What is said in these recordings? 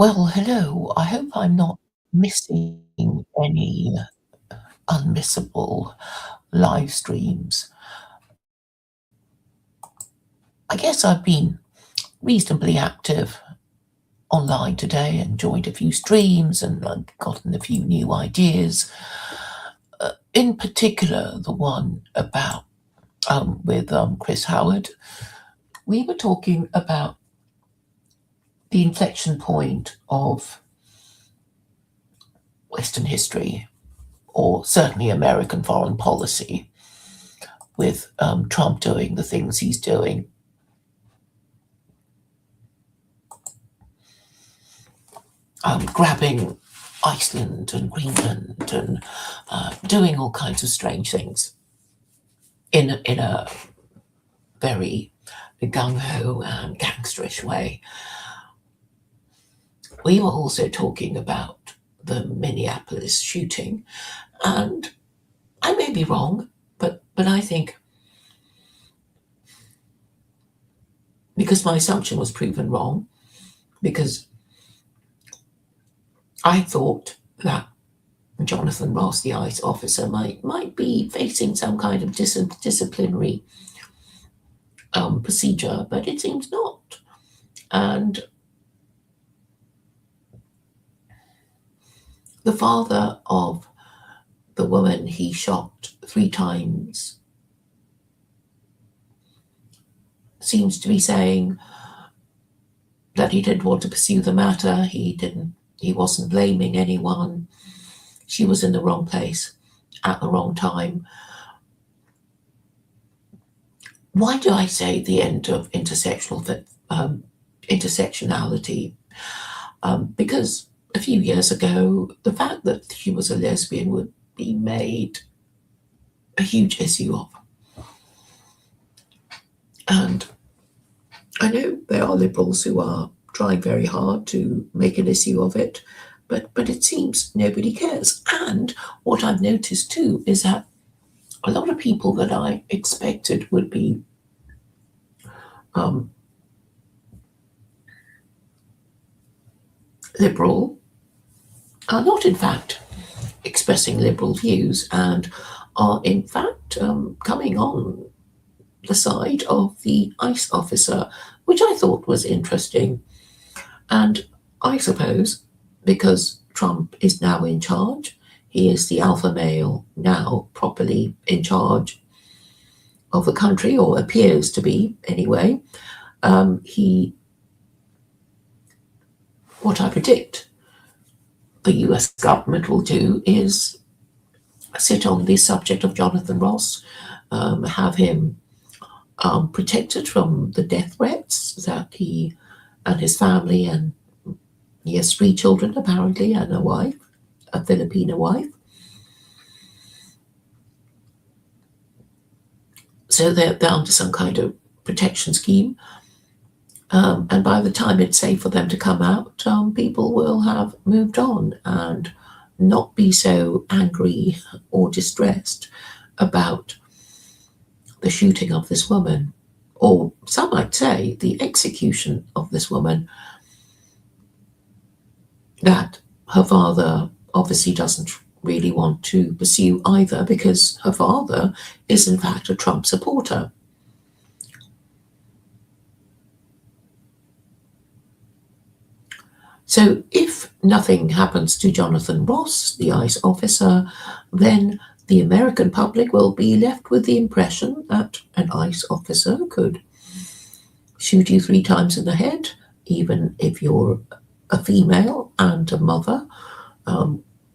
Well, hello. I hope I'm not missing any unmissable live streams. I guess I've been reasonably active online today and joined a few streams and gotten a few new ideas. In particular, the one about with Chris Howard. We were talking about the inflection point of Western history, or certainly American foreign policy, with Trump doing the things he's doing. Grabbing Iceland and Greenland and doing all kinds of strange things in a very gung-ho and gangsterish way. We were also talking about the Minneapolis shooting, and I may be wrong, but I think, because my assumption was proven wrong, because I thought that Jonathan Ross, the ICE officer, might be facing some kind of disciplinary procedure, but it seems not. And the father of the woman he shot 3 times seems to be saying that he didn't want to pursue the matter. He wasn't blaming anyone. She was in the wrong place at the wrong time. Why do I say the end of intersectionality? Because a few years ago, the fact that she was a lesbian would be made a huge issue of. And I know there are liberals who are trying very hard to make an issue of it, but it seems nobody cares. And what I've noticed too is that a lot of people that I expected would be liberal are not, in fact, expressing liberal views and are, in fact, coming on the side of the ICE officer, which I thought was interesting. And I suppose because Trump is now in charge, he is the alpha male now properly in charge of the country, or appears to be anyway. What I predict the US government will do is sit on the subject of Jonathan Ross, have him protected from the death threats that he and his family, and he has 3 children apparently, and a wife, a Filipino wife. So they're under some kind of protection scheme. And by the time it's safe for them to come out, people will have moved on and not be so angry or distressed about the shooting of this woman, or some might say the execution of this woman, that her father obviously doesn't really want to pursue either, because her father is in fact a Trump supporter. So if nothing happens to Jonathan Ross, the ICE officer, then the American public will be left with the impression that an ICE officer could shoot you 3 times in the head, even if you're a female and a mother,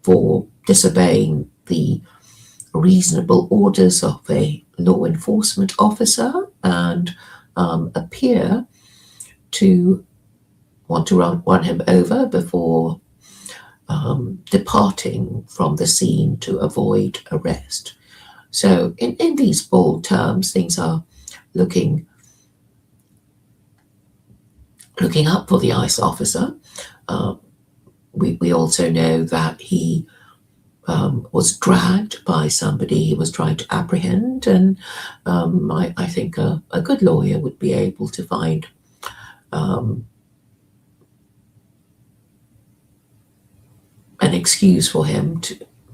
for disobeying the reasonable orders of a law enforcement officer, and appear to want to run him over before departing from the scene to avoid arrest. So in these bold terms, things are looking up for the ICE officer. We also know that he was dragged by somebody he was trying to apprehend, and I think a good lawyer would be able to find an excuse for him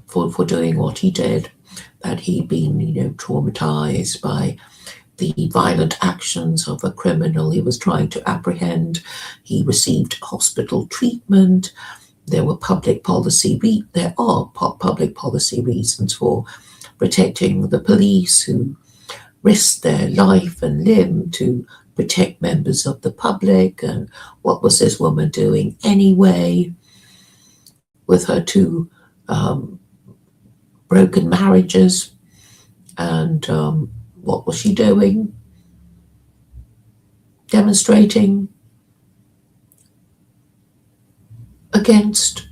for doing what he did, that he'd been, traumatized by the violent actions of a criminal he was trying to apprehend. He received hospital treatment. There are public policy reasons for protecting the police who risked their life and limb to protect members of the public. And what was this woman doing anyway with her two broken marriages? And what was she doing? Demonstrating against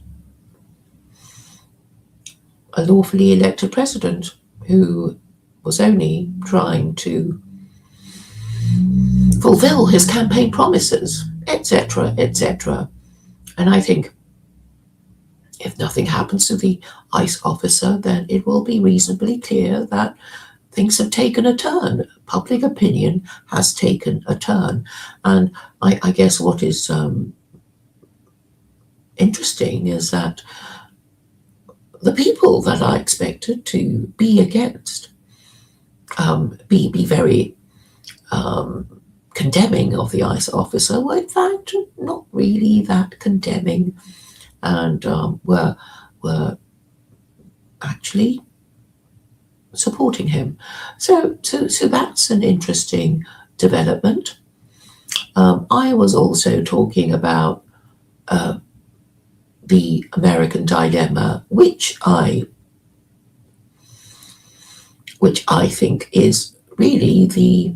a lawfully elected president who was only trying to fulfill his campaign promises, etc., etc. And I think if nothing happens to the ICE officer, then it will be reasonably clear that things have taken a turn. Public opinion has taken a turn. And I guess what is interesting is that the people that I expected to be against, be very condemning of the ICE officer, were in fact not really that condemning, and were actually supporting him. So that's an interesting development. I was also talking about the American dilemma, which I think is really the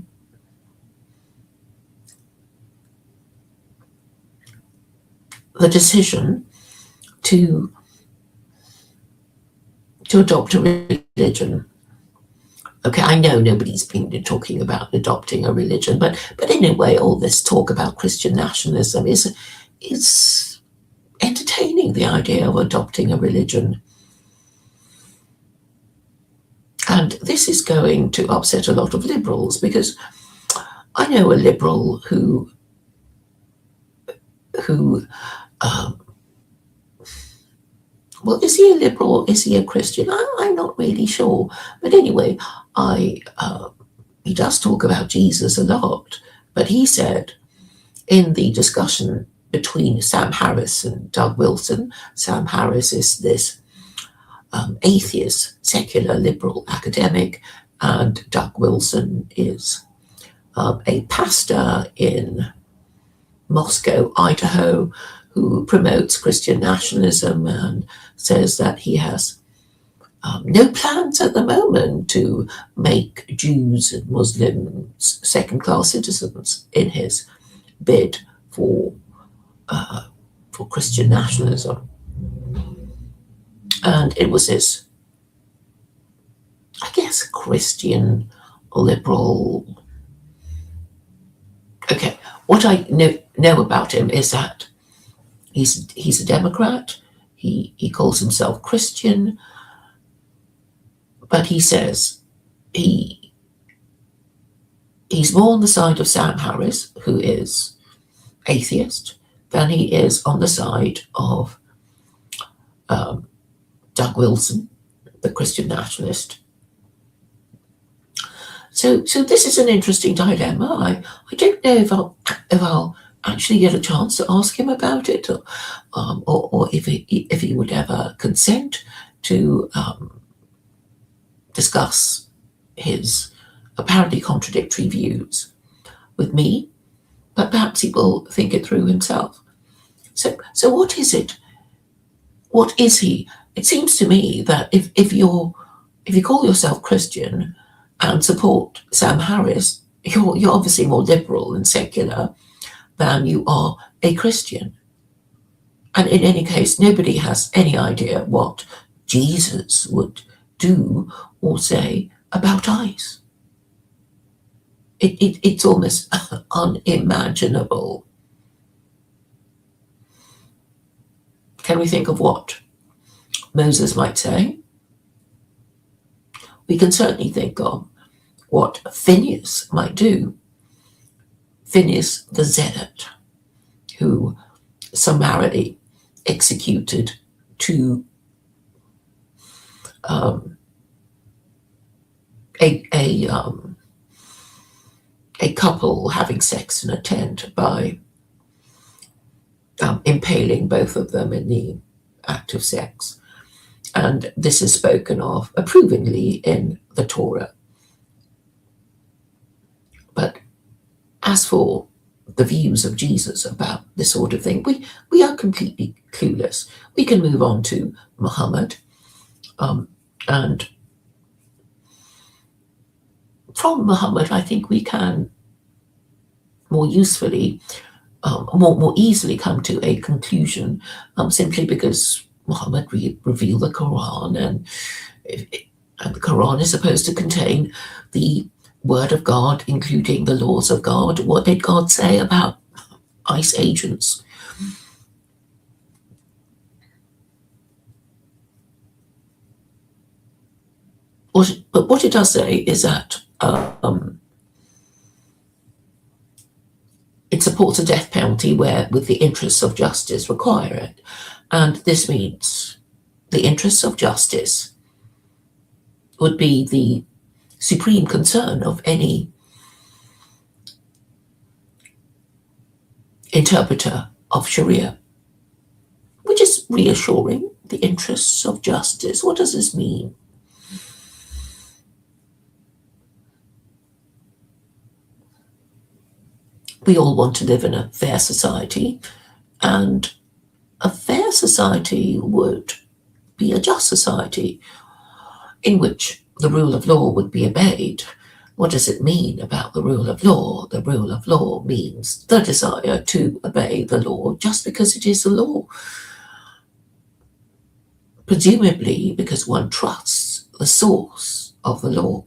decision to adopt a religion. Okay, I know nobody's been talking about adopting a religion, but anyway, all this talk about Christian nationalism is entertaining the idea of adopting a religion. And this is going to upset a lot of liberals, because I know a liberal who well, is he a liberal or is he a Christian? I'm not really sure. But anyway, he does talk about Jesus a lot. But he said in the discussion between Sam Harris and Doug Wilson, Sam Harris is this atheist, secular, liberal academic, and Doug Wilson is a pastor in Moscow, Idaho, who promotes Christian nationalism and says that he has no plans at the moment to make Jews and Muslims second-class citizens in his bid for Christian nationalism. And it was this, I guess, Christian liberal. Okay, what I know about him is that he's a Democrat. He calls himself Christian, but he says he's more on the side of Sam Harris, who is atheist, than he is on the side of Doug Wilson, the Christian nationalist. So this is an interesting dilemma. I don't know if I'll actually get a chance to ask him about it, or if he would ever consent to discuss his apparently contradictory views with me, but perhaps he will think it through himself. So what is it? What is he? It seems to me that if you call yourself Christian and support Sam Harris, you're obviously more liberal and secular than you are a Christian. And in any case, nobody has any idea what Jesus would do or say about ICE. It's almost unimaginable. Can we think of what Moses might say? We can certainly think of what Phineas might do. Phineas the Zealot, who summarily executed to a couple having sex in a tent by impaling both of them in the act of sex. And this is spoken of approvingly in the Torah. But as for the views of Jesus about this sort of thing, we are completely clueless. We can move on to Muhammad, and from Muhammad, I think we can more usefully, more easily come to a conclusion, simply because Muhammad revealed the Quran, and the Quran is supposed to contain the word of God, including the laws of God. What did God say about ICE agents? But what it does say is that it supports a death penalty with the interests of justice require it. And this means the interests of justice would be the supreme concern of any interpreter of Sharia, which is reassuring. The interests of justice. What does this mean? We all want to live in a fair society, and a fair society would be a just society in which the rule of law would be obeyed. What does it mean about the rule of law? The rule of law means the desire to obey the law just because it is a law. Presumably because one trusts the source of the law.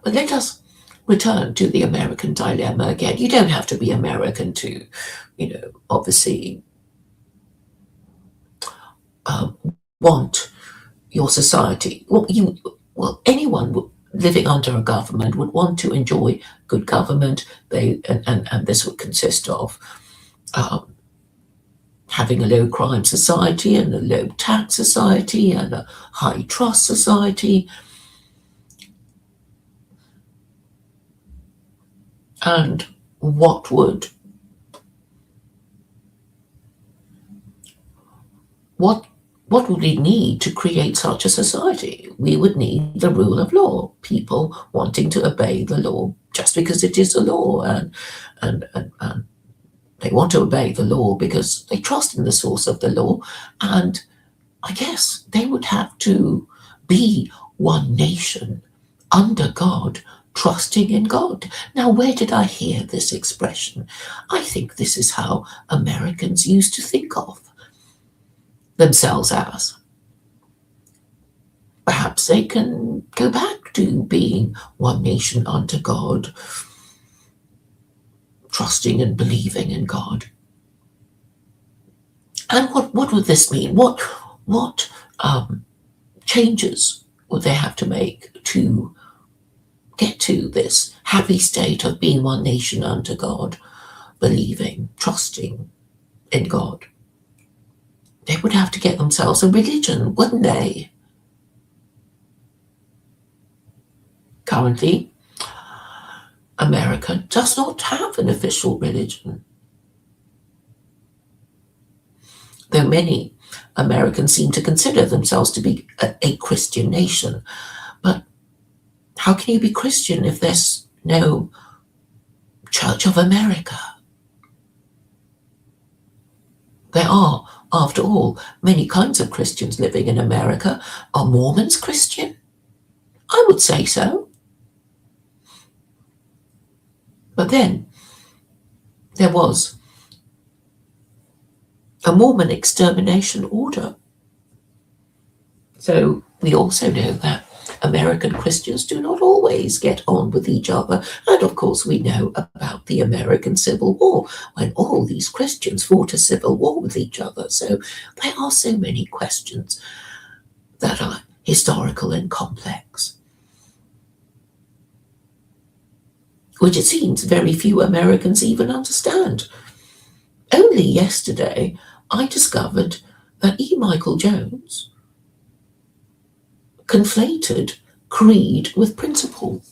But let us return to the American dilemma again. You don't have to be American to, obviously want your society. Anyone living under a government would want to enjoy good government. And this would consist of having a low crime society and a low tax society and a high trust society. And what would we need to create such a society? We would need the rule of law, people wanting to obey the law just because it is a law, and they want to obey the law because they trust in the source of the law. And I guess they would have to be one nation under God, trusting in God. Now, where did I hear this expression? I think this is how Americans used to think of themselves as. Perhaps they can go back to being one nation under God, trusting and believing in God. And what would this mean? What changes would they have to make to get to this happy state of being one nation under God, believing, trusting in God? They would have to get themselves a religion, wouldn't they? Currently, America does not have an official religion. Though many Americans seem to consider themselves to be a Christian nation. But how can you be Christian if there's no Church of America? There are, after all, many kinds of Christians living in America. Are Mormons Christian? I would say so. But then there was a Mormon extermination order. So we also know that American Christians do not always get on with each other. And of course, we know about the American Civil War, when all these Christians fought a civil war with each other. So there are so many questions that are historical and complex, which it seems very few Americans even understand. Only yesterday, I discovered that E. Michael Jones conflated creed with principle.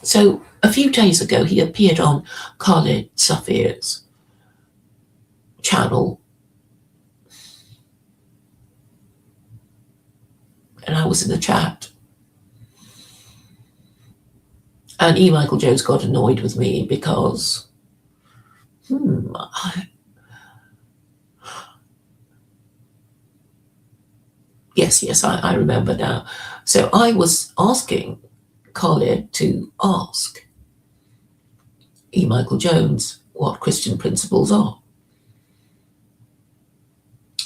So a few days ago, he appeared on Khalid Safir's channel, and I was in the chat. And E. Michael Jones got annoyed with me because, yes, I remember now. So I was asking Khalid to ask E. Michael Jones what Christian principles are.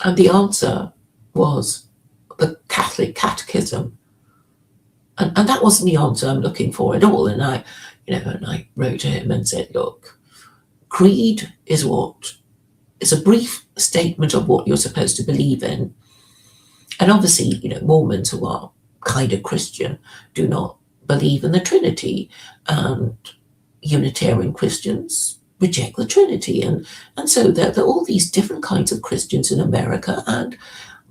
And the answer was the Catholic Catechism. And that wasn't the answer I'm looking for at all. And I wrote to him and said, look, creed is a brief statement of what you're supposed to believe in. And obviously, Mormons, who are kind of Christian, do not believe in the Trinity, and Unitarian Christians reject the Trinity. And so there are all these different kinds of Christians in America, and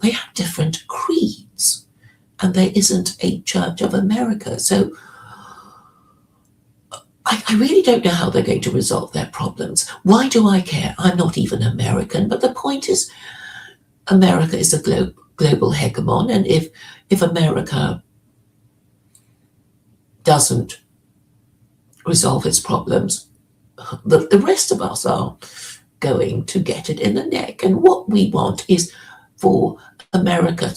they have different creeds. And there isn't a Church of America. So I really don't know how they're going to resolve their problems. Why do I care? I'm not even American. But the point is, America is a global hegemon. And if America doesn't resolve its problems, the rest of us are going to get it in the neck. And what we want is for America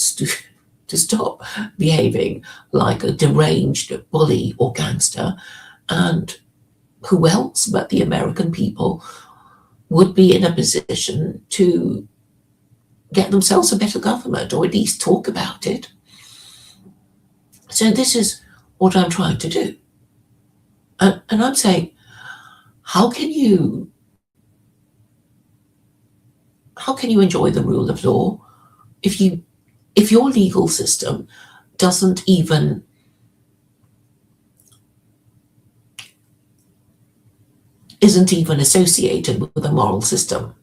to stop behaving like a deranged bully or gangster. And who else but the American people would be in a position to get themselves a better government, or at least talk about it. So this is what I'm trying to do. And I'm saying, how can you enjoy the rule of law if your legal system isn't even associated with a moral system?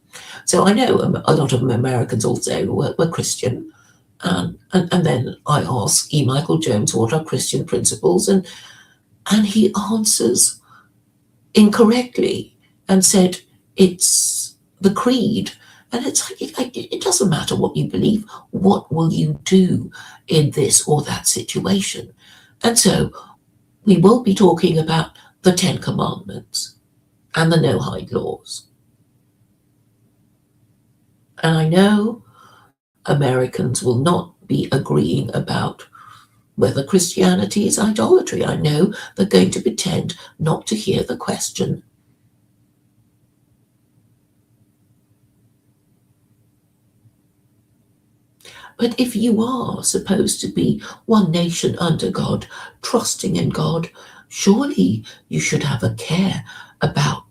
So I know a lot of Americans also were Christian, and then I ask E. Michael Jones what are Christian principles, and he answers incorrectly and said it's the creed. And it's like, it doesn't matter what you believe. What will you do in this or that situation? And so we will be talking about the Ten Commandments and the no-hide laws. And I know Americans will not be agreeing about whether Christianity is idolatry. I know they're going to pretend not to hear the question. But if you are supposed to be one nation under God, trusting in God, surely you should have a care about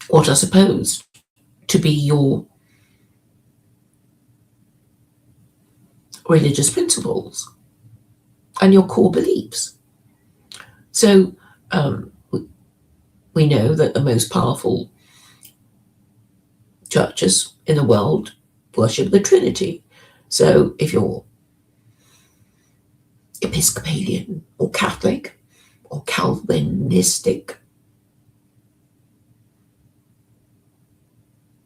what are supposed to be your religious principles and your core beliefs. So we know that the most powerful churches in the world worship the Trinity. So if you're Episcopalian or Catholic or Calvinistic,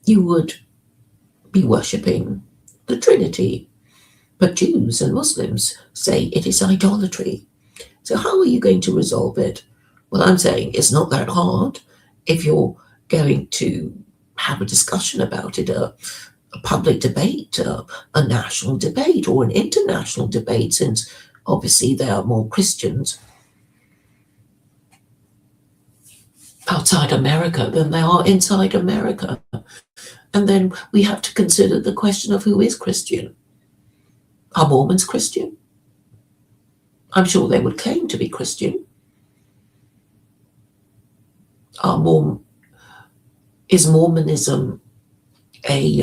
you would be worshipping the Trinity. But Jews and Muslims say it is idolatry. So how are you going to resolve it? Well, I'm saying it's not that hard if you're going to have a discussion about it, a public debate, a national debate, or an international debate, since obviously there are more Christians outside America than there are inside America. And then we have to consider the question of who is Christian. Are Mormons Christian? I'm sure they would claim to be Christian. Is Mormonism a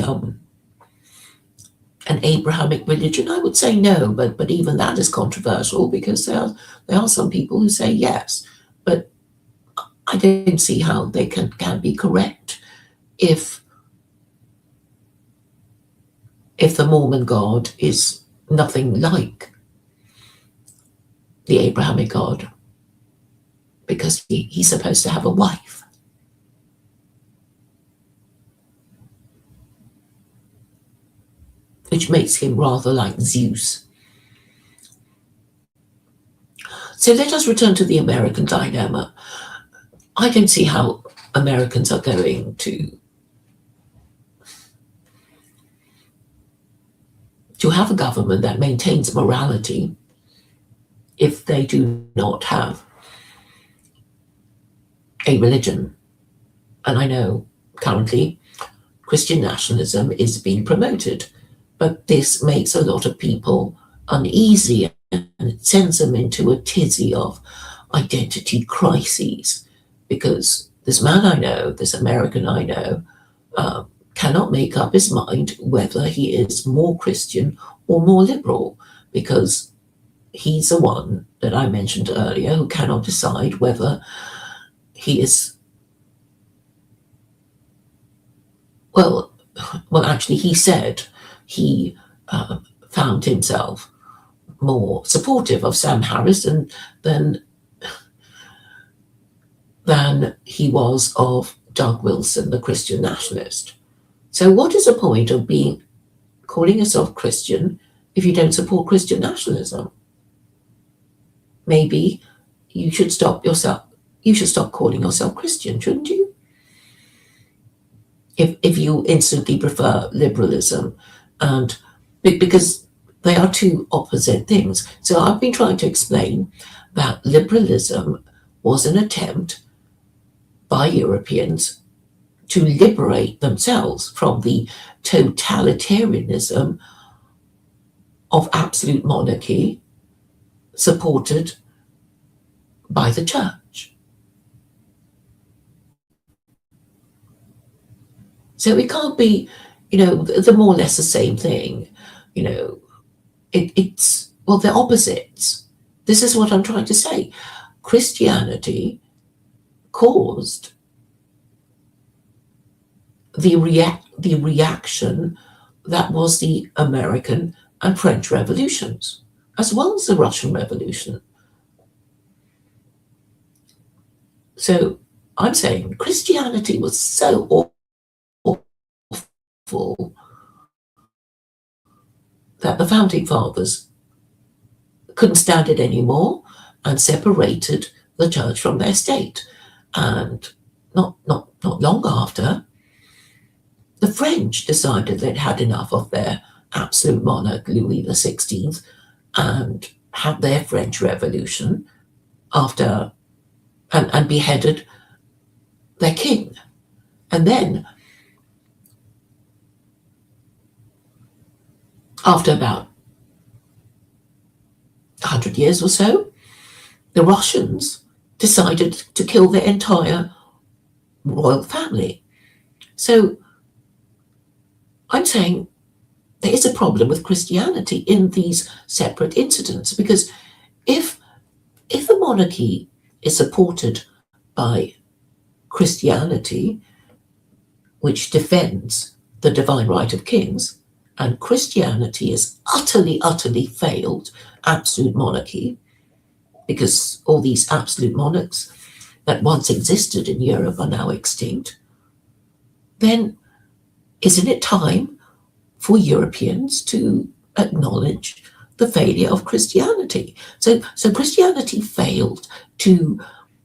an Abrahamic religion? I would say no, but even that is controversial because there are some people who say yes, but I don't see how they can be correct if the Mormon God is nothing like the Abrahamic God, because he's supposed to have a wife. Which makes him rather like Zeus. So let us return to the American dilemma. I don't see how Americans are going to have a government that maintains morality if they do not have a religion. And I know currently Christian nationalism is being promoted, but this makes a lot of people uneasy and it sends them into a tizzy of identity crises, because this man I know, this American I know, cannot make up his mind whether he is more Christian or more liberal, because he's the one that I mentioned earlier who cannot decide whether he is, well, actually, he said he found himself more supportive of Sam Harris than he was of Doug Wilson, the Christian nationalist. So what is the point of calling yourself Christian if you don't support Christian nationalism? Maybe you should stop calling yourself Christian, shouldn't you? If you instantly prefer liberalism, and because they are two opposite things. So I've been trying to explain that liberalism was an attempt by Europeans to liberate themselves from the totalitarianism of absolute monarchy supported by the church. So it can't be, they're more or less the same thing. It's, well, they're opposites. This is what I'm trying to say. Christianity caused the reaction that was the American and French revolutions, as well as the Russian Revolution. So I'm saying Christianity was so awful that the founding fathers couldn't stand it anymore and separated the church from their state. And not long after, the French decided they'd had enough of their absolute monarch, Louis XVI, and had their French Revolution after, and beheaded their king. And then, after about 100 years or so, the Russians decided to kill their entire royal family. So I'm saying there is a problem with Christianity in these separate incidents, because if the monarchy is supported by Christianity, which defends the divine right of kings, and Christianity is utterly failed absolute monarchy, because all these absolute monarchs that once existed in Europe are now extinct, then isn't it time for Europeans to acknowledge the failure of Christianity? So Christianity failed to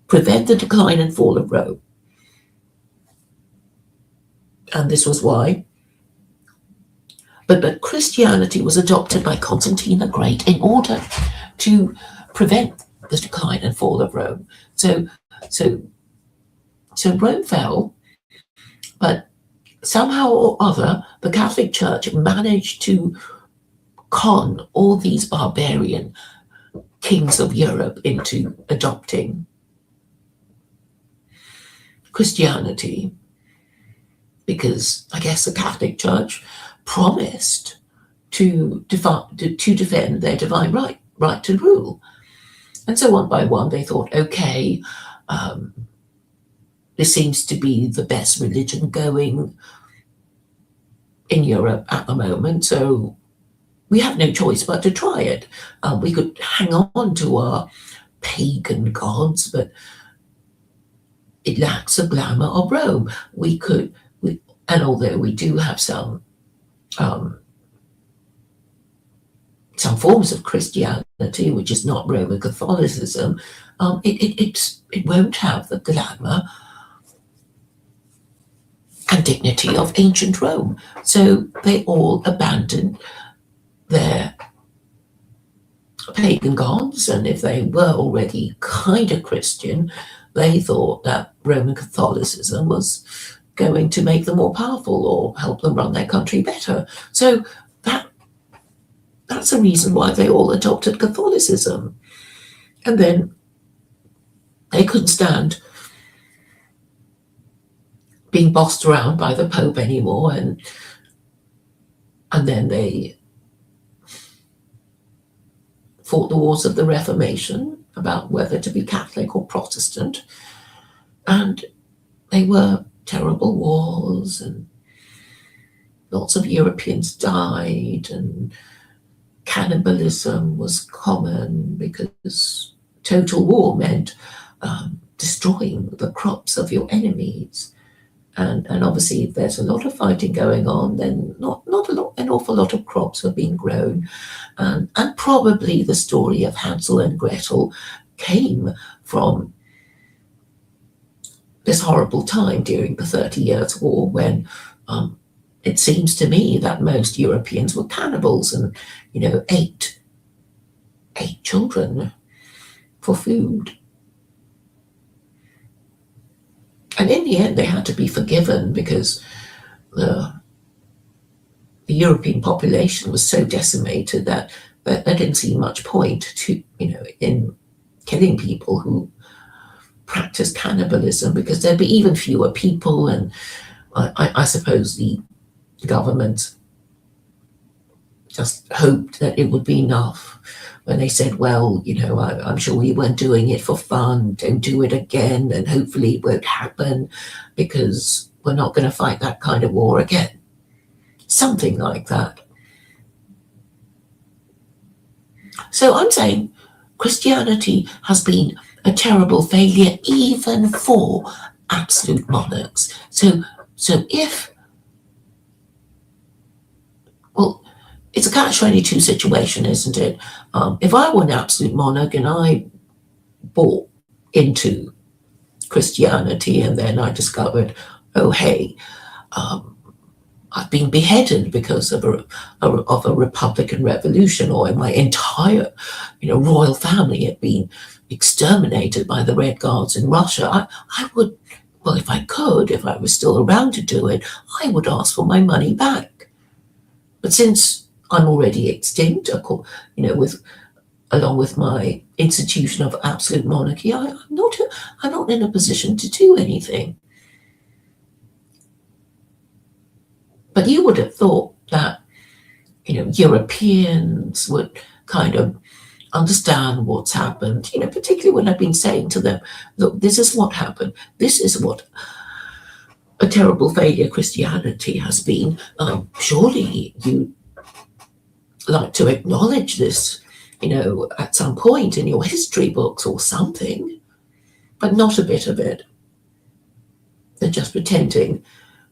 prevent the decline and fall of Rome. And this was why. But Christianity was adopted by Constantine the Great in order to prevent the decline and fall of Rome. So Rome fell, but somehow or other, the Catholic Church managed to con all these barbarian kings of Europe into adopting Christianity, because I guess the Catholic Church promised to defend their divine right to rule. And so one by one, they thought, okay, this seems to be the best religion going in Europe at the moment, so we have no choice but to try it. We could hang on to our pagan gods, but it lacks the glamour of Rome. And although we do have some forms of Christianity, which is not Roman Catholicism, it won't have the glamour and dignity of ancient Rome. So they all abandoned their pagan gods, and if they were already kind of Christian, they thought that Roman Catholicism was going to make them more powerful or help them run their country better. So that's the reason why they all adopted Catholicism. And then they couldn't stand being bossed around by the Pope anymore, and then they fought the wars of the Reformation about whether to be Catholic or Protestant, and they were terrible wars, and lots of Europeans died, and cannibalism was common because total war meant destroying the crops of your enemies. And obviously, if there's a lot of fighting going on, then an awful lot of crops were being grown. And probably the story of Hansel and Gretel came from this horrible time during the 30 Years' War when it seems to me that most Europeans were cannibals and, ate children for food. And in the end, they had to be forgiven because the European population was so decimated that there didn't seem much point to, in killing people who practiced cannibalism, because there'd be even fewer people. And I suppose the government just hoped that it would be enough when they said, well, I'm sure we weren't doing it for fun, don't do it again, and hopefully it won't happen because we're not going to fight that kind of war again. Something like that. So I'm saying Christianity has been a terrible failure even for absolute monarchs. So it's a catch-22 situation, isn't it? If I were an absolute monarch and I bought into Christianity and then I discovered, oh, hey, I've been beheaded because of a Republican revolution, or my entire, royal family had been exterminated by the Red Guards in Russia, I would, well, if I was still around to do it, I would ask for my money back. But since I'm already extinct, along with my institution of absolute monarchy, I'm not in a position to do anything. But you would have thought that, Europeans would kind of understand what's happened, particularly when I've been saying to them, look, this is what happened. This is what a terrible failure Christianity has been. Surely you like to acknowledge this, at some point in your history books or something, but not a bit of it. They're just pretending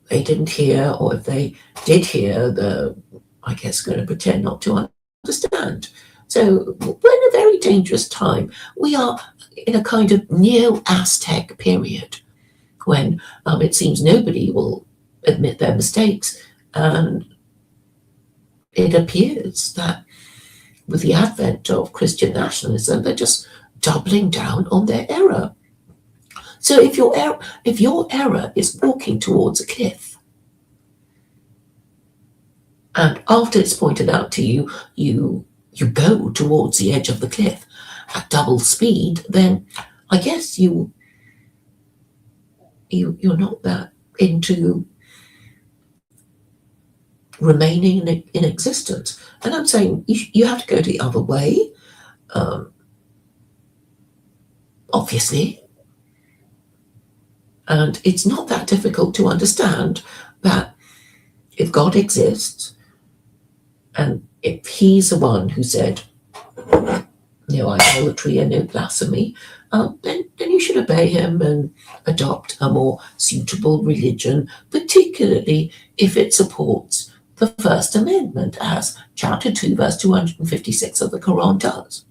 they didn't hear, or if they did hear, they're, I guess, going to pretend not to understand. So we're in a very dangerous time. We are in a kind of neo-Aztec period when it seems nobody will admit their mistakes, and it appears that with the advent of Christian nationalism, they're just doubling down on their error. So if your error is walking towards a cliff, and after it's pointed out to you, you go towards the edge of the cliff at double speed, then I guess you're not that into remaining in existence. And I'm saying you have to go the other way, obviously. And it's not that difficult to understand that if God exists, and if he's the one who said, no idolatry and no blasphemy, then you should obey him and adopt a more suitable religion, particularly if it supports the First Amendment, as chapter 2, verse 256 of the Quran does.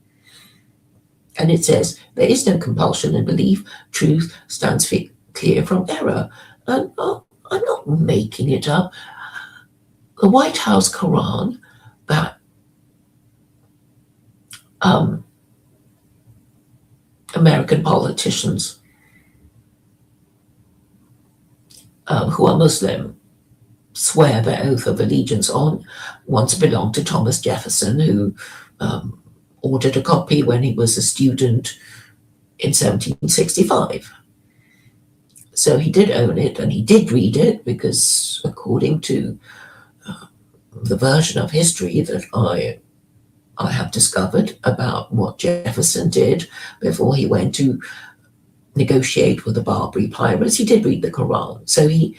And it says, there is no compulsion in belief, truth stands clear from error. And I'm not making it up. The White House Quran that American politicians who are Muslim swear their oath of allegiance on once belonged to Thomas Jefferson, who ordered a copy when he was a student in 1765. So he did own it, and he did read it, because according to the version of history that I have discovered about what Jefferson did before he went to negotiate with the Barbary pirates, he did read the Quran. So he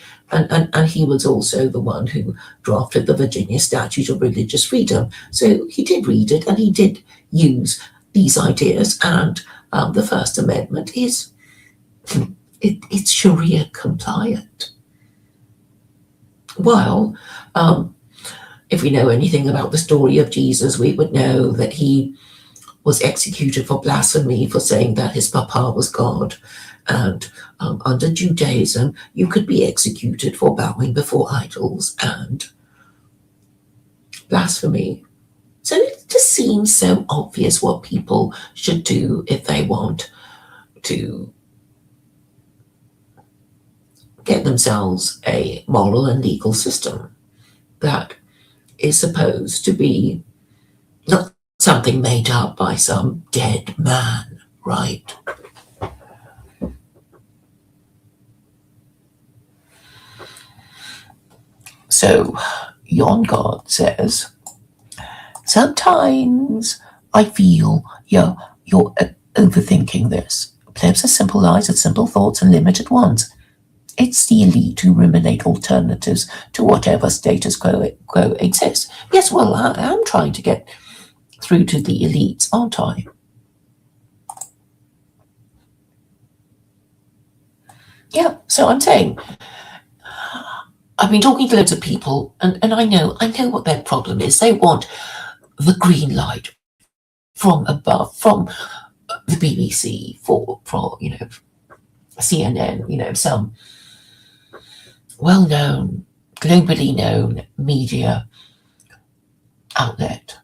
was also the one who drafted the Virginia Statute of Religious Freedom. So he did read it, and he did use these ideas. And the First Amendment is it's Sharia compliant. While if we know anything about the story of Jesus, we would know that he was executed for blasphemy, for saying that his papa was God. And under Judaism, you could be executed for bowing before idols and blasphemy. So it just seems so obvious what people should do if they want to get themselves a moral and legal system that is supposed to be not something made up by some dead man, right? So, Yon God says, sometimes I feel you're overthinking this. Plebs are simple eyes with simple thoughts and limited ones. It's the elite who ruminate alternatives to whatever status quo exists. Yes, well, I am trying to get through to the elites, aren't I? Yeah, so I'm saying, I've been talking to loads of people, and I know what their problem is. They want the green light from above, from the BBC, for CNN, some well-known, globally known media outlet,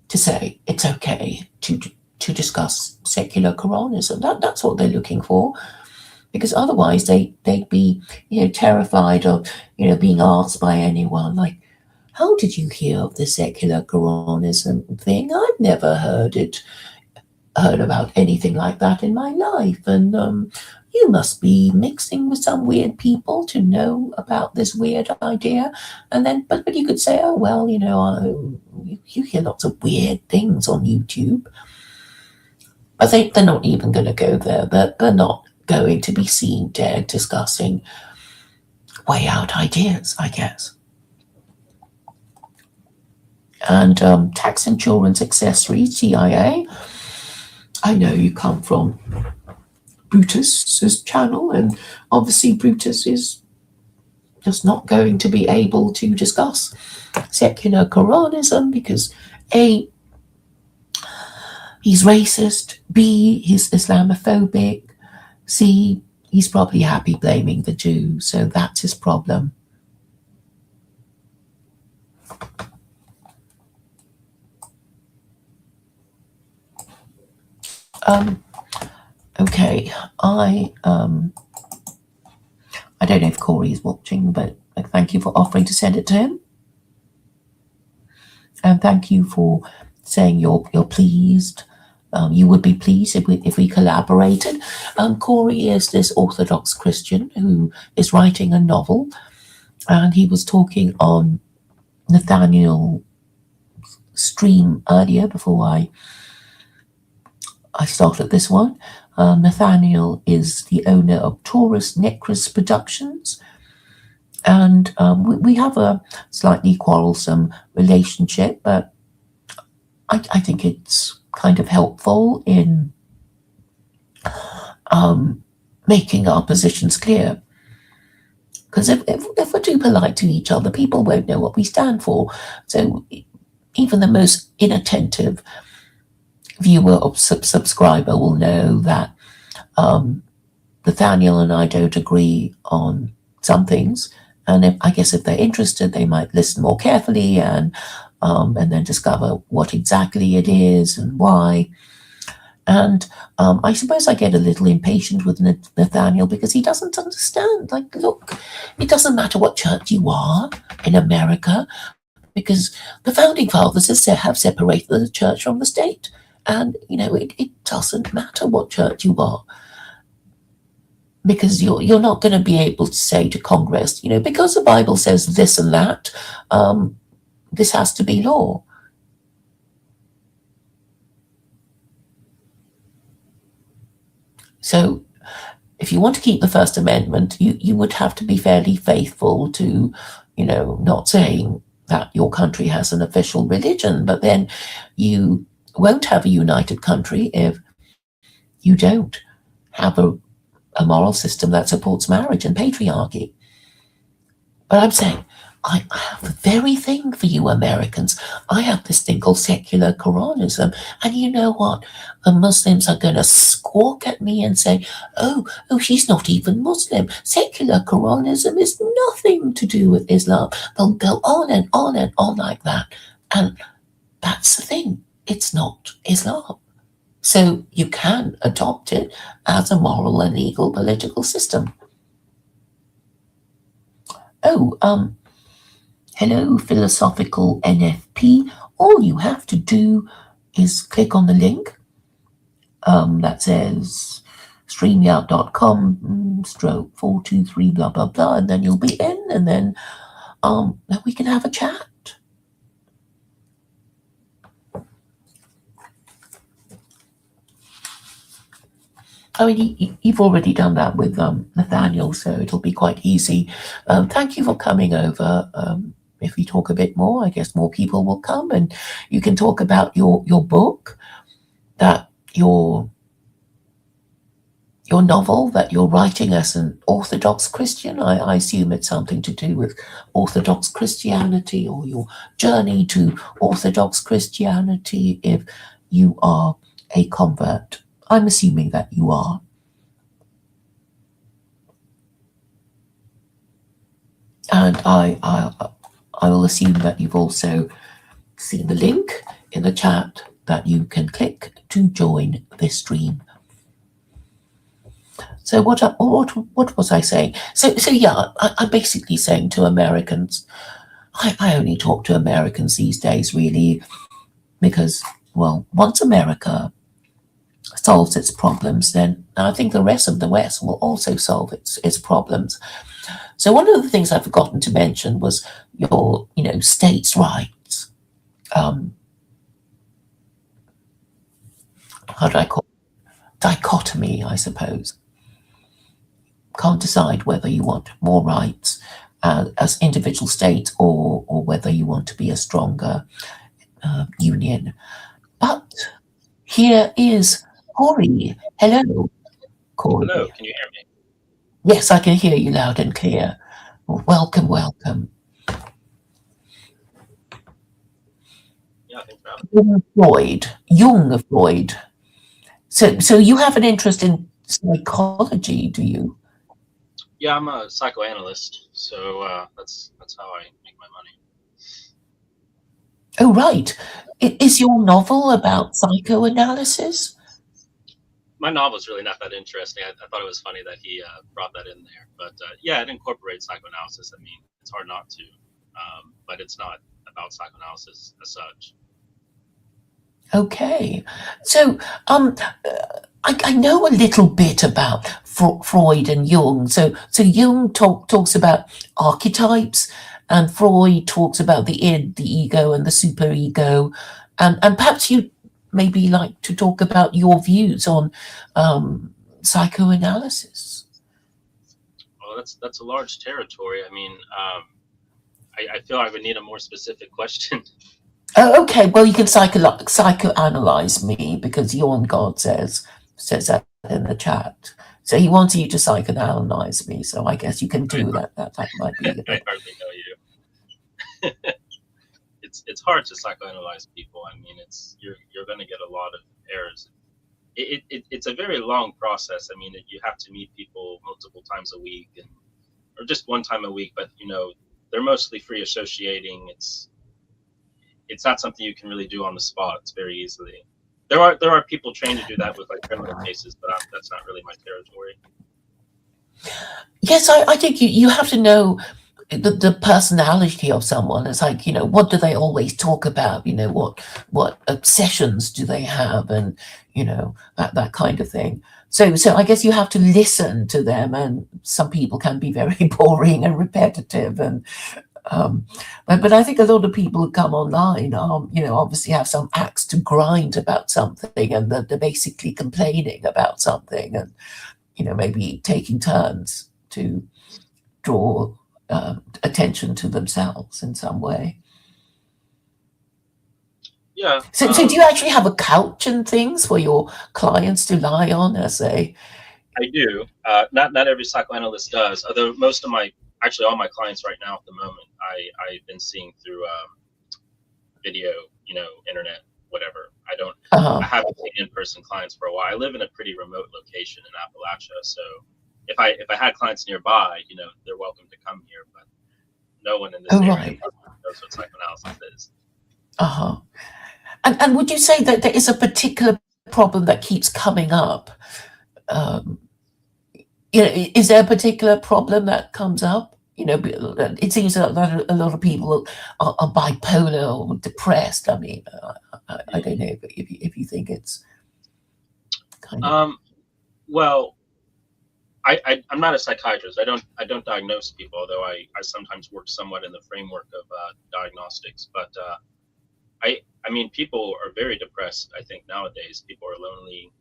to say it's okay to discuss secular Quranism. That's what they're looking for, because otherwise they'd be terrified of being asked by anyone like, how did you hear of the secular Quranism thing? I've never heard about anything like that in my life, and you must be mixing with some weird people to know about this weird idea. And then, but you could say, oh well, you hear lots of weird things on YouTube, but they're not even going to go there. They're not going to be seen dead discussing way out ideas, I guess. And tax insurance accessories, TIA. I know you come from Brutus's channel, and obviously Brutus is just not going to be able to discuss secular Quranism because A, he's racist, B, he's Islamophobic, C, he's probably happy blaming the Jews, so that's his problem. Okay, I don't know if Corey is watching, but thank you for offering to send it to him. And thank you for saying you're pleased. You would be pleased if we collaborated. Corey is this Orthodox Christian who is writing a novel, and he was talking on Nathaniel stream earlier before I started this one. Nathaniel is the owner of Taurus Necros Productions, and we have a slightly quarrelsome relationship, but I think it's kind of helpful in making our positions clear. Because if we're too polite to each other, people won't know what we stand for. So even the most inattentive viewer or subscriber will know that Nathaniel and I don't agree on some things. And I guess if they're interested, they might listen more carefully and then discover what exactly it is and why. And I suppose I get a little impatient with Nathaniel because he doesn't understand. Like, look, it doesn't matter what church you are in America, because the founding fathers have separated the church from the state. And, it doesn't matter what church you are, because you're not going to be able to say to Congress, because the Bible says this and that, this has to be law. So if you want to keep the First Amendment, you would have to be fairly faithful to, not saying that your country has an official religion, but then you won't have a united country if you don't have a moral system that supports marriage and patriarchy. But I'm saying, I have the very thing for you Americans. I have this thing called secular Quranism. And you know what? The Muslims are going to squawk at me and say, oh, she's not even Muslim. Secular Quranism is nothing to do with Islam. They'll go on and on and on like that. And that's the thing. It's not Islam. So you can adopt it as a moral and legal political system. Oh, hello, Philosophical NFP. All you have to do is click on the link that says streamyard.com/423 blah blah blah, and then you'll be in, and then we can have a chat. I mean, you've already done that with Nathaniel, so it'll be quite easy. Thank you for coming over. If we talk a bit more, I guess more people will come, and you can talk about your book, that your novel that you're writing as an Orthodox Christian. I assume it's something to do with Orthodox Christianity, or your journey to Orthodox Christianity if you are a convert. I'm assuming that you are. And I will assume that you've also seen the link in the chat that you can click to join this stream. So what was I saying? So yeah, I'm basically saying to Americans, I only talk to Americans these days, really, because, well, once America solves its problems, then I think the rest of the West will also solve its problems. So one of the things I've forgotten to mention was your, states' rights. How do I call it? Dichotomy, I suppose. Can't decide whether you want more rights as individual states or whether you want to be a stronger union. But here is Corey. Hello, Corey. Hello, can you hear me? Yes, I can hear you loud and clear. Welcome. Yeah, thanks for having me. Jung Freud. So you have an interest in psychology, do you? Yeah, I'm a psychoanalyst, so that's how I make my money. Oh, right. Is your novel about psychoanalysis? My novel's really not that interesting. I thought it was funny that he brought that in there. But yeah, it incorporates psychoanalysis. I mean, it's hard not to, but it's not about psychoanalysis as such. Okay. So I know a little bit about Freud and Jung. So Jung talks about archetypes, and Freud talks about the id, the ego, and the superego. And perhaps you maybe like to talk about your views on psychoanalysis. Well, that's a large territory. I mean, I feel I would need a more specific question. Oh, okay. Well, you can psychoanalyze me, because Yawn God says that in the chat. So he wants you to psychoanalyze me. So I guess you can do that. That might be. I hardly know you. It's hard to psychoanalyze people. I mean, you're going to get a lot of errors. It's a very long process. I mean, you have to meet people multiple times a week, or just one time a week. But they're mostly free associating. It's not something you can really do on the spot. It's very easily. There are people trained to do that with like criminal cases, but that's not really my territory. Yes, I think you have to know the personality of someone. It's like, what do they always talk about? What obsessions do they have, and that kind of thing. So I guess you have to listen to them, and some people can be very boring and repetitive, and but I think a lot of people who come online, obviously have some axe to grind about something, and they're basically complaining about something, and maybe taking turns to draw attention to themselves in some way. Yeah. So do you actually have a couch and things for your clients to lie on as a? I do. Not every psychoanalyst does. Although actually all my clients right now at the moment, I've been seeing through video, internet, whatever. I haven't seen in-person clients for a while. I live in a pretty remote location in Appalachia, so if I had clients nearby, they're welcome to come here, but no one in this area knows what psychoanalysis is. And would you say that there is a particular problem that keeps coming up? Is there a particular problem that comes up? It seems that a lot of people are bipolar or depressed. I mean, I don't know if you think it's kind of. Well, I'm not a psychiatrist. I don't diagnose people, although I sometimes work somewhat in the framework of diagnostics. But I mean, people are very depressed. I think nowadays people are lonely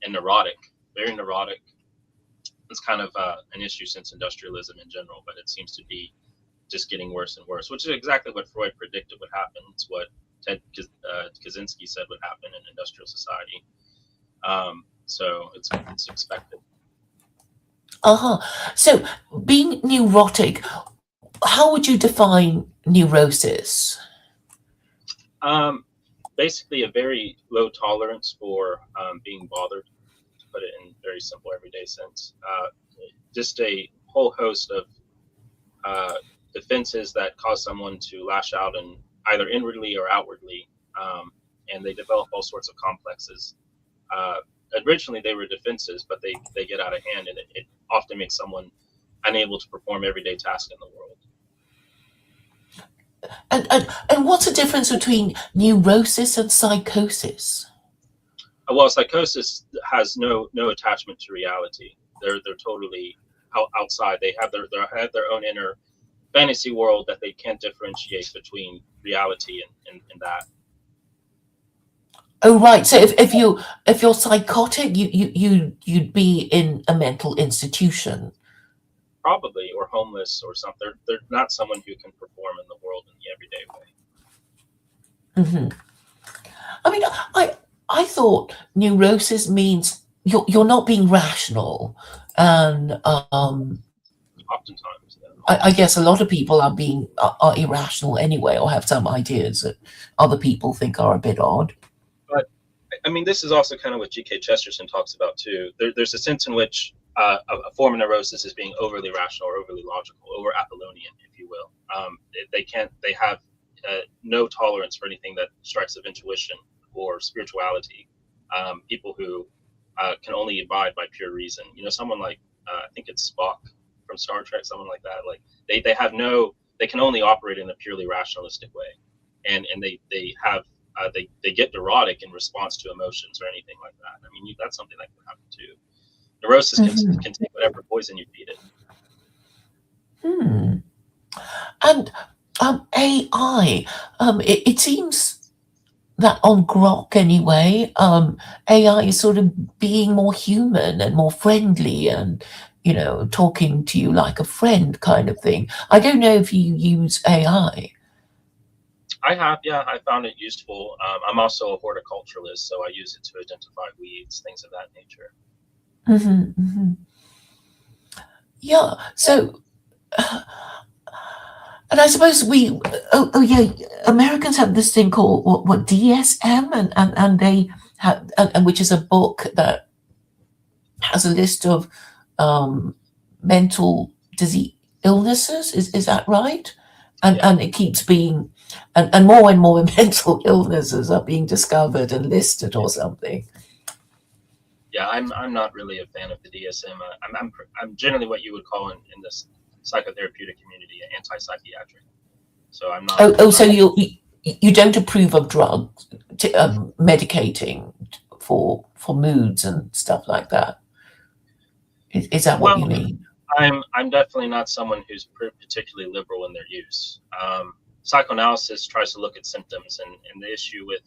and neurotic, very neurotic. It's kind of an issue since industrialism in general, but it seems to be just getting worse and worse, which is exactly what Freud predicted would happen. It's what Ted Kaczynski said would happen in industrial society. So it's expected. So being neurotic, how would you define neurosis? Basically a very low tolerance for being bothered, to put it in very simple everyday sense. Just a whole host of defenses that cause someone to lash out, and either inwardly or outwardly, and they develop all sorts of complexes. Originally they were defenses, but they get out of hand, and it often makes someone unable to perform everyday tasks in the world. And what's the difference between neurosis and psychosis? Well, psychosis has no attachment to reality. They're totally outside. They have their own inner fantasy world that they can't differentiate between reality and that. Oh, right. So if you're psychotic, you'd be in a mental institution. Probably, or homeless or something. They're not someone who can perform in the world in the everyday way. I mean, I thought neurosis means you're not being rational, and oftentimes, yeah. I guess a lot of people are irrational anyway, or have some ideas that other people think are a bit odd. But I mean, this is also kind of what G.K. Chesterton talks about too. There's a sense in which a form of neurosis is being overly rational or overly logical, over Apollonian, if you will. They have no tolerance for anything that strikes of intuition or spirituality. People who can only abide by pure reason. Someone like I think it's Spock from Star Trek, someone like that. Like they can only operate in a purely rationalistic way, and they get neurotic in response to emotions or anything like that. I mean, that's something that can happen too. Neurosis can take whatever poison you feed it. And AI, it seems that on Grok anyway, AI is sort of being more human and more friendly and, talking to you like a friend kind of thing. I don't know if you use AI. I have, yeah, I found it useful. I'm also a horticulturalist, so I use it to identify weeds, things of that nature. Hmm, hmm. Yeah. So, and I suppose oh yeah, Americans have this thing called what DSM, and they have, and which is a book that has a list of um, mental disease illnesses. Is that right? Yeah, And it keeps being, and more mental illnesses are being discovered and listed or something. yeah, I'm not really a fan of the DSM. I'm generally what you would call in this psychotherapeutic community anti-psychiatric. So Oh, I'm so not. you don't approve of drugs, medicating for moods and stuff like that. Is that what Well, you mean? I'm definitely not someone who's particularly liberal in their use. Psychoanalysis tries to look at symptoms, and the issue with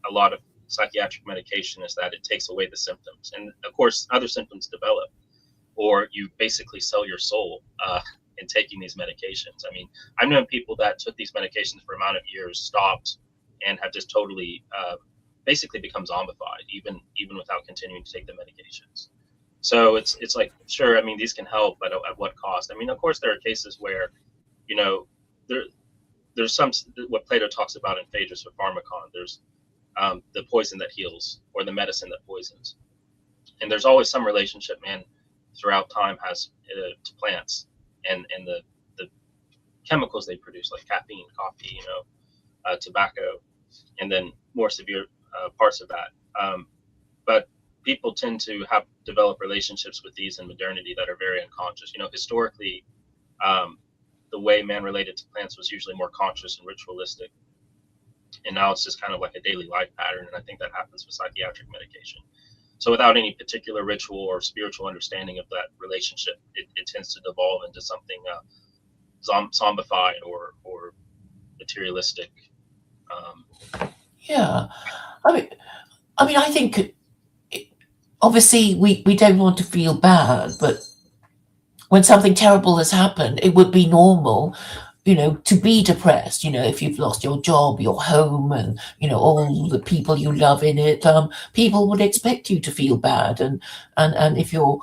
a lot of psychiatric medication is that it takes away the symptoms, and of course, other symptoms develop, or you basically sell your soul in taking these medications. I mean, I've known people that took these medications for an amount of years, stopped, and have just totally basically become zombified, even without continuing to take the medications. So it's like, sure, I mean, these can help, but at what cost? I mean, of course, there are cases where, you know, there there's some, what Plato talks about in Phaedrus or Pharmacon. There's the poison that heals or the medicine that poisons, and there's always some relationship, man, throughout time has to plants and the chemicals they produce, like caffeine, coffee, tobacco, and then more severe parts of that. But people tend to have developed relationships with these in modernity that are very unconscious. Historically, um, the way man related to plants was usually more conscious and ritualistic, and now it's just kind of like a daily life pattern. And I think that happens with psychiatric medication. So without any particular ritual or spiritual understanding of that relationship, it tends to devolve into something zombified or materialistic. Um, Yeah. I mean, I think obviously we don't want to feel bad, but when something terrible has happened, it would be normal, to be depressed, if you've lost your job, your home, and, all the people you love in it, people would expect you to feel bad. And if you're,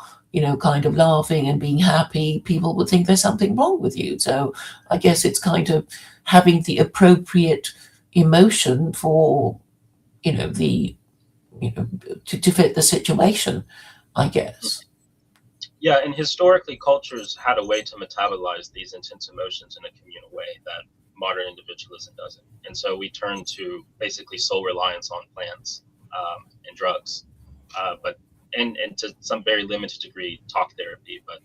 kind of laughing and being happy, people would think there's something wrong with you. So I guess it's kind of having the appropriate emotion for, the, to fit the situation, I guess. yeah, and historically, cultures had a way to metabolize these intense emotions in a communal way that modern individualism doesn't. And so we turn to basically sole reliance on plants and drugs, but and to some very limited degree, talk therapy. But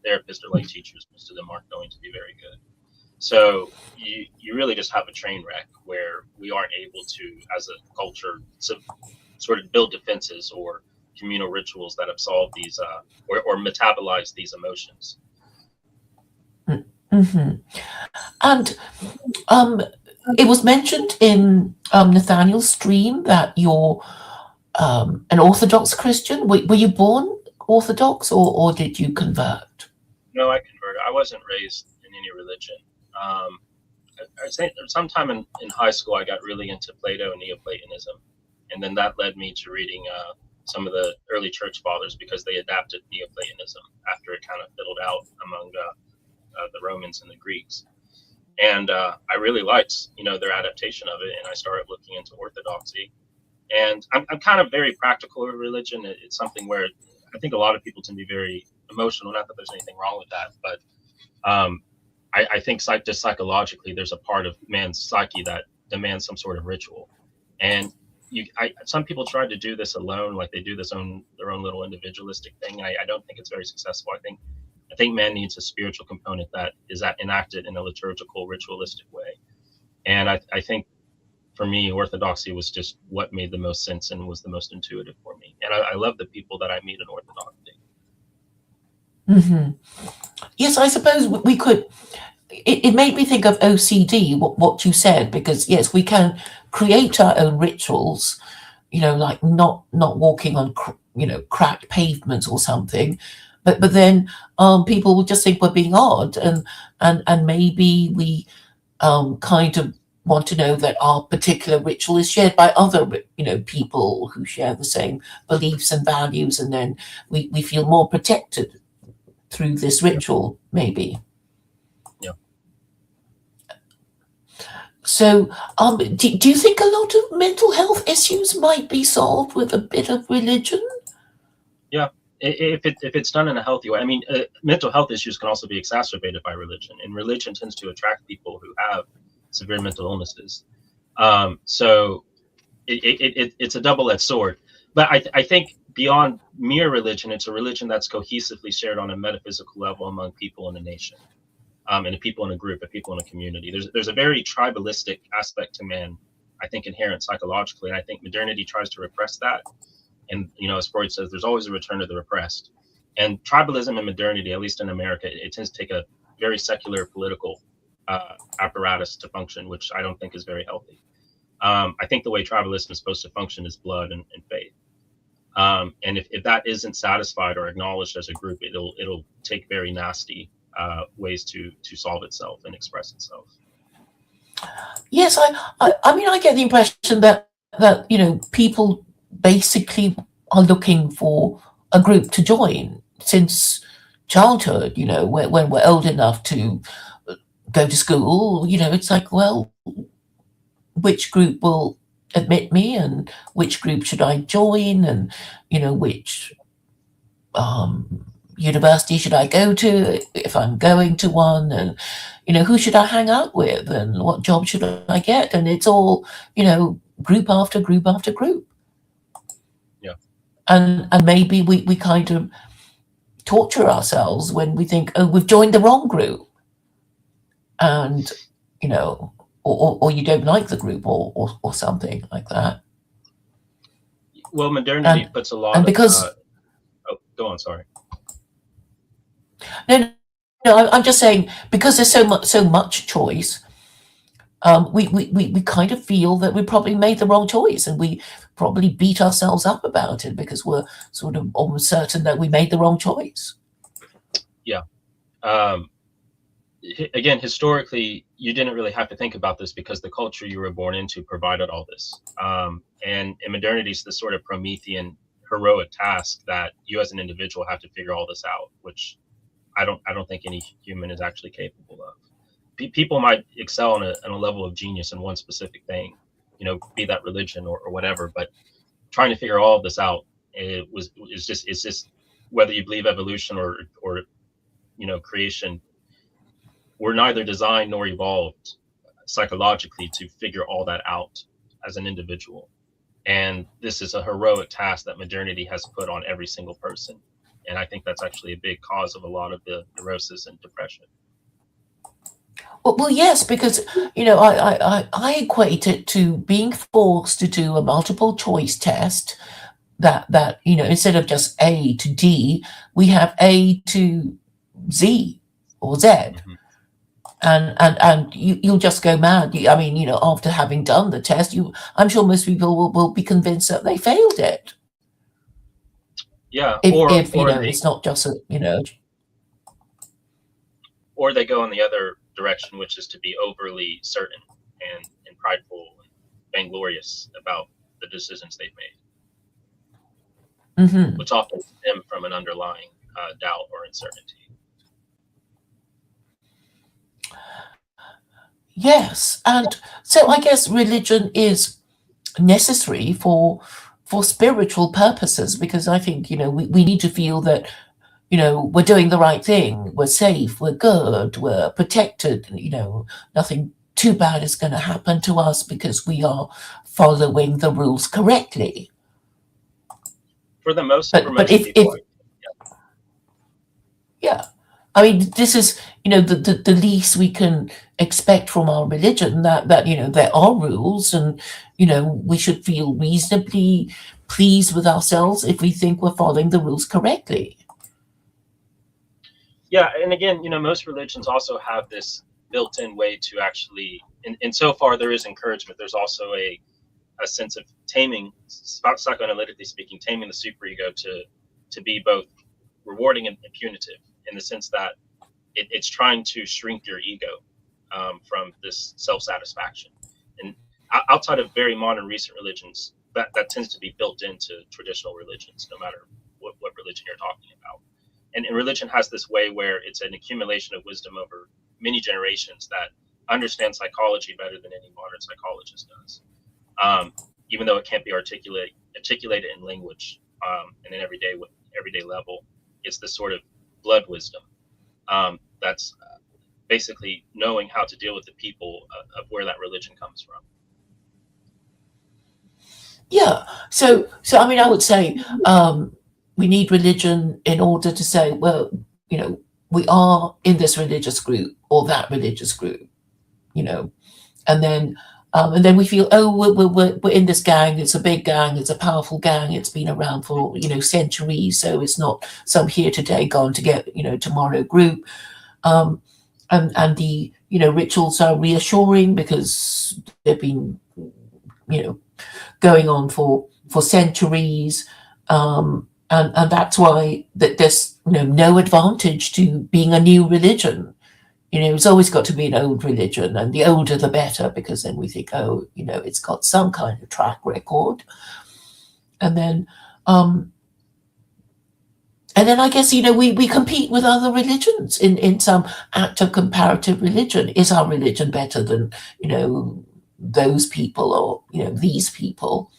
therapists are like teachers; most of them aren't going to be very good. So you really just have a train wreck where we aren't able to, as a culture, to sort of build defenses or communal rituals that absolve these or metabolize these emotions. Hmm. And it was mentioned in Nathaniel's stream that you're an Orthodox Christian. Were you born Orthodox, or did you convert? No, I converted. I wasn't raised in any religion. Um, I think sometime in high school, I got really into Plato and Neoplatonism, and then that led me to reading some of the early church fathers because they adapted Neoplatonism after it kind of fiddled out among the Romans and the Greeks. And I really liked, their adaptation of it, and I started looking into Orthodoxy. And I'm kind of very practical with religion. It's something where I think a lot of people tend to be very emotional. Not that there's anything wrong with that, but I think just psychologically, there's a part of man's psyche that demands some sort of ritual. And some people try to do this alone, like they do their own little individualistic thing. And I don't think it's very successful. I think man needs a spiritual component that is enacted in a liturgical, ritualistic way. And I think for me, Orthodoxy was just what made the most sense and was the most intuitive for me. And I love the people that I meet in Orthodoxy. Hmm. Yes, I suppose we could. it made me think of OCD, what you said, because yes, we can create our own rituals, like not walking on cracked pavements or something, but then people will just think we're being odd, and maybe we kind of want to know that our particular ritual is shared by other people who share the same beliefs and values, and then we feel more protected through this ritual, maybe. Yeah. So, do you think a lot of mental health issues might be solved with a bit of religion? Yeah, if it's done in a healthy way. I mean, mental health issues can also be exacerbated by religion, and religion tends to attract people who have severe mental illnesses. So it's a double-edged sword. But I think beyond mere religion, it's a religion that's cohesively shared on a metaphysical level among people in a nation. And people in a group, and people in a community. There's a very tribalistic aspect to man, I think, inherent psychologically, and I think modernity tries to repress that. And as Freud says, there's always a return to the repressed. And tribalism and modernity, at least in America, it tends to take a very secular political apparatus to function, which I don't think is very healthy. I think the way tribalism is supposed to function is blood and faith. And if that isn't satisfied or acknowledged as a group, it'll take very nasty ways to solve itself and express itself. Yes, I mean, I get the impression that people basically are looking for a group to join since childhood. When we're old enough to go to school, it's like, well, which group will admit me, and which group should I join, and which university should I go to if I'm going to one, and who should I hang out with, and what job should I get, and it's all group after group after group. Yeah. And maybe we kind of torture ourselves when we think, oh, we've joined the wrong group, and or you don't like the group, or something like that. Well, modernity puts a lot and because of go on, sorry. No, I'm just saying, because there's so much choice, we kind of feel that we probably made the wrong choice, and we probably beat ourselves up about it because we're sort of almost certain that we made the wrong choice. Yeah. Again, historically, you didn't really have to think about this because the culture you were born into provided all this. And in modernity, it's this sort of Promethean heroic task that you as an individual have to figure all this out, which I don't think any human is actually capable of. People might excel on a level of genius in one specific thing, be that religion or whatever, but trying to figure all of this out, it's just whether you believe evolution or creation, we're neither designed nor evolved psychologically to figure all that out as an individual. And this is a heroic task that modernity has put on every single person. And I think that's actually a big cause of a lot of the neurosis and depression. Well, yes, because I equate it to being forced to do a multiple choice test. That instead of just A to D, we have A to Z or Z. Mm-hmm. And you'll just go mad. I mean, after having done the test, I'm sure most people will be convinced that they failed it. Yeah, if it's not just or they go in the other direction, which is to be overly certain and prideful and vainglorious about the decisions they've made, mm-hmm. which often stem from an underlying doubt or uncertainty. Yes, and so I guess religion is necessary for spiritual purposes, because I think we need to feel that we're doing the right thing, we're safe, we're good, we're protected, nothing too bad is going to happen to us because we are following the rules correctly. For the most, but if yeah, I mean, this is the least we can expect from our religion, that there are rules, and we should feel reasonably pleased with ourselves if we think we're following the rules correctly. Yeah, and again, most religions also have this built-in way to actually, and so far there is encouragement. There's also a sense of taming, psychoanalytically speaking, taming the superego to be both rewarding and punitive, in the sense that it's trying to shrink your ego from this self-satisfaction. And outside of very modern recent religions, that tends to be built into traditional religions, no matter what religion you're talking about. And religion has this way where it's an accumulation of wisdom over many generations that understand psychology better than any modern psychologist does. Even though it can't be articulated in language and in everyday level, it's this sort of blood wisdom that's basically knowing how to deal with the people of where that religion comes from. Yeah. So I mean, I would say we need religion in order to say, well, you know, we are in this religious group or that religious group, you know, and then we feel, oh, we're in this gang. It's a big gang. It's a powerful gang. It's been around for, you know, centuries. So it's not some here today, gone to get, you know, tomorrow group. And the, you know, rituals are reassuring because they've been, you know, going on for centuries. And that's why that there's, you know, no advantage to being a new religion. You know, it's always got to be an old religion, and the older the better, because then we think, oh, you know, it's got some kind of track record. And then I guess, you know, we compete with other religions in some act of comparative religion. Is our religion better than, you know, those people or, you know, these people?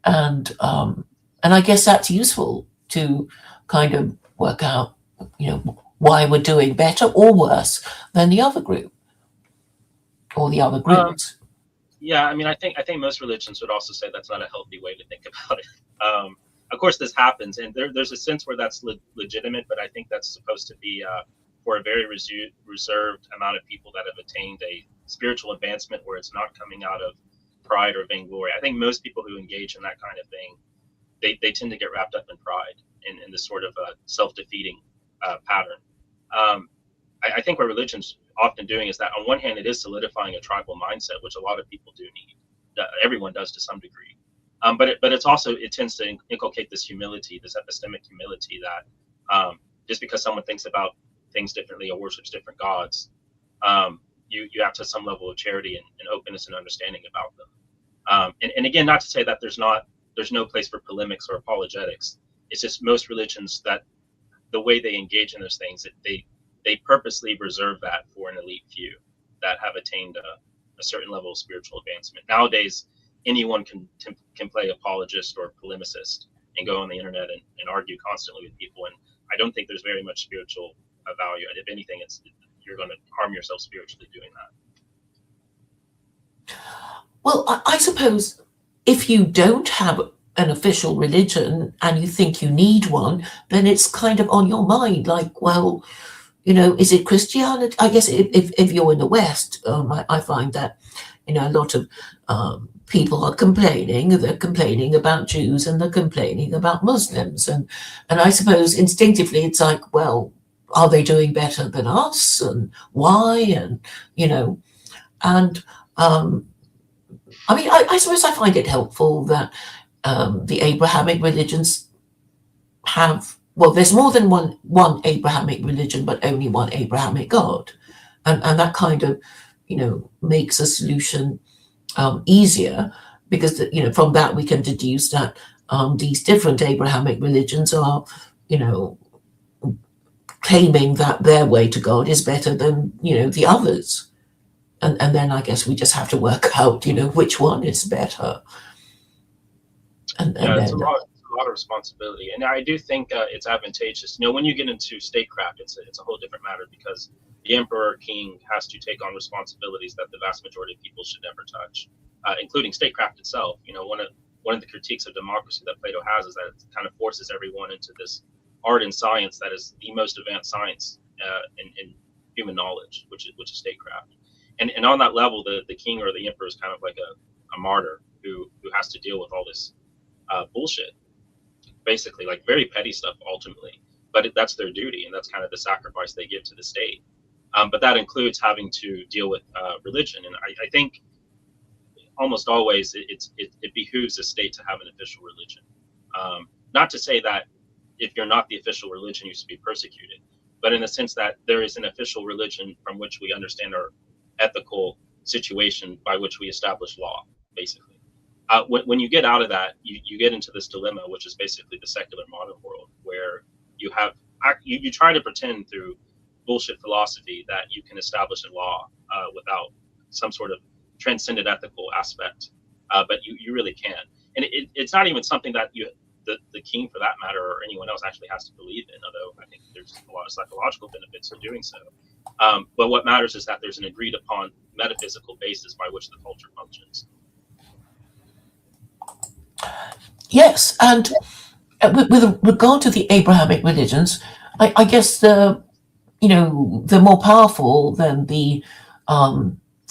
And I guess that's useful to kind of work out, you know, why we're doing better or worse than the other group or the other groups. Yeah, I mean, I think most religions would also say that's not a healthy way to think about it. Of course, this happens, and there's a sense where that's legitimate, but I think that's supposed to be for a very reserved amount of people that have attained a spiritual advancement where it's not coming out of pride or vainglory. I think most people who engage in that kind of thing, they tend to get wrapped up in pride in this sort of self-defeating pattern. I think what religion's often doing is that on one hand, it is solidifying a tribal mindset, which a lot of people do need. Everyone does to some degree. But it's also, it tends to inculcate this humility, this epistemic humility that just because someone thinks about things differently or worships different gods, you have to have some level of charity and openness and understanding about them. And again, not to say that there's no place for polemics or apologetics. It's just most religions, that the way they engage in those things, they purposely reserve that for an elite few that have attained a certain level of spiritual advancement. Nowadays, anyone can play apologist or polemicist and go on the internet and argue constantly with people. And I don't think there's very much spiritual value. And if anything, you're going to harm yourself spiritually doing that. Well, I suppose if you don't have an official religion and you think you need one, then it's kind of on your mind, like, well, you know, is it Christianity? I guess if you're in the West, I find that, you know, a lot of people are complaining. They're complaining about Jews and they're complaining about Muslims. And I suppose instinctively it's like, well, are they doing better than us? And why? And, you know, and I mean, I suppose I find it helpful that the Abrahamic religions have, well, there's more than one Abrahamic religion, but only one Abrahamic God. And that kind of, you know, makes a solution easier, because, you know, from that we can deduce that these different Abrahamic religions are, you know, claiming that their way to God is better than, you know, the others. And then I guess we just have to work out, you know, which one is better. And Yeah, then, it's a lot of responsibility, and I do think it's advantageous. You know, when you get into statecraft, it's a whole different matter, because the emperor or king has to take on responsibilities that the vast majority of people should never touch, including statecraft itself. You know, one of the critiques of democracy that Plato has is that it kind of forces everyone into this art and science that is the most advanced science in human knowledge, which is statecraft. And on that level, the king or the emperor is kind of like a martyr who has to deal with all this bullshit, basically, like very petty stuff ultimately. But that's their duty, and that's kind of the sacrifice they give to the state. But that includes having to deal with religion. And I think almost always it behooves a state to have an official religion. Not to say that if you're not the official religion, you should be persecuted, but in the sense that there is an official religion from which we understand our ethical situation by which we establish law, basically. When you get out of that, you get into this dilemma, which is basically the secular modern world, where you try to pretend through bullshit philosophy that you can establish a law without some sort of transcendent ethical aspect, but you really can. And it's not even something that the king, for that matter, or anyone else actually has to believe in, although I think there's a lot of psychological benefits of doing so. But what matters is that there's an agreed upon metaphysical basis by which the culture functions. Yes, and with regard to the Abrahamic religions, I guess they're more powerful than the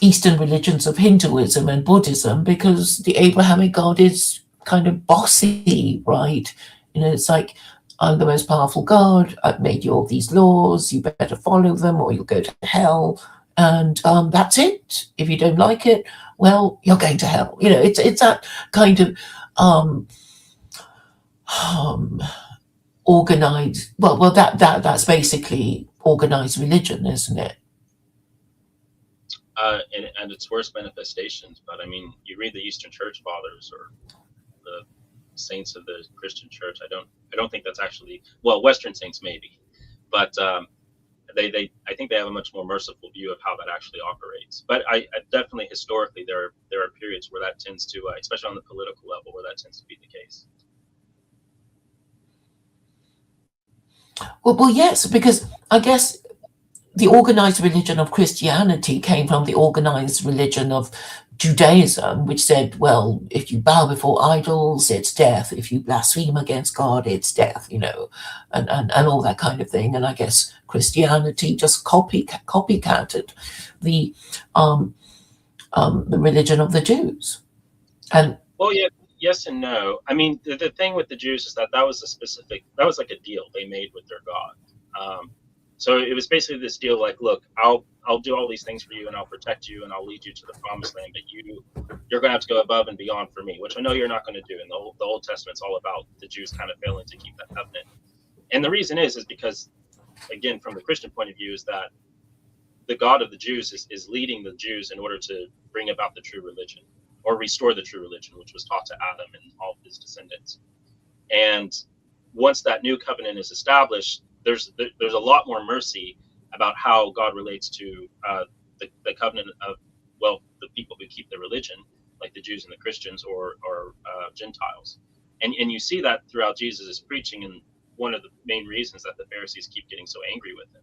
Eastern religions of Hinduism and Buddhism, because the Abrahamic God is kind of bossy, right? It's like, I'm the most powerful God, I've made you all these laws, you better follow them or you'll go to hell, and that's it. If you don't like it, well, you're going to hell. It's that kind of organized, well that's basically organized religion, isn't it? And its worst manifestations. But I mean, you read the Eastern Church Fathers or the saints of the Christian Church. I don't think that's actually, well, Western saints maybe, but I think they have a much more merciful view of how that actually operates. But I definitely historically there are periods where that tends to, especially on the political level, where that tends to be the case. Well, yes, because I guess the organized religion of Christianity came from the organized religion of Judaism, which said, well, if you bow before idols, it's death. If you blaspheme against God, it's death, and all that kind of thing. And I guess Christianity just copycatted the religion of the Jews. And well, yeah, yes and no. I mean, the thing with the Jews is that was like a deal they made with their God. So it was basically this deal, like, look, I'll do all these things for you, and I'll protect you, and I'll lead you to the promised land, but you're going to have to go above and beyond for me, which I know you're not going to do. And the Old Testament's all about the Jews kind of failing to keep that covenant. And the reason is because, again, from the Christian point of view, is that the God of the Jews is leading the Jews in order to bring about the true religion, or restore the true religion, which was taught to Adam and all of his descendants. And once that new covenant is established, there's a lot more mercy about how God relates to the covenant of, well, the people who keep the religion, like the Jews and the Christians or Gentiles. And you see that throughout Jesus' preaching, and one of the main reasons that the Pharisees keep getting so angry with him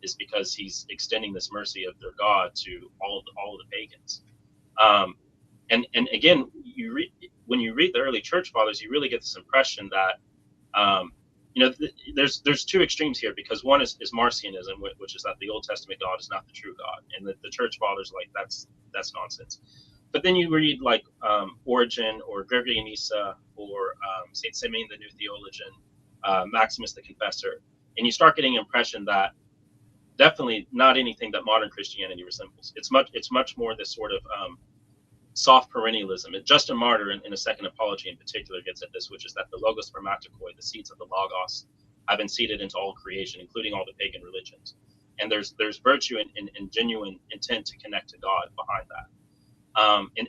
is because he's extending this mercy of their God to all of the pagans. And again, when you read the early church fathers, you really get this impression that there's two extremes here, because one is Marcionism, which is that the Old Testament God is not the true God, and the church fathers like that's nonsense. But then you read like Origen or Gregory of Nyssa or Saint Simeon the New Theologian, Maximus the Confessor, and you start getting an impression that definitely not anything that modern Christianity resembles. It's much more this sort of soft perennialism. Justin Martyr in a second apology in particular gets at this, which is that the logos spermatikoi, the seeds of the logos, have been seeded into all creation, including all the pagan religions. And there's virtue and genuine intent to connect to God behind that.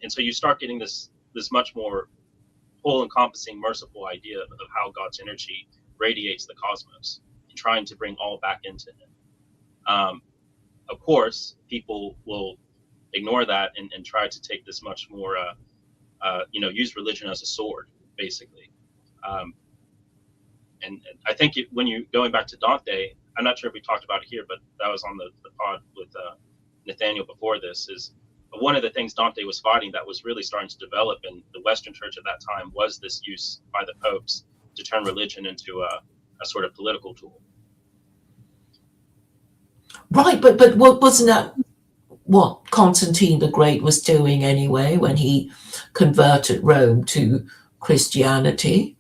And so you start getting this much more whole encompassing, merciful idea of how God's energy radiates the cosmos, and trying to bring all back into him. Of course, people will ignore that and try to take this much more, use religion as a sword, basically. And I think when you going back to Dante, I'm not sure if we talked about it here, but that was on the pod with Nathaniel before this, is one of the things Dante was fighting that was really starting to develop in the Western church at that time was this use by the popes to turn religion into a sort of political tool. Right, but wasn't that what Constantine the Great was doing anyway when he converted Rome to Christianity?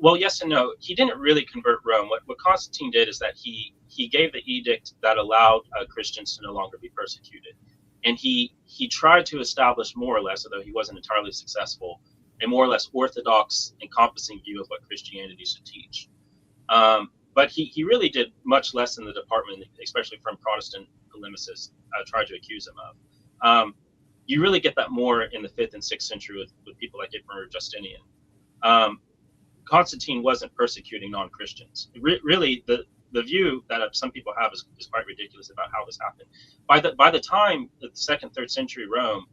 Well, yes and no. He didn't really convert Rome. What Constantine did is that he gave the edict that allowed Christians to no longer be persecuted, and he tried to establish more or less, although he wasn't entirely successful, a more or less orthodox, encompassing view of what Christianity should teach. But he really did much less in the department, especially from Protestant polemicists tried to accuse him of. You really get that more in the 5th and 6th century with people like Emperor Justinian. Constantine wasn't persecuting non-Christians. Really, the view that some people have is quite ridiculous about how this happened. By the time the 2nd, 3rd century Rome,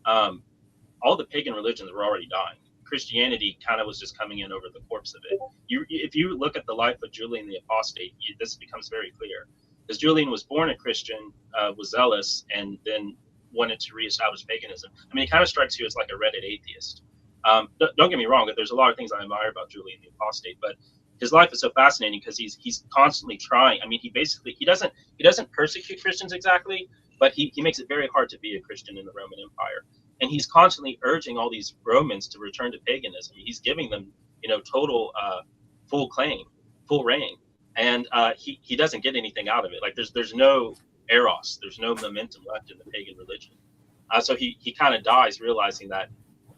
all the pagan religions were already dying. Christianity kind of was just coming in over the corpse of it. If you look at the life of Julian the Apostate, this becomes very clear. Because Julian was born a Christian, was zealous, and then wanted to reestablish paganism. I mean, he kind of strikes you as like a Reddit atheist. Don't get me wrong, there's a lot of things I admire about Julian the Apostate, but his life is so fascinating because he's constantly trying. I mean, he doesn't persecute Christians exactly, but he makes it very hard to be a Christian in the Roman Empire. And he's constantly urging all these Romans to return to paganism. He's giving them, total full claim, full reign, and he doesn't get anything out of it. Like there's no eros, there's no momentum left in the pagan religion. So he kind of dies realizing that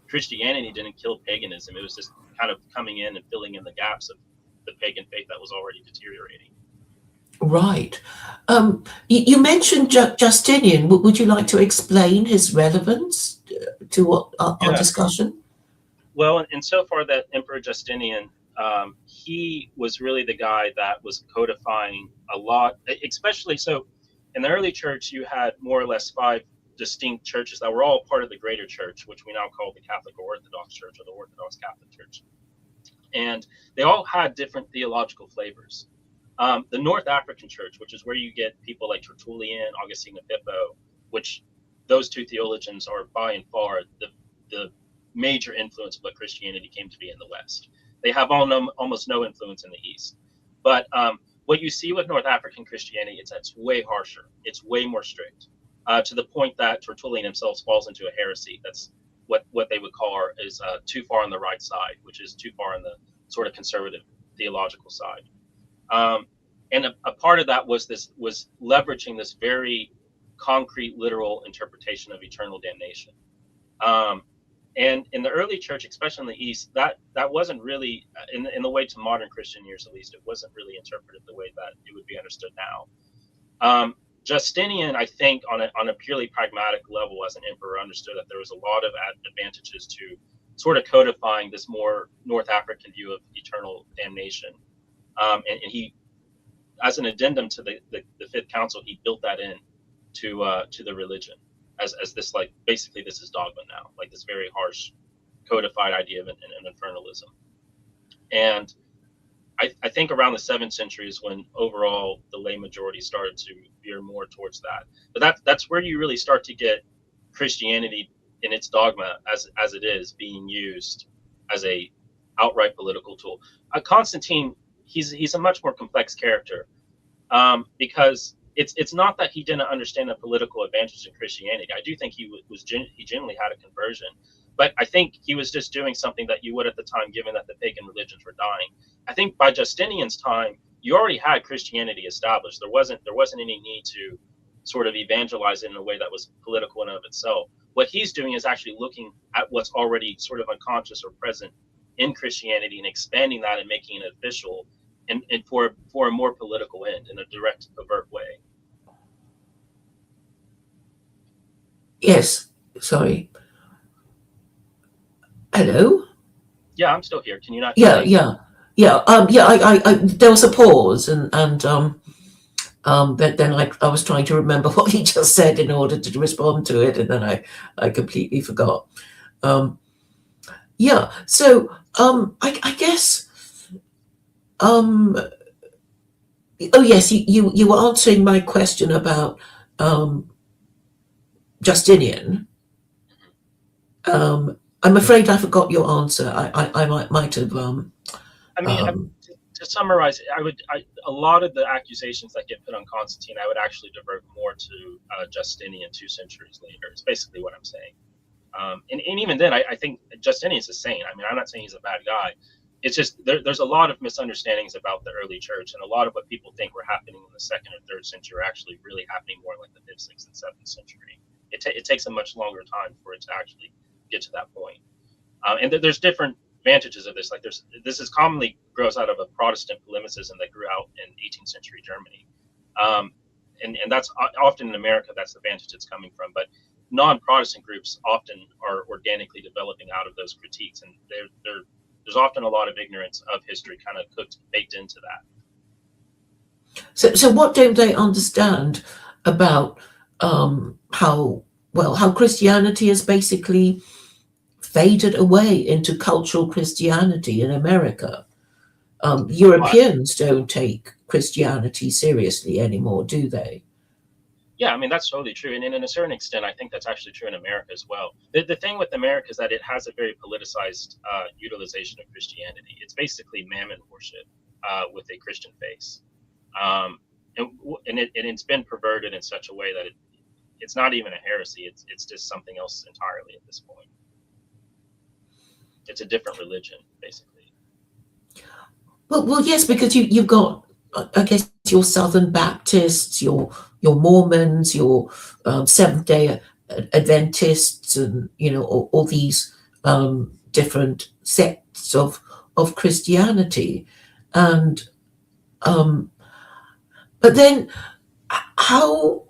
Christianity didn't kill paganism. It was just kind of coming in and filling in the gaps of the pagan faith that was already deteriorating. Right. You mentioned Justinian. Would you like to explain his relevance to what our discussion? Well, insofar that Emperor Justinian, he was really the guy that was codifying a lot, especially so in the early church, you had more or less 5 distinct churches that were all part of the greater church, which we now call the Catholic or Orthodox Church, or the Orthodox Catholic Church. And they all had different theological flavors. The North African Church, which is where you get people like Tertullian, Augustine of Hippo, which those 2 theologians are by and far the major influence of what Christianity came to be in the West. They have almost no influence in the East. But what you see with North African Christianity is that it's way harsher. It's way more strict, to the point that Tertullian himself falls into a heresy. That's what they would call is too far on the right side, which is too far on the sort of conservative theological side. And a part of that was leveraging this very concrete, literal interpretation of eternal damnation. And in the early church, especially in the East, that wasn't really, in the way to modern Christian years at least, it wasn't really interpreted the way that it would be understood now. Justinian, I think, on a purely pragmatic level as an emperor, understood that there was a lot of advantages to sort of codifying this more North African view of eternal damnation. And he, as an addendum to the 5th Council, he built that in to the religion as this, like, basically this is dogma now, like this very harsh codified idea of an infernalism. And I think around the 7th century is when overall the lay majority started to veer more towards that. But that's where you really start to get Christianity in its dogma as it is being used as a outright political tool. Constantine, he's a much more complex character, because it's not that he didn't understand the political advantage in Christianity. I do think he genuinely had a conversion, but I think he was just doing something that you would at the time, given that the pagan religions were dying. I think by Justinian's time, you already had Christianity established. There wasn't any need to sort of evangelize it in a way that was political in and of itself. What he's doing is actually looking at what's already sort of unconscious or present in Christianity and expanding that and making it official, and for a more political end, in a direct, overt way. Yes, sorry. Hello? Yeah, I'm still here. Can you not? Yeah. I there was a pause, and then I was trying to remember what he just said in order to respond to it, and then I completely forgot. Yeah. So I guess. Oh yes, you were answering my question about Justinian. I'm afraid I forgot your answer. I might have. To summarize, a lot of the accusations that get put on Constantine, I would actually divert more to Justinian 2 centuries later. It's basically what I'm saying. And even then, I think Justinian's a saint. I mean, I'm not saying he's a bad guy, it's just there's a lot of misunderstandings about the early church, and a lot of what people think were happening in the second or third century are actually really happening more like the fifth, sixth, and seventh century. It takes a much longer time for it to actually get to that point. And there's different advantages of this. Like this is commonly grows out of a Protestant polemicism that grew out in 18th century Germany, and that's often in America. That's the vantage it's coming from. But non-Protestant groups often are organically developing out of those critiques, and there's often a lot of ignorance of history kind of baked into that. So what don't they understand about how Christianity has basically faded away into cultural Christianity in America? Europeans don't take Christianity seriously anymore, do they? Yeah, I mean, that's totally true. And in a certain extent, I think that's actually true in America as well. The thing with America is that it has a very politicized utilization of Christianity. It's basically mammon worship with a Christian face. And it's been perverted in such a way that it's not even a heresy. It's just something else entirely at this point. It's a different religion, basically. Well, yes, because you've got, I guess, your Southern Baptists, your Mormons, your Seventh-day Adventists, and all these different sects of Christianity, and but then how?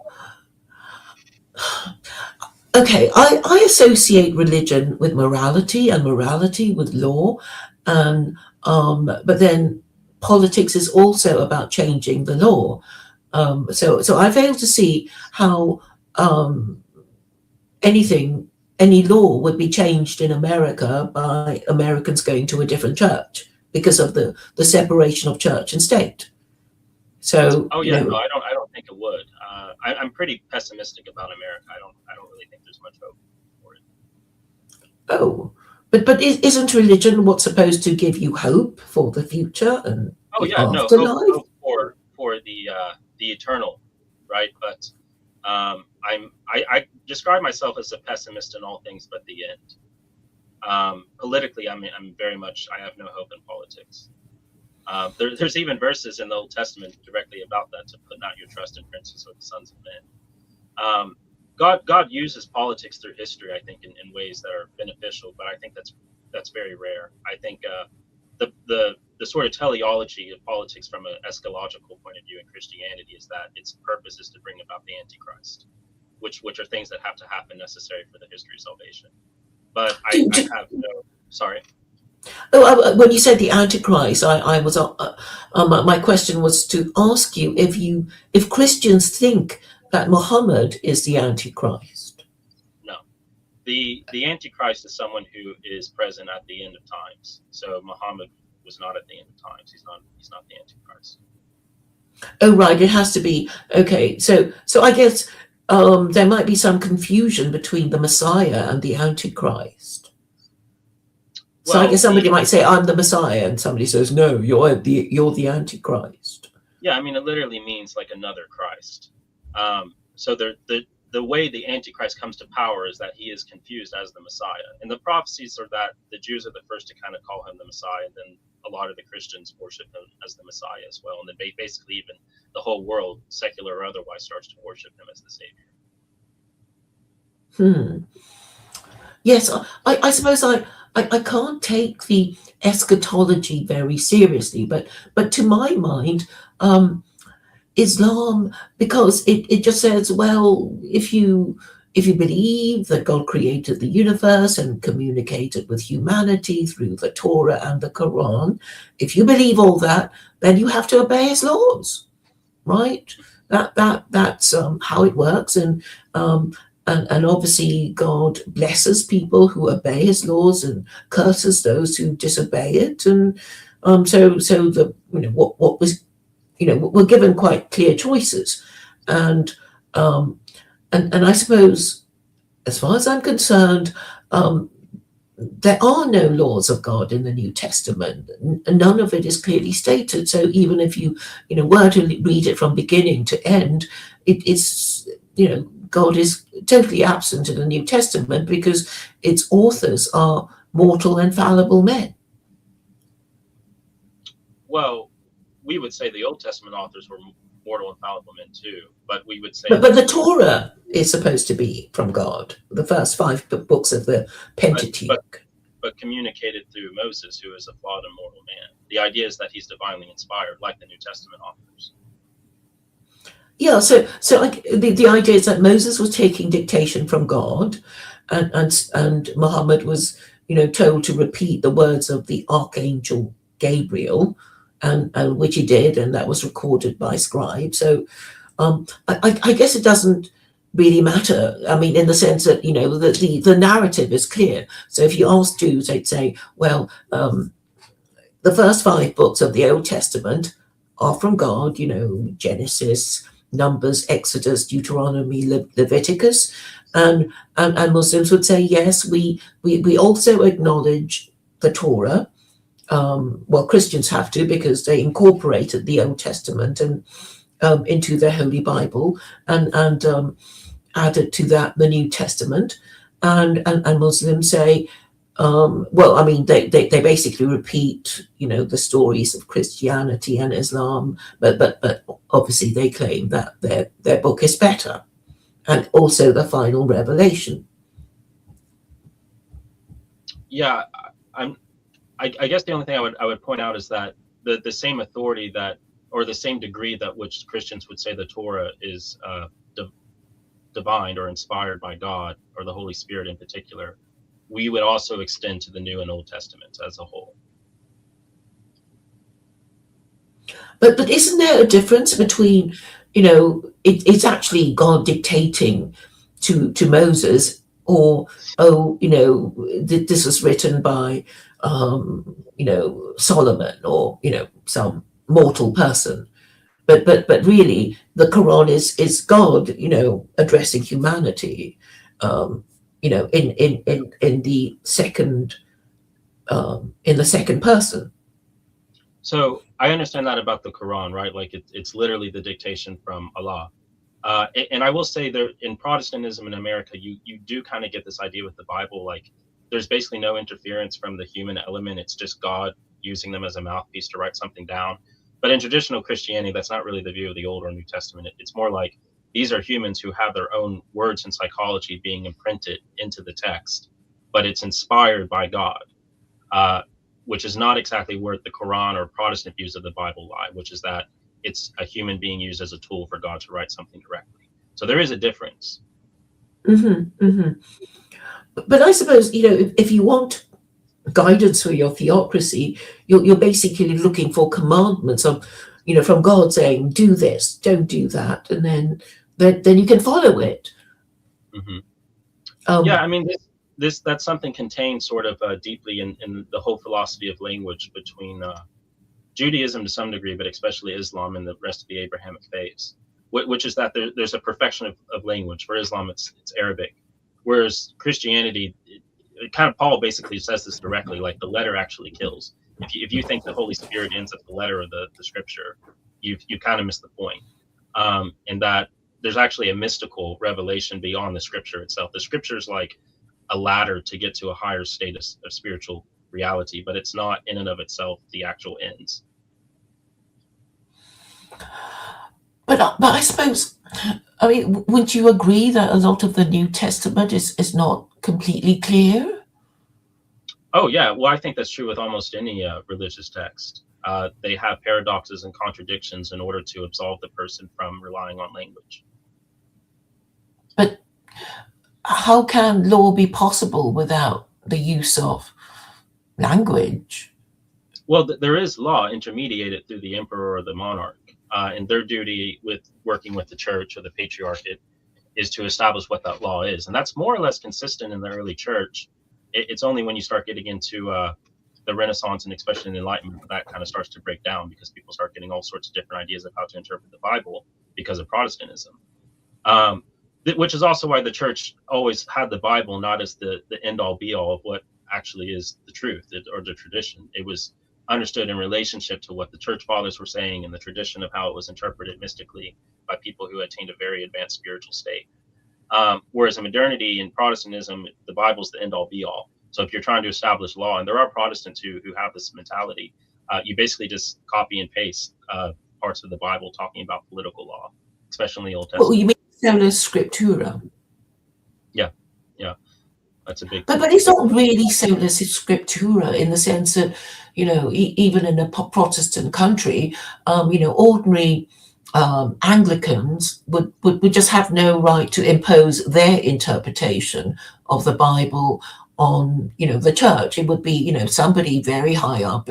Okay, I associate religion with morality and morality with law, and but then politics is also about changing the law. So I fail to see how any law would be changed in America by Americans going to a different church because of the separation of church and state. So no, I don't think it would. I'm pretty pessimistic about America. I don't really think there's much hope for it. Oh, but isn't religion what's supposed to give you hope for the future and afterlife? Hope for the eternal, right? But I describe myself as a pessimist in all things but the end. Politically, I'm very much, I have no hope in politics. There's even verses in the Old Testament directly about that, to put not your trust in princes or the sons of men. God uses politics through history, I think, in ways that are beneficial, but I think that's very rare. I think the sort of teleology of politics from an eschatological point of view in Christianity is that its purpose is to bring about the Antichrist, which are things that have to happen necessary for the history of salvation. But I have no, sorry. When you said the Antichrist, I was my question was to ask you if Christians think that Muhammad is the Antichrist. No, the Antichrist is someone who is present at the end of times. So Muhammad was not at the end of times. He's not the Antichrist. Oh right, it has to be okay. So I guess there might be some confusion between the Messiah and the Antichrist. So I guess somebody might say, I'm the Messiah, and somebody says, no, you're the Antichrist. Yeah, I mean, it literally means like another Christ. So the way the Antichrist comes to power is that he is confused as the Messiah. And the prophecies are that the Jews are the first to kind of call him the Messiah, and then a lot of the Christians worship him as the Messiah as well. And then basically even the whole world, secular or otherwise, starts to worship him as the Savior. Yes, I suppose I can't take the eschatology very seriously, but to my mind, Islam, because it just says, well, if you believe that God created the universe and communicated with humanity through the Torah and the Quran, if you believe all that, then you have to obey his laws, right? That's how it works, and obviously God blesses people who obey his laws and curses those who disobey it, and so the what was we're given quite clear choices, and I suppose, as far as I'm concerned, there are no laws of God in the New Testament. None of it is clearly stated. So even if you were to read it from beginning to end, it's God is totally absent in the New Testament because its authors are mortal and fallible men. Well, we would say the Old Testament authors were mortal and fallible men too, but we would say But that the Torah is supposed to be from God. The first five books of the but but Pentateuch. but communicated through Moses, who is a flawed and mortal man. The idea is that he's divinely inspired, like the New Testament authors. Yeah, so like the idea is that Moses was taking dictation from God, and Muhammad was, told to repeat the words of the archangel Gabriel, and which he did, and that was recorded by scribes. So I guess it doesn't really matter. I mean, in the sense that the narrative is clear. So if you ask Jews, they'd say, well, the first five books of the Old Testament are from God. Genesis, Numbers, Exodus, Deuteronomy, Leviticus, and Muslims would say yes. We also acknowledge the Torah. Well, Christians have to, because they incorporated the Old Testament and into their Holy Bible, and added to that the New Testament, and Muslims say, well, I mean, they basically repeat, the stories of Christianity and Islam, but obviously they claim that their book is better, and also the final revelation. Yeah, I guess the only thing I would point out is that the same authority that, or the same degree that which Christians would say the Torah is divine or inspired by God, or the Holy Spirit in particular, we would also extend to the New and Old Testaments as a whole. But isn't there a difference between, it's actually God dictating to Moses, or this was written by Solomon, or some mortal person. But really, the Quran is God, addressing humanity, in the second person. So I understand that about the Quran, right? Like it's literally the dictation from Allah. And I will say, there in Protestantism in America, you do kind of get this idea with the Bible, like there's basically no interference from the human element. It's just God using them as a mouthpiece to write something down. But in traditional Christianity, that's not really the view of the Old or New Testament. It's more like these are humans who have their own words and psychology being imprinted into the text, but it's inspired by God, which is not exactly where the Quran or Protestant views of the Bible lie, which is that it's a human being used as a tool for God to write something directly. So there is a difference. Mm-hmm, mm-hmm. But I suppose, if you want guidance for your theocracy, you're basically looking for commandments of, from God, saying, do this, don't do that, and then you can follow it. Mm-hmm. Yeah, I mean, that's something contained sort of deeply in the whole philosophy of language between Judaism to some degree, but especially Islam and the rest of the Abrahamic faiths, which is that there's a perfection of language. For Islam, it's Arabic, whereas Christianity, kind of, Paul basically says this directly, like the letter actually kills. If you think the Holy Spirit ends at the letter of the scripture, you kind of missed the point. And that there's actually a mystical revelation beyond the scripture itself. The scripture is like a ladder to get to a higher status of spiritual reality, but it's not in and of itself the actual ends. But I suppose, I mean, wouldn't you agree that a lot of the New Testament is not completely clear? Oh yeah, well, I think that's true with almost any religious text. They have paradoxes and contradictions in order to absolve the person from relying on language. But how can law be possible without the use of language? Well, there is law intermediated through the emperor or the monarch, and their duty with working with the church or the patriarchate is to establish what that law is. And that's more or less consistent in the early church. It's only when you start getting into the Renaissance and especially the Enlightenment that kind of starts to break down, because people start getting all sorts of different ideas of how to interpret the Bible because of Protestantism. Which is also why the church always had the Bible not as the end all be all of what actually is the truth or the tradition. It was understood in relationship to what the church fathers were saying and the tradition of how it was interpreted mystically by people who attained a very advanced spiritual state. Whereas in modernity and Protestantism, the Bible's the end all be all. So if you're trying to establish law, and there are Protestants who have this mentality, You basically just copy and paste parts of the Bible talking about political law, especially in the Old Well, Testament. you mean sola scriptura? Yeah, yeah, that's a big But thing. it's not really sola scriptura in the sense that, even in a Protestant country, ordinary Anglicans would just have no right to impose their interpretation of the Bible on, the church. It would be, somebody very high up,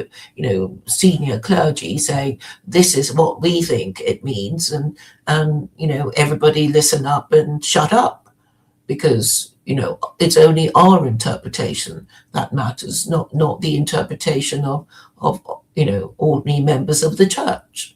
senior clergy saying, this is what we think it means, and everybody listen up and shut up, because it's only our interpretation that matters, not the interpretation of ordinary members of the church.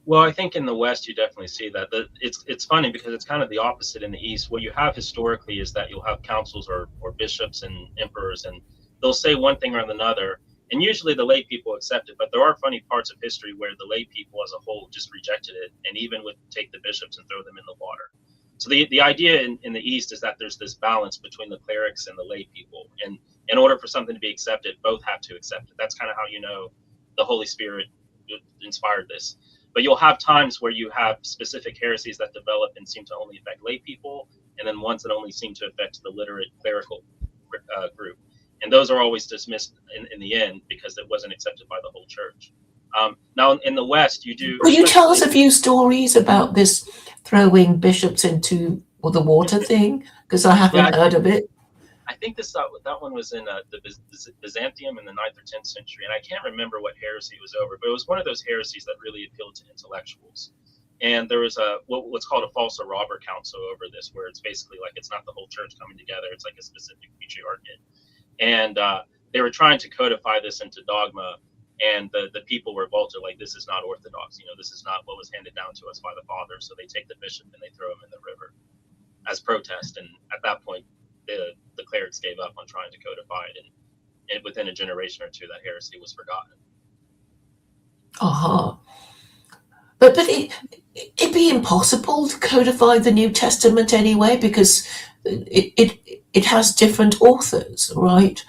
Well, I think in the West you definitely see that. It's funny because it's kind of the opposite in the East. What you have historically is that you'll have councils or bishops and emperors, and they'll say one thing or another, and usually the lay people accept it. But there are funny parts of history where the lay people as a whole just rejected it, and even would take the bishops and throw them in the water. So the idea in the East is that there's this balance between the clerics and the lay people, and in order for something to be accepted, both have to accept it. That's kind of how the Holy Spirit inspired this. But you'll have times where you have specific heresies that develop and seem to only affect lay people, and then ones that only seem to affect the literate clerical group. And those are always dismissed in the end because it wasn't accepted by the whole church. Now, in the West, you do. Will you tell us a few stories about this throwing bishops into the water thing? Because I haven't heard of it. I think that one was in the Byzantium in the 9th or 10th century, and I can't remember what heresy it was over, but it was one of those heresies that really appealed to intellectuals. And there was what's called a false or robber council over this, where it's basically like it's not the whole church coming together; it's like a specific patriarchate. And they were trying to codify this into dogma, and the people revolted, like, this is not orthodox. This is not what was handed down to us by the fathers. So they take the bishop and they throw him in the river as protest. And at that point, the clerics gave up on trying to codify it, and within a generation or two, that heresy was forgotten. But it'd be impossible to codify the New Testament anyway, because it has different authors, right?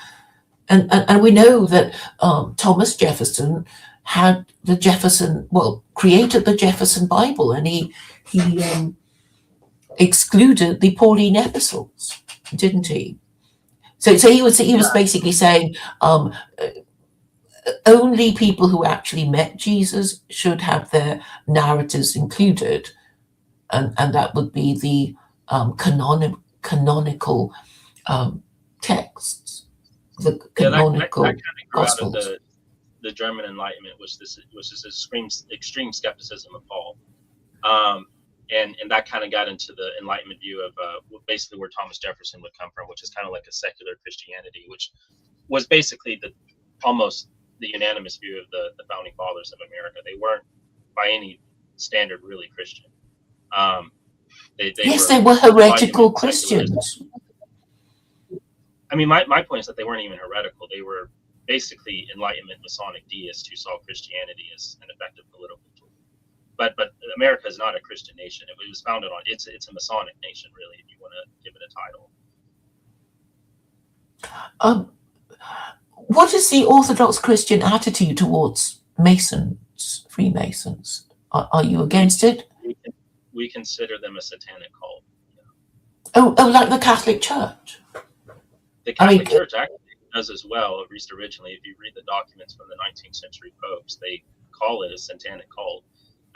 And we know that Thomas Jefferson created the Jefferson Bible, and he excluded the Pauline epistles, didn't he? So he was basically saying only people who actually met Jesus should have their narratives included, and that would be the canonical texts, the canonical that kind of grew Gospels. Out of the German Enlightenment, which is extreme skepticism of Paul. And that kind of got into the Enlightenment view of basically where Thomas Jefferson would come from, which is kind of like a secular Christianity, which was basically almost the unanimous view of the founding fathers of America. They weren't by any standard really Christian. They were heretical Christians. I mean, my point is that they weren't even heretical. They were basically Enlightenment Masonic deists who saw Christianity as an effective political tool. But America is not a Christian nation. It was founded on it's a Masonic nation, really, if you want to give it a title. What is the Orthodox Christian attitude towards Masons, Freemasons? Are you against it? We consider them a satanic cult. Oh, like the Catholic Church. The Catholic Church actually does as well, at least originally. If you read the documents from the 19th century popes, they call it a satanic cult.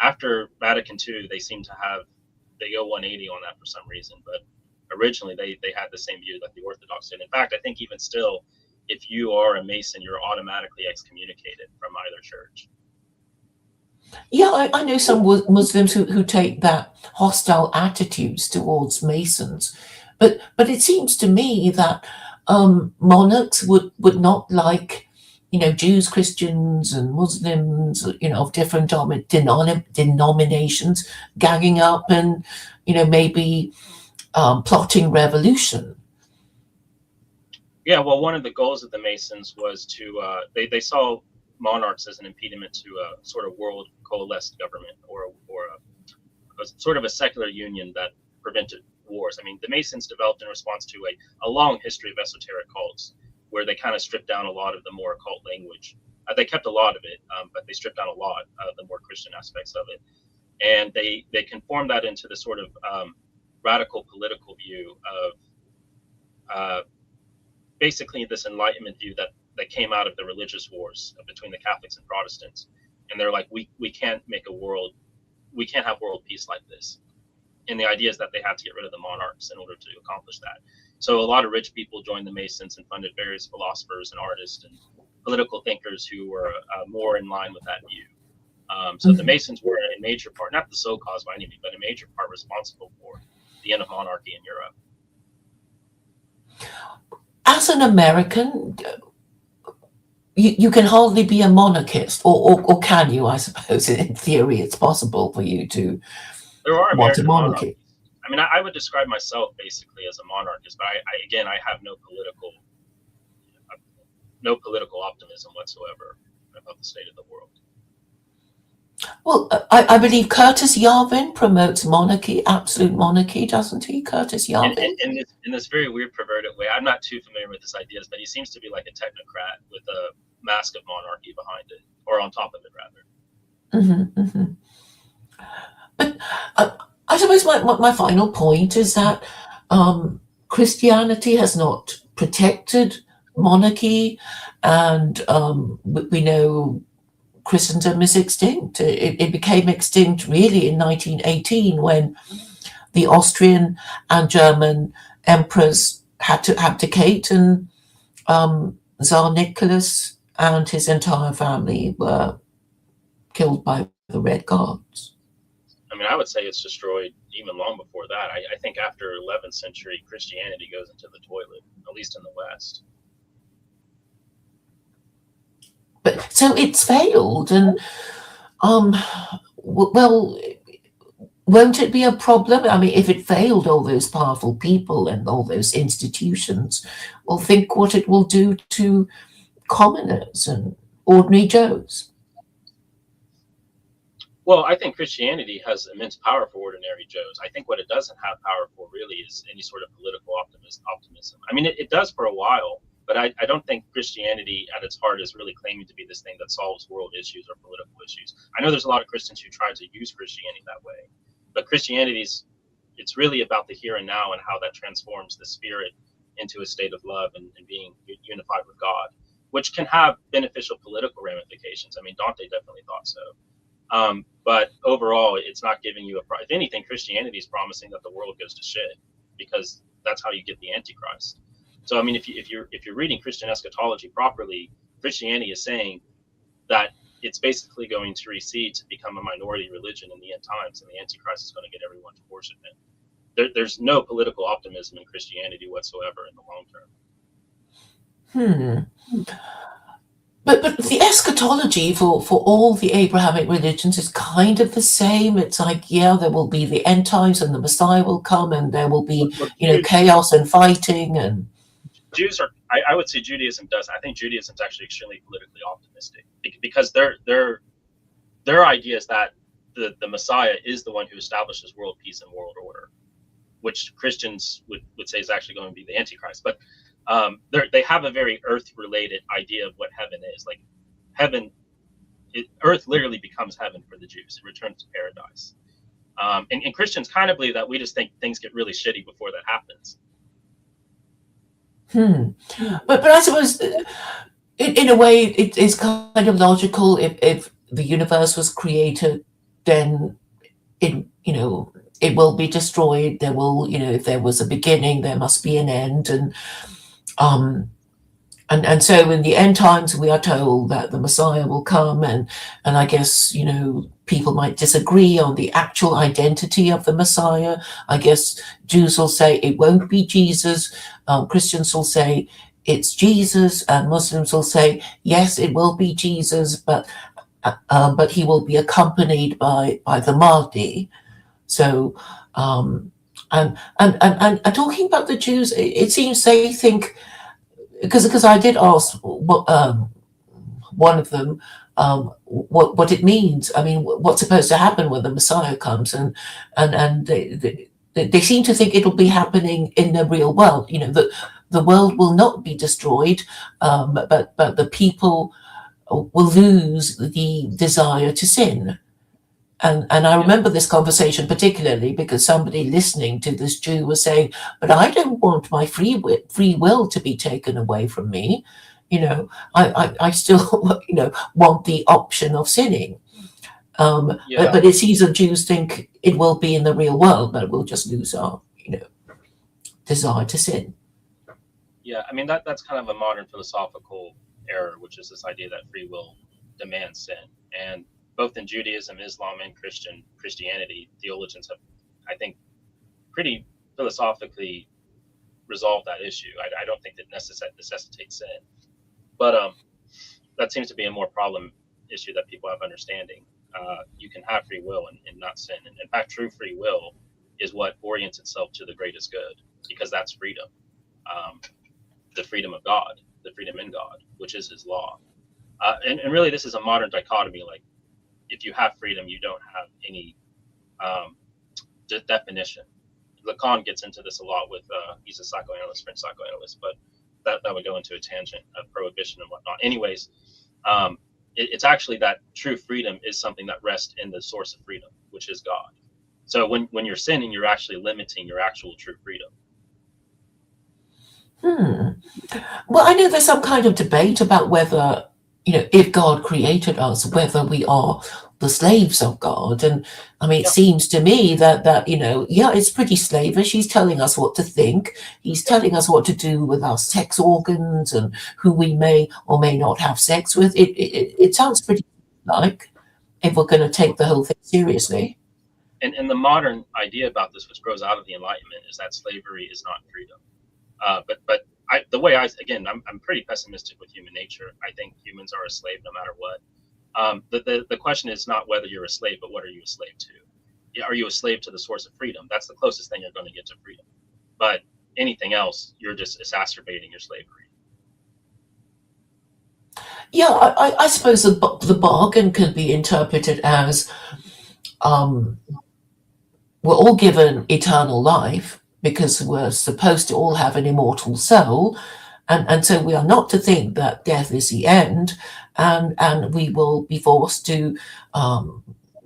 After Vatican II, they go 180 on that for some reason. But originally, they had the same view that the Orthodox did. In fact, I think even still, if you are a Mason, you're automatically excommunicated from either church. Yeah, I know some Muslims who take that hostile attitudes towards Masons, but it seems to me that monarchs would not like, Jews, Christians, and Muslims, of different denominations ganging up and, maybe plotting revolution. Yeah, well, one of the goals of the Masons was to they saw monarchs as an impediment to a sort of world coalesced government or a sort of a secular union that prevented wars. I mean, the Masons developed in response to a long history of esoteric cults where they kind of stripped down a lot of the more occult language They kept a lot of it, but they stripped out a lot of the more Christian aspects of it, and they conformed that into the sort of radical political view of basically this Enlightenment view that came out of the religious wars between the Catholics and Protestants. And they're like, we can't make a world, we can't have world peace like this. And the idea is that they had to get rid of the monarchs in order to accomplish that. So a lot of rich people joined the Masons and funded various philosophers and artists and political thinkers who were more in line with that view. So the Masons were a major part, not the sole cause by any means, but a major part responsible for the end of monarchy in Europe. As an American, you can hardly be a monarchist, or can you? I suppose in theory it's possible for you to There are want a American monarchy. monarchies. I mean, I would describe myself basically as a monarchist, but I have no political optimism whatsoever about the state of the world. Well, I believe Curtis Yarvin promotes monarchy, absolute monarchy, doesn't he? Curtis Yarvin. In this very weird, perverted way. I'm not too familiar with his ideas, but he seems to be like a technocrat with a mask of monarchy behind it, or on top of it, rather. But I suppose my final point is that Christianity has not protected monarchy, and we know Christendom is extinct. It became extinct really in 1918 when the Austrian and German emperors had to abdicate, and Tsar Nicholas and his entire family were killed by the Red Guards. I mean, I would say it's destroyed even long before that. I think after 11th century, Christianity goes into the toilet, at least in the West. But so it's failed, and well, won't it be a problem? I mean, if it failed all those powerful people and all those institutions, well, think what it will do to commoners and ordinary Joes. Well, I think Christianity has immense power for ordinary Joes. I think what it doesn't have power for really is any sort of political optimism. I mean, it does for a while, but I don't think Christianity at its heart is really claiming to be this thing that solves world issues or political issues. I know there's a lot of Christians who try to use Christianity that way, but it's really about the here and now and how that transforms the spirit into a state of love and being unified with God, which can have beneficial political ramifications. I mean, Dante definitely thought so. But overall, it's not giving you if anything, Christianity is promising that the world goes to shit, because that's how you get the Antichrist. So, I mean, if you're reading Christian eschatology properly, Christianity is saying that it's basically going to recede to become a minority religion in the end times, and the Antichrist is going to get everyone to worship it. There's no political optimism in Christianity whatsoever in the long term. But the eschatology for all the Abrahamic religions is kind of the same. It's like, yeah, there will be the end times and the Messiah will come, and there will be, chaos and fighting. And Jews are, I would say Judaism does. I think Judaism is actually extremely politically optimistic, because their idea is that the Messiah is the one who establishes world peace and world order, which Christians would say is actually going to be the Antichrist. But they have a very earth-related idea of what heaven is. Like heaven, earth literally becomes heaven for the Jews. It returns to paradise. And Christians kind of believe that. We just think things get really shitty before that happens. But I suppose in a way it is kind of logical. If the universe was created, then it will be destroyed. There will, if there was a beginning, there must be an end. And so in the end times, we are told that the Messiah will come, and I guess, people might disagree on the actual identity of the Messiah. I guess Jews will say it won't be Jesus. Christians will say it's Jesus, and Muslims will say, yes, it will be Jesus, but he will be accompanied by the Mahdi. So, and talking about the Jews, it seems they think, because I did ask one of them what it means. I mean, what's supposed to happen when the Messiah comes, and they seem to think it'll be happening in the real world. The world will not be destroyed, but the people will lose the desire to sin. And I remember this conversation particularly because somebody listening to this Jew was saying, but I don't want my free will to be taken away from me. I still, want the option of sinning. Yeah, But it seems that Jews think it will be in the real world, but we'll just lose our, desire to sin. yeah. I mean, that's kind of a modern philosophical error, which is this idea that free will demands sin. And both in Judaism, Islam, and Christianity, theologians have, I think, pretty philosophically resolved that issue. I don't think that necessitates sin, but that seems to be a more problem issue that people have understanding. You can have free will and not sin. And in fact, true free will is what orients itself to the greatest good, because that's freedom, the freedom of God, the freedom in God, which is His law. And really, this is a modern dichotomy. Like, if you have freedom, you don't have any definition. Lacan gets into this a lot with, he's a psychoanalyst, French psychoanalyst, but that would go into a tangent of prohibition and whatnot. Anyways, it's actually that true freedom is something that rests in the source of freedom, which is God. So when you're sinning, you're actually limiting your actual true freedom. Well, I know there's some kind of debate about whether, if God created us, whether we are the slaves of God. And I mean, it seems to me that, it's pretty slavish. He's telling us what to think. He's telling us what to do with our sex organs and who we may or may not have sex with. It sounds pretty like, if we're going to take the whole thing seriously. And the modern idea about this, which grows out of the Enlightenment, is that slavery is not freedom. But I'm pretty pessimistic with human nature. I think humans are a slave no matter what. The question is not whether you're a slave, but what are you a slave to? Are you a slave to the source of freedom? That's the closest thing you're going to get to freedom. But anything else, you're just exacerbating your slavery. Yeah, I suppose the bargain could be interpreted as we're all given eternal life because we're supposed to all have an immortal soul. And so we are not to think that death is the end, and we will be forced to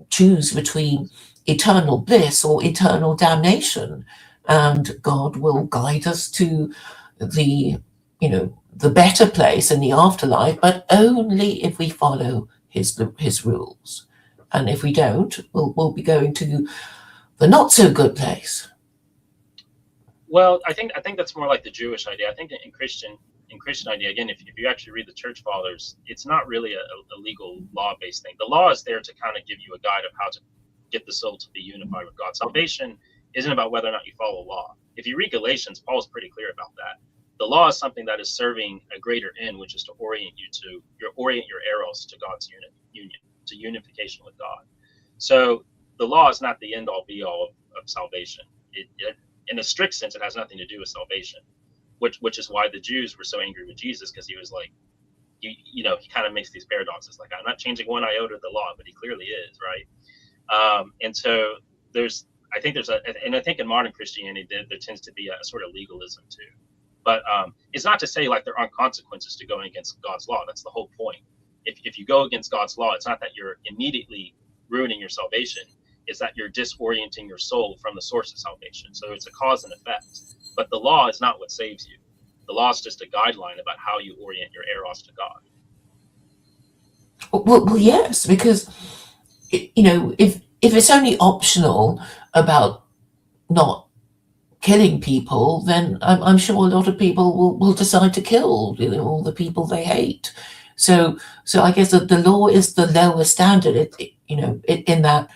choose between eternal bliss or eternal damnation. And God will guide us to the better place in the afterlife, but only if we follow his rules. And if we don't, we'll be going to the not so good place. Well, I think that's more like the Jewish idea. I think in Christian idea, again, if you actually read the Church Fathers, it's not really a legal law-based thing. The law is there to kind of give you a guide of how to get the soul to be unified with God. Salvation isn't about whether or not you follow law. If you read Galatians, Paul's pretty clear about that. The law is something that is serving a greater end, which is to orient your eros to God's union, to unification with God. So the law is not the end-all be-all of salvation. It in a strict sense, it has nothing to do with salvation, which is why the Jews were so angry with Jesus, because he was like, he kind of makes these paradoxes. Like, I'm not changing one iota of the law, but he clearly is, right? And so I think in modern Christianity, there tends to be a sort of legalism too. But it's not to say like there aren't consequences to going against God's law. That's the whole point. If you go against God's law, it's not that you're immediately ruining your salvation. Is that you're disorienting your soul from the source of salvation. So it's a cause and effect. But the law is not what saves you. The law is just a guideline about how you orient your eros to God. Well, yes, because if it's only optional about not killing people, then I'm sure a lot of people will decide to kill all the people they hate. So I guess that the law is the lower standard. In that.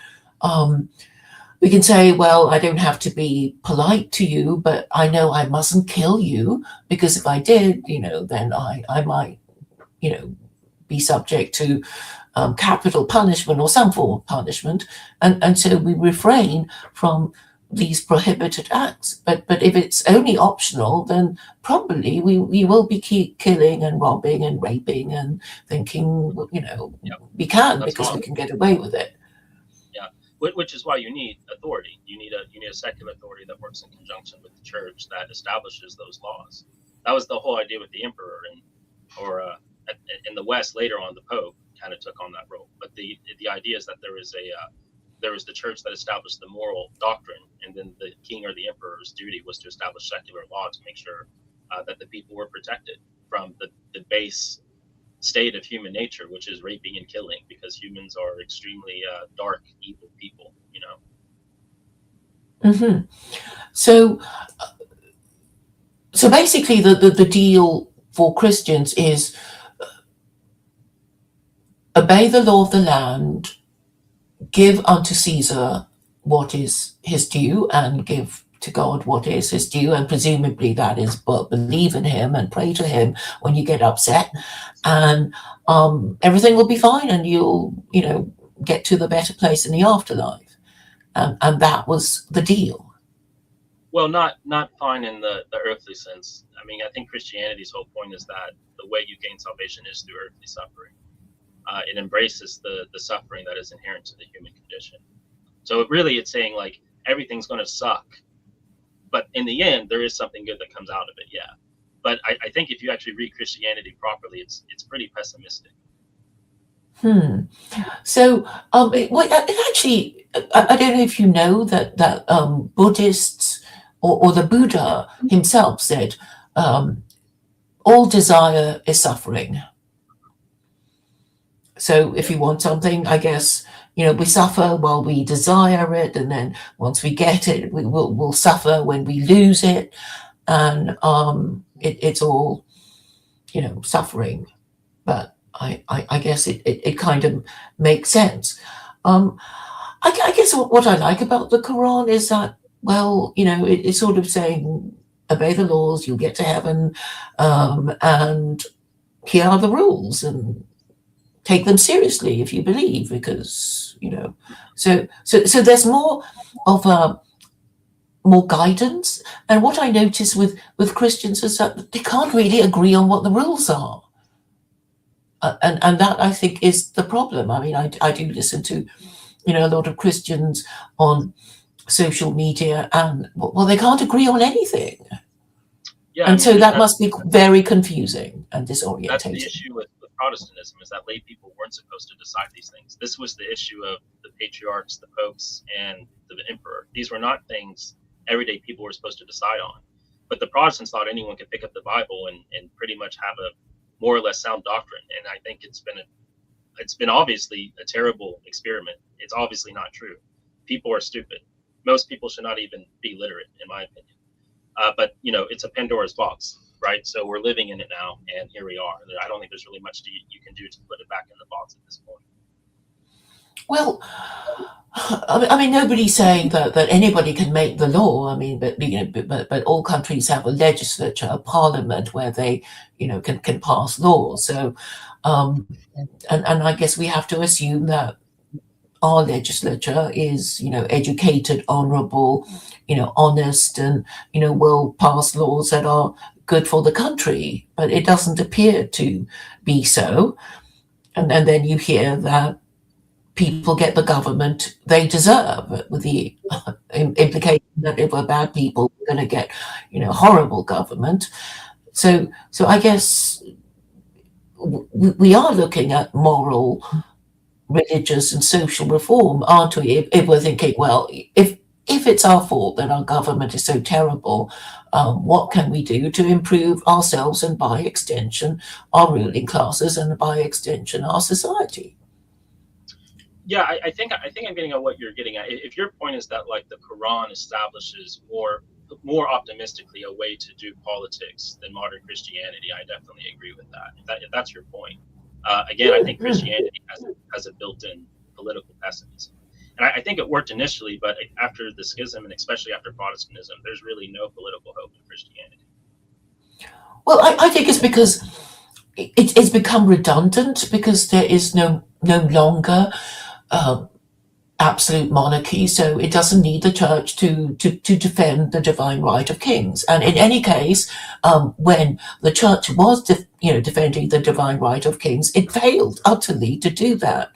We can say, well, I don't have to be polite to you, but I know I mustn't kill you, because if I did, then I might, be subject to capital punishment or some form of punishment. And so we refrain from these prohibited acts. But if it's only optional, then probably we will be killing and robbing and raping and thinking, we can because we can get away with it. Which is why you need authority. You need a secular authority that works in conjunction with the church that establishes those laws. That was the whole idea with the emperor or in the West later on, the Pope kind of took on that role. But the idea is that there was the church that established the moral doctrine, and then the king or the emperor's duty was to establish secular law to make sure that the people were protected from the base state of human nature, which is raping and killing, because humans are extremely dark, evil people, you know. Hmm. So, so basically, the deal for Christians is obey the law of the land, give unto Caesar what is his due, and give to God what is his due, and presumably that is, well, believe in him and pray to him when you get upset, and everything will be fine, and you'll, get to the better place in the afterlife. And that was the deal. Well, not fine in the earthly sense. I mean, I think Christianity's whole point is that the way you gain salvation is through earthly suffering. It embraces the suffering that is inherent to the human condition. So it's saying like everything's going to suck, but in the end there is something good that comes out of it. Yeah, but I think if you actually read Christianity properly, it's pretty pessimistic. So it actually, I don't know if you know that Buddhists or the Buddha himself said, all desire is suffering. So if you want something, I guess, we suffer while we desire it, and then once we get it, we'll suffer when we lose it, and it's all, suffering. But I guess it kind of makes sense. I guess what I like about the Quran is that, well, it's sort of saying, obey the laws, you'll get to heaven, and here are the rules, and take them seriously if you believe, because, so there's more of more guidance. And what I notice with Christians is that they can't really agree on what the rules are. And that, I think, is the problem. I mean, I do listen to, a lot of Christians on social media, and, well, they can't agree on anything. Yeah, and so that must be very confusing and disorientating. That's the issue with Protestantism, is that lay people weren't supposed to decide these things. This was the issue of the patriarchs, the popes, and the emperor. These were not things everyday people were supposed to decide on. But the Protestants thought anyone could pick up the Bible and pretty much have a more or less sound doctrine. And I think it's been obviously a terrible experiment. It's obviously not true. People are stupid. Most people should not even be literate, in my opinion. But it's a Pandora's box, right? So we're living in it now, and here we are. I don't think there's really much you can do to put it back in the box at this point. Well, I mean, nobody's saying that anybody can make the law. I mean, but all countries have a legislature, a parliament, where they, can pass laws. So, and I guess we have to assume that our legislature is, educated, honourable, honest, and, will pass laws that are good for the country. But it doesn't appear to be so. And then you hear that people get the government they deserve, with the implication that if we're bad people, we're going to get, horrible government. So I guess we are looking at moral, religious, and social reform, aren't we? If we're thinking, well, if it's our fault that our government is so terrible, what can we do to improve ourselves, and by extension our ruling classes, and by extension our society? Yeah, I think I'm getting at what you're getting at. If your point is that, like, the Quran establishes more optimistically a way to do politics than modern Christianity, I definitely agree with that. If that's your point. Again, I think Christianity has a built-in political pessimism. And I think it worked initially, but after the schism, and especially after Protestantism, there's really no political hope in Christianity. Well, I think it's because it's become redundant, because there is no longer absolute monarchy, so it doesn't need the church to defend the divine right of kings. And in any case, when the church was defending the divine right of kings, it failed utterly to do that,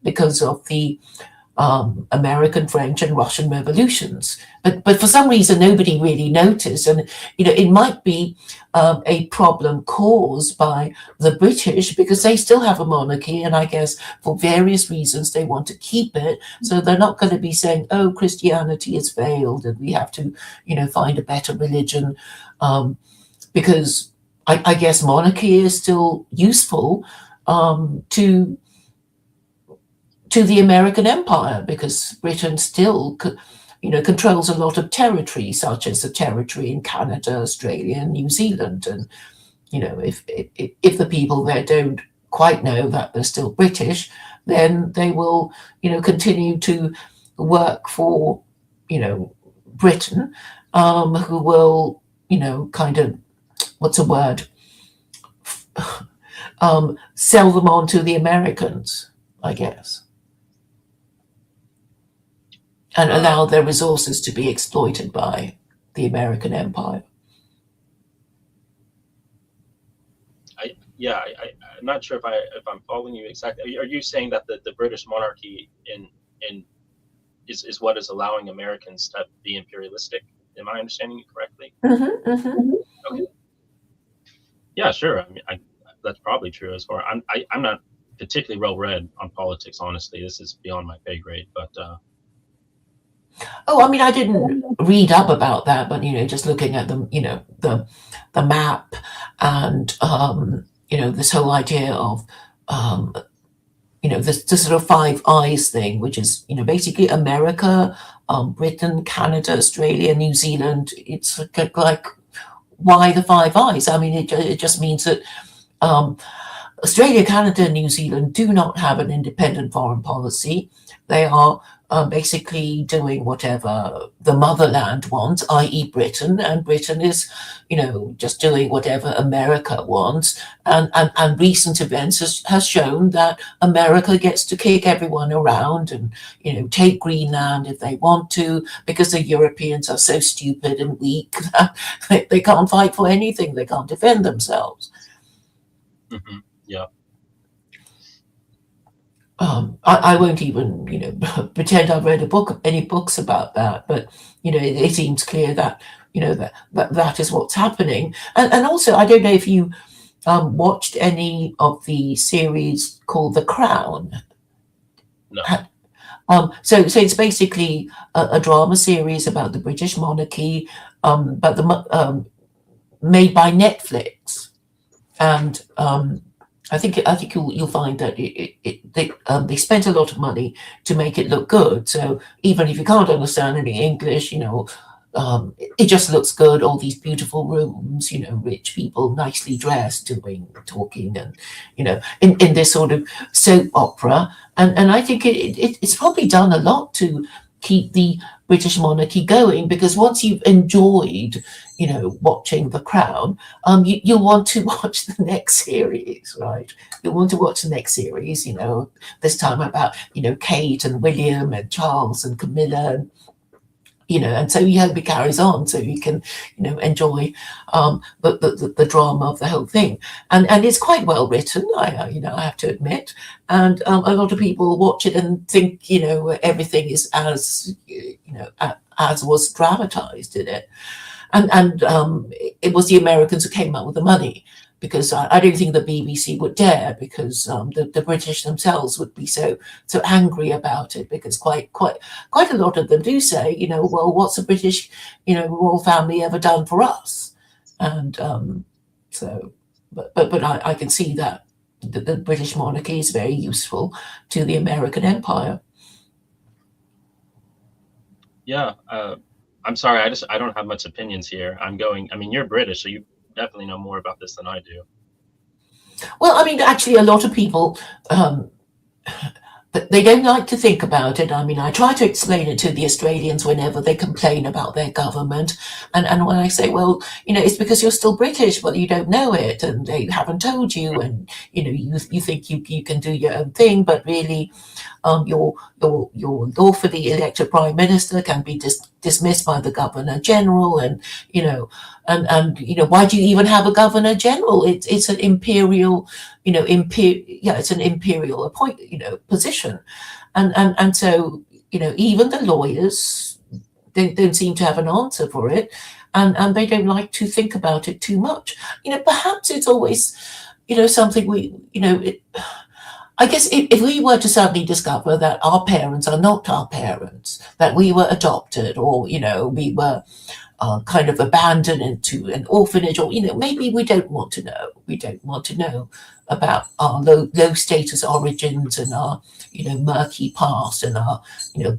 because of the American, French, and Russian revolutions. But for some reason, nobody really noticed. And, it might be a problem caused by the British because they still have a monarchy. And I guess for various reasons, they want to keep it. So they're not going to be saying, oh, Christianity has failed and we have to, find a better religion. Because I guess monarchy is still useful to the American empire, because Britain still, controls a lot of territory, such as the territory in Canada, Australia, and New Zealand. And, if the people there don't quite know that they're still British, then they will, continue to work for, Britain, who will, kind of, what's a word? Sell them on to the Americans, I guess, and allow their resources to be exploited by the American empire. I'm not sure if I'm following you exactly. Are you saying that the British monarchy is what is allowing Americans to be imperialistic? Am I understanding you correctly? Mm-hmm, mm-hmm. Okay. Yeah, sure. I mean, that's probably true. As far I'm not particularly well read on politics. Honestly, this is beyond my pay grade. But I mean, I didn't read up about that, but just looking at the map and this whole idea of the sort of Five Eyes thing, which is basically America, Britain, Canada, Australia, New Zealand. It's like, why the Five Eyes? I mean, it just means that Australia, Canada, and New Zealand do not have an independent foreign policy. They are basically doing whatever the motherland wants, i.e. Britain, and Britain is, just doing whatever America wants. And recent events has shown that America gets to kick everyone around and, take Greenland if they want to, because the Europeans are so stupid and weak that they can't fight for anything. They can't defend themselves. Mm-hmm. Yeah. I won't even, pretend I've read any books about that, but it seems clear that that is what's happening. And also, I don't know if you watched any of the series called The Crown. No. So it's basically a drama series about the British monarchy, but made by Netflix, and I think you'll find that they spent a lot of money to make it look good. So even if you can't understand any English, it just looks good. All these beautiful rooms, rich people, nicely dressed, talking, and in this sort of soap opera. And I think it's probably done a lot to keep the British monarchy going, because once you've enjoyed, watching The Crown, you'll want to watch the next series, right? You'll want to watch the next series, this time about, Kate and William and Charles and Camilla, and, and so you hope it carries on so you can, enjoy the drama of the whole thing. And it's quite well written, I have to admit. And a lot of people watch it and think, everything is as was dramatized in it. And it was the Americans who came up with the money, because I don't think the BBC would dare, because the British themselves would be so angry about it, because quite a lot of them do say, well, what's the British, royal family ever done for us? And but I can see that the British monarchy is very useful to the American empire. Yeah. I'm sorry, I don't have much opinions here. I mean, you're British, so you definitely know more about this than I do. Well, I mean, actually, a lot of people, but they don't like to think about it. I mean, I try to explain it to the Australians whenever they complain about their government. And when I say, well, it's because you're still British, but you don't know it, and they haven't told you, and, you think you can do your own thing, but really, your lawfully elected prime minister can be dismissed by the governor general, and why do you even have a governor general? It's an imperial, it's an imperial position, and so even the lawyers don't seem to have an answer for it, and they don't like to think about it too much. Perhaps it's always, something I guess if we were to suddenly discover that our parents are not our parents, that we were adopted, or we were kind of abandoned into an orphanage, or maybe we don't want to know. We don't want to know about our low status origins and our murky past, and our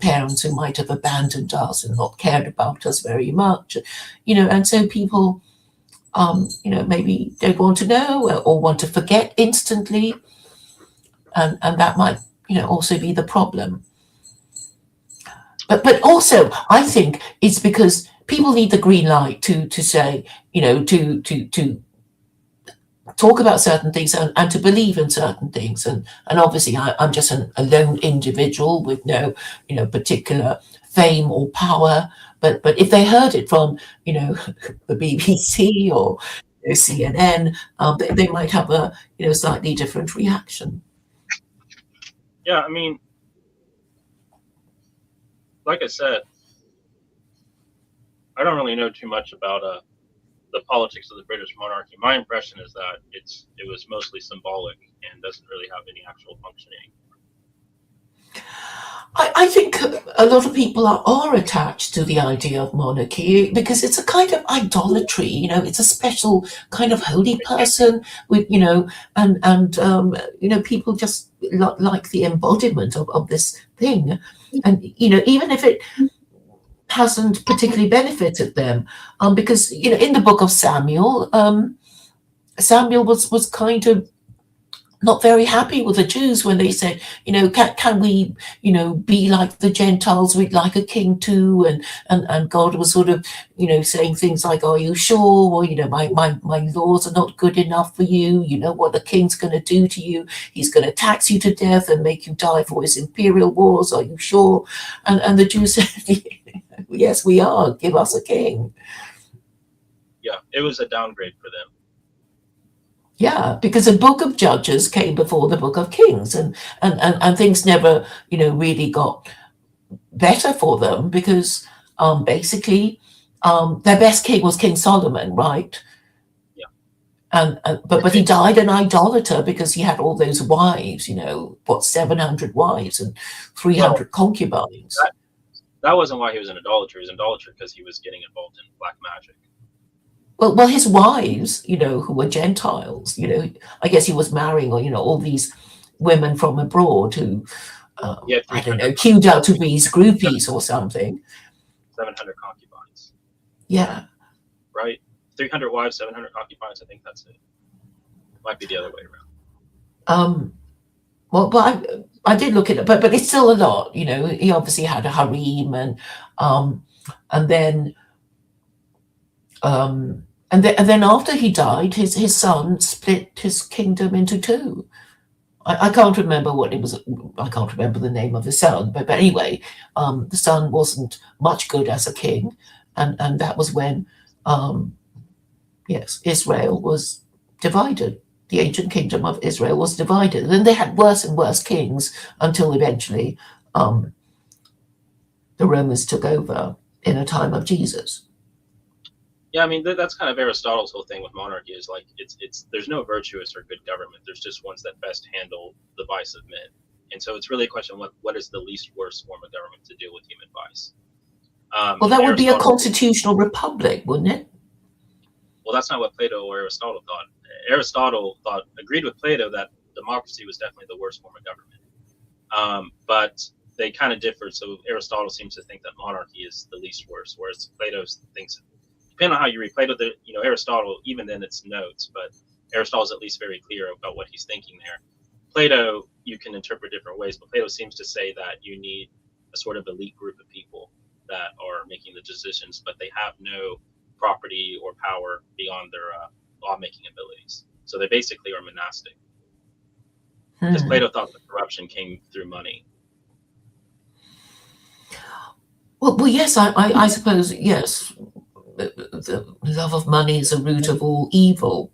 parents who might have abandoned us and not cared about us very much, and so people maybe don't want to know, or want to forget instantly, and that might also be the problem. But also, I think it's because people need the green light to say, to talk about certain things, and to believe in certain things. And obviously, I'm just a lone individual with no, particular fame or power. But if they heard it from, the BBC or CNN, they might have a, slightly different reaction. Yeah, I mean, like I said, I don't really know too much about the politics of the British monarchy. My impression is that it was mostly symbolic and doesn't really have any actual functioning. I think a lot of people are attached to the idea of monarchy because it's a kind of idolatry. It's a special kind of holy person with, and people just like the embodiment of this thing. And, even if it hasn't particularly benefited them, because, in the book of Samuel, Samuel was kind of not very happy with the Jews when they said, can we, be like the Gentiles, we'd like a king too, and God was sort of, saying things like, are you sure? Or, my laws are not good enough for you. You know what the king's going to do to you? He's going to tax you to death and make you die for his imperial wars. Are you sure? And the Jews said, yes, we are. Give us a king. Yeah, it was a downgrade for them. Yeah, because the book of Judges came before the book of Kings, and things never, really got better for them because basically their best king was King Solomon, right? Yeah. But he died an idolater because he had all those wives, 700 wives and 300 concubines. That wasn't why he was an idolater. He was an idolater because he was getting involved in black magic. Well, his wives, who were Gentiles, I guess he was marrying, all these women from abroad who, I don't know, queued out to be his groupies or something. 700 concubines. Yeah. Right? 300 wives, 700 concubines. I think that's it. Might be the other way around. Well, but I did look at it, but it's still a lot. He obviously had a harem, and then. And then after he died, his son split his kingdom into two. I can't remember what it was. I can't remember the name of his son, but anyway, the son wasn't much good as a king, and that was when, Israel was divided. The ancient kingdom of Israel was divided, and then they had worse and worse kings until eventually the Romans took over in a time of Jesus. Yeah, I mean that's kind of Aristotle's whole thing with monarchy is like it's there's no virtuous or good government. There's just ones that best handle the vice of men, and so it's really a question of what is the least worst form of government to deal with human vice. Well, that would be a constitutional republic, wouldn't it? Well, that's not what Plato or Aristotle thought. Aristotle agreed with Plato that democracy was definitely the worst form of government, but they kind of differed. So Aristotle seems to think that monarchy is the least worst, whereas Plato thinks. Depending on how you read Plato, Aristotle, even then it's notes, but Aristotle's at least very clear about what he's thinking there. Plato, you can interpret different ways, but Plato seems to say that you need a sort of elite group of people that are making the decisions, but they have no property or power beyond their law-making abilities. So they basically are monastic. Because Plato thought that corruption came through money. Well, yes, I suppose, yes. The love of money is the root of all evil,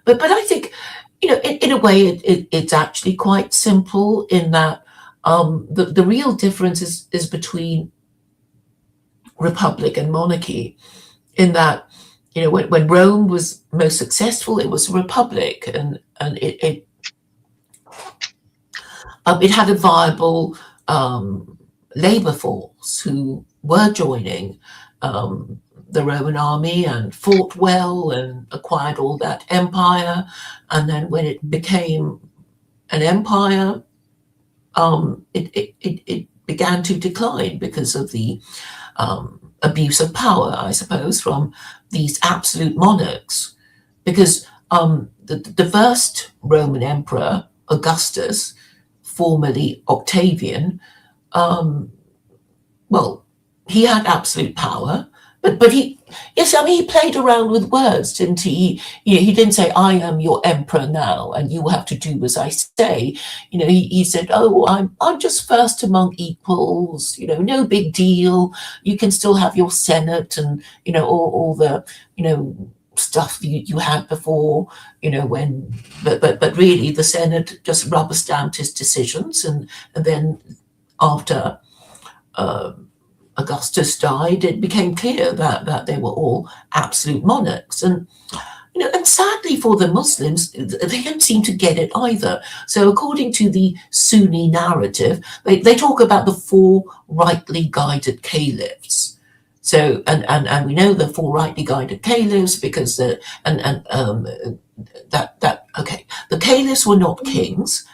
but I think in a way it's actually quite simple in that The real difference is between republic and monarchy, in that, when Rome was most successful, it was a republic, and it had a viable labor force who were joining the Roman army and fought well and acquired all that empire. And then when it became an empire, it began to decline because of the abuse of power, I suppose, from these absolute monarchs. Because the first Roman emperor, Augustus, formerly Octavian, well, he had absolute power, but he played around with words, didn't he? He didn't say, "I am your emperor now, and you will have to do as I say." He said, "Oh, I'm just first among equals. No big deal. You can still have your senate and all the stuff you had before. But really, the senate just rubber stamped his decisions, and then after Augustus died, it became clear that they were all absolute monarchs. And sadly for the Muslims, they don't seem to get it either. So according to the Sunni narrative, they talk about the four rightly guided caliphs. So and we know the four rightly guided caliphs because the caliphs were not kings.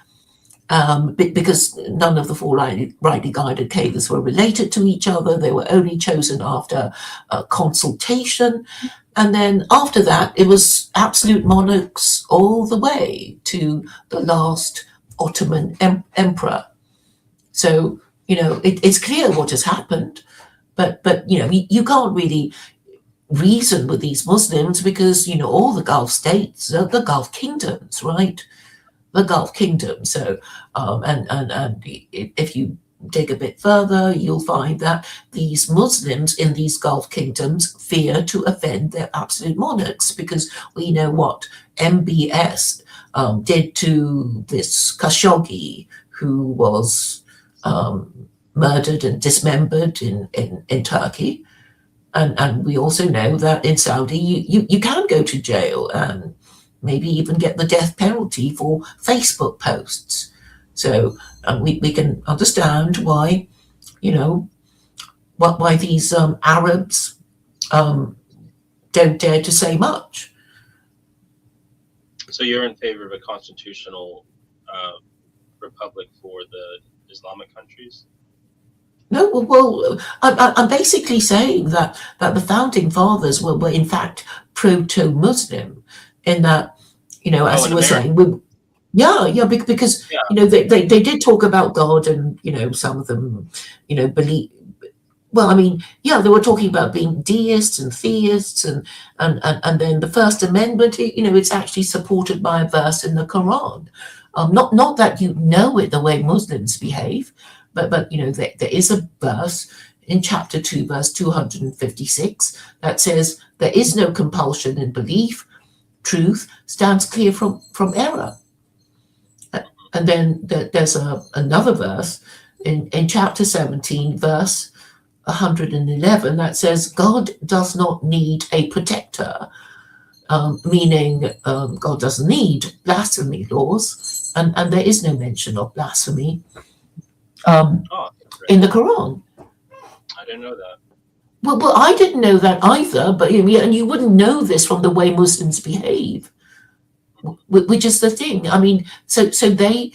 Because none of the four rightly guided caliphs were related to each other. They were only chosen after consultation. And then after that, it was absolute monarchs all the way to the last Ottoman emperor. So, it's clear what has happened. But you can't really reason with these Muslims because, all the Gulf states, the Gulf kingdoms, right? The Gulf Kingdom. So, and if you dig a bit further, you'll find that these Muslims in these Gulf kingdoms fear to offend their absolute monarchs, because we know what MBS did to this Khashoggi, who was murdered and dismembered in Turkey. And we also know that in Saudi, you can go to jail and maybe even get the death penalty for Facebook posts. So we can understand why, why these Arabs don't dare to say much. So you're in favor of a constitutional republic for the Islamic countries? No, well, I'm basically saying that the founding fathers were in fact proto-Muslim, in that, as you were saying, because they did talk about God, and some of them believe. Well, they were talking about being deists and theists, and then the First Amendment, it's actually supported by a verse in the Quran. Not that it the way Muslims behave, but there is a verse in chapter 2, verse 256, that says there is no compulsion in belief. Truth stands clear from error. And then there's another verse in chapter 17, verse 111, that says God does not need a protector, meaning God doesn't need blasphemy laws, and there is no mention of blasphemy in the Quran. I didn't know that. Well, I didn't know that either, but and you wouldn't know this from the way Muslims behave, which is the thing. So they,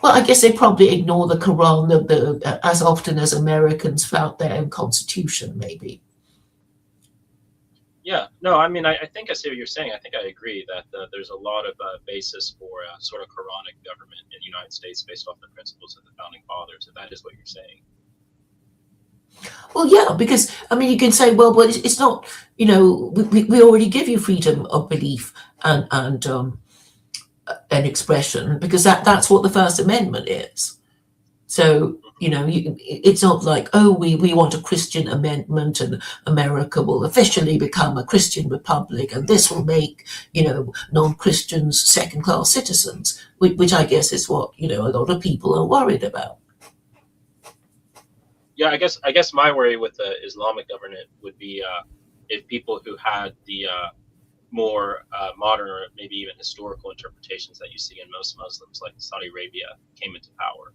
well, I guess they probably ignore the Quran as often as Americans flout their own constitution, maybe. Yeah, no, I think I see what you're saying. I think I agree that there's a lot of basis for a sort of Quranic government in the United States based off the principles of the founding fathers, if that is what you're saying. Well, yeah, because you can say, well, it's not. We already give you freedom of belief and expression, because that's what the First Amendment is. So It's not like, oh, we want a Christian amendment and America will officially become a Christian republic and this will make, non-Christians second-class citizens, which I guess is what, a lot of people are worried about. Yeah, I guess my worry with the Islamic government would be if people who had the more modern or maybe even historical interpretations that you see in most Muslims, like Saudi Arabia, came into power.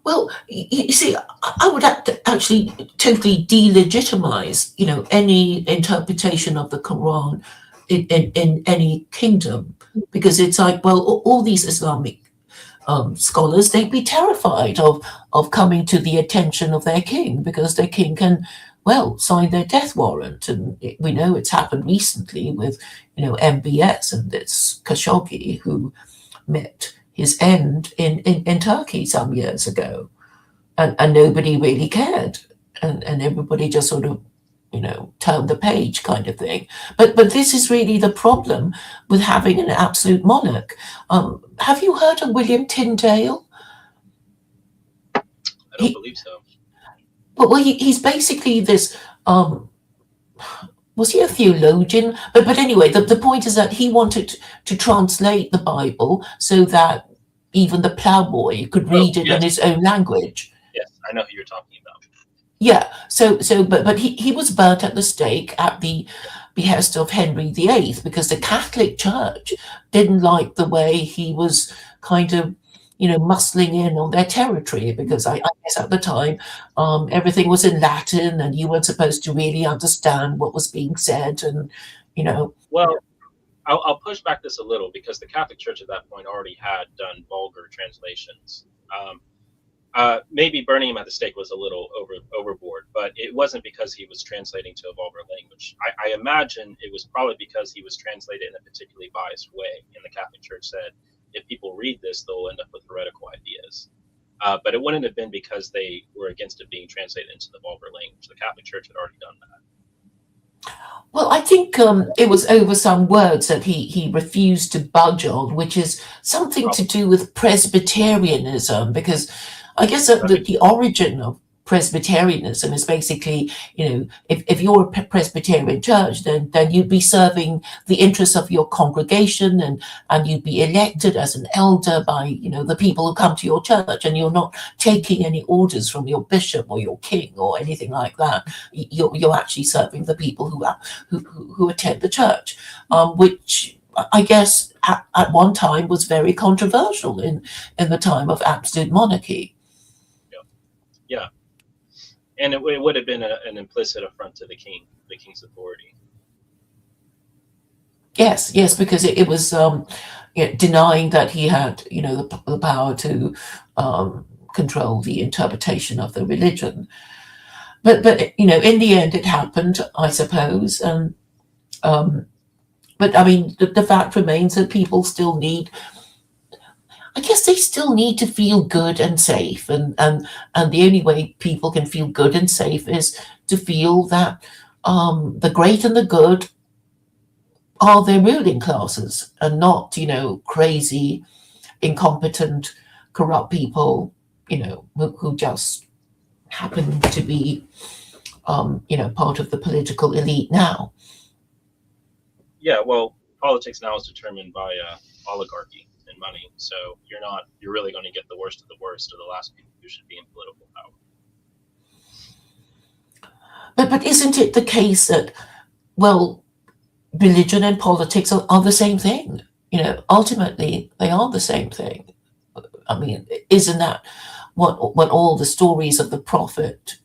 Well, you see, I would actually totally delegitimize, any interpretation of the Quran in any kingdom, because it's like, well, all these Islamic scholars, they'd be terrified of coming to the attention of their king, because their king can, well, sign their death warrant. And we know it's happened recently with, MBS and it's Khashoggi, who met his end in Turkey some years ago. And nobody really cared. And everybody just sort of, turned the page kind of thing. But this is really the problem with having an absolute monarch. Have you heard of William Tyndale? I don't believe so. Well, he's basically this. Was he a theologian? But anyway, the point is that he wanted to translate the Bible so that even the plowboy could read it in his own language. Yes, I know who you're talking about. Yeah. But he was burnt at the stake at the behest of Henry VIII, because the Catholic Church didn't like the way he was kind of, muscling in on their territory, because I guess at the time everything was in Latin and you weren't supposed to really understand what was being said, and Well, I'll push back this a little, because the Catholic Church at that point already had done vulgar translations. Maybe burning him at the stake was a little overboard, but it wasn't because he was translating to a vulgar language. I imagine it was probably because he was translated in a particularly biased way, and the Catholic Church said, if people read this, they'll end up with heretical ideas. But it wouldn't have been because they were against it being translated into the vulgar language. The Catholic Church had already done that. Well, I think it was over some words that he refused to budge on, which is something to do with Presbyterianism, because I guess the origin of Presbyterianism is basically, if you're a Presbyterian church, then you'd be serving the interests of your congregation, and you'd be elected as an elder by, the people who come to your church, and you're not taking any orders from your bishop or your king or anything like that. You're actually serving the people who attend the church, which I guess at one time was very controversial in the time of absolute monarchy. Yeah. And it would have been an implicit affront to the king's authority. Yes, because it was denying that he had, the power to control the interpretation of the religion. But in the end, it happened, I suppose. And but I mean, the fact remains that people still need. I guess they still need to feel good and safe, and the only way people can feel good and safe is to feel that the great and the good are their ruling classes, and not crazy, incompetent, corrupt people who just happen to be part of the political elite now. Yeah, well, politics now is determined by oligarchy and money. So you're really going to get the worst of the worst, or the last people who should be in political power. But isn't it the case that, well, religion and politics are the same thing? Ultimately they are the same thing. I mean, isn't that what all the stories of the prophet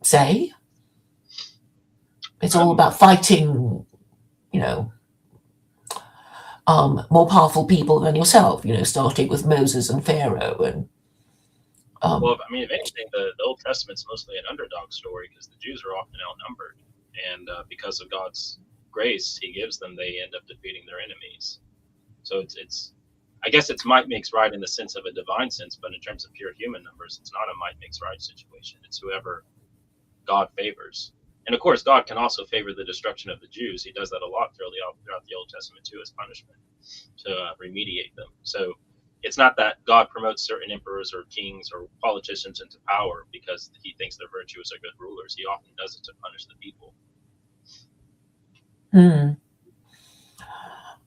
say? It's all about fighting, more powerful people than yourself, starting with Moses and Pharaoh. And well, I mean, if anything, the Old Testament's mostly an underdog story, because the Jews are often outnumbered, and because of God's grace He gives them, they end up defeating their enemies. So it's I guess it's might makes right in the sense of a divine sense, but in terms of pure human numbers, it's not a might makes right situation. It's whoever God favors. And of course, God can also favor the destruction of the Jews. He does that a lot throughout the Old Testament too, as punishment to remediate them. So it's not that God promotes certain emperors or kings or politicians into power because he thinks they're virtuous or good rulers. He often does it to punish the people.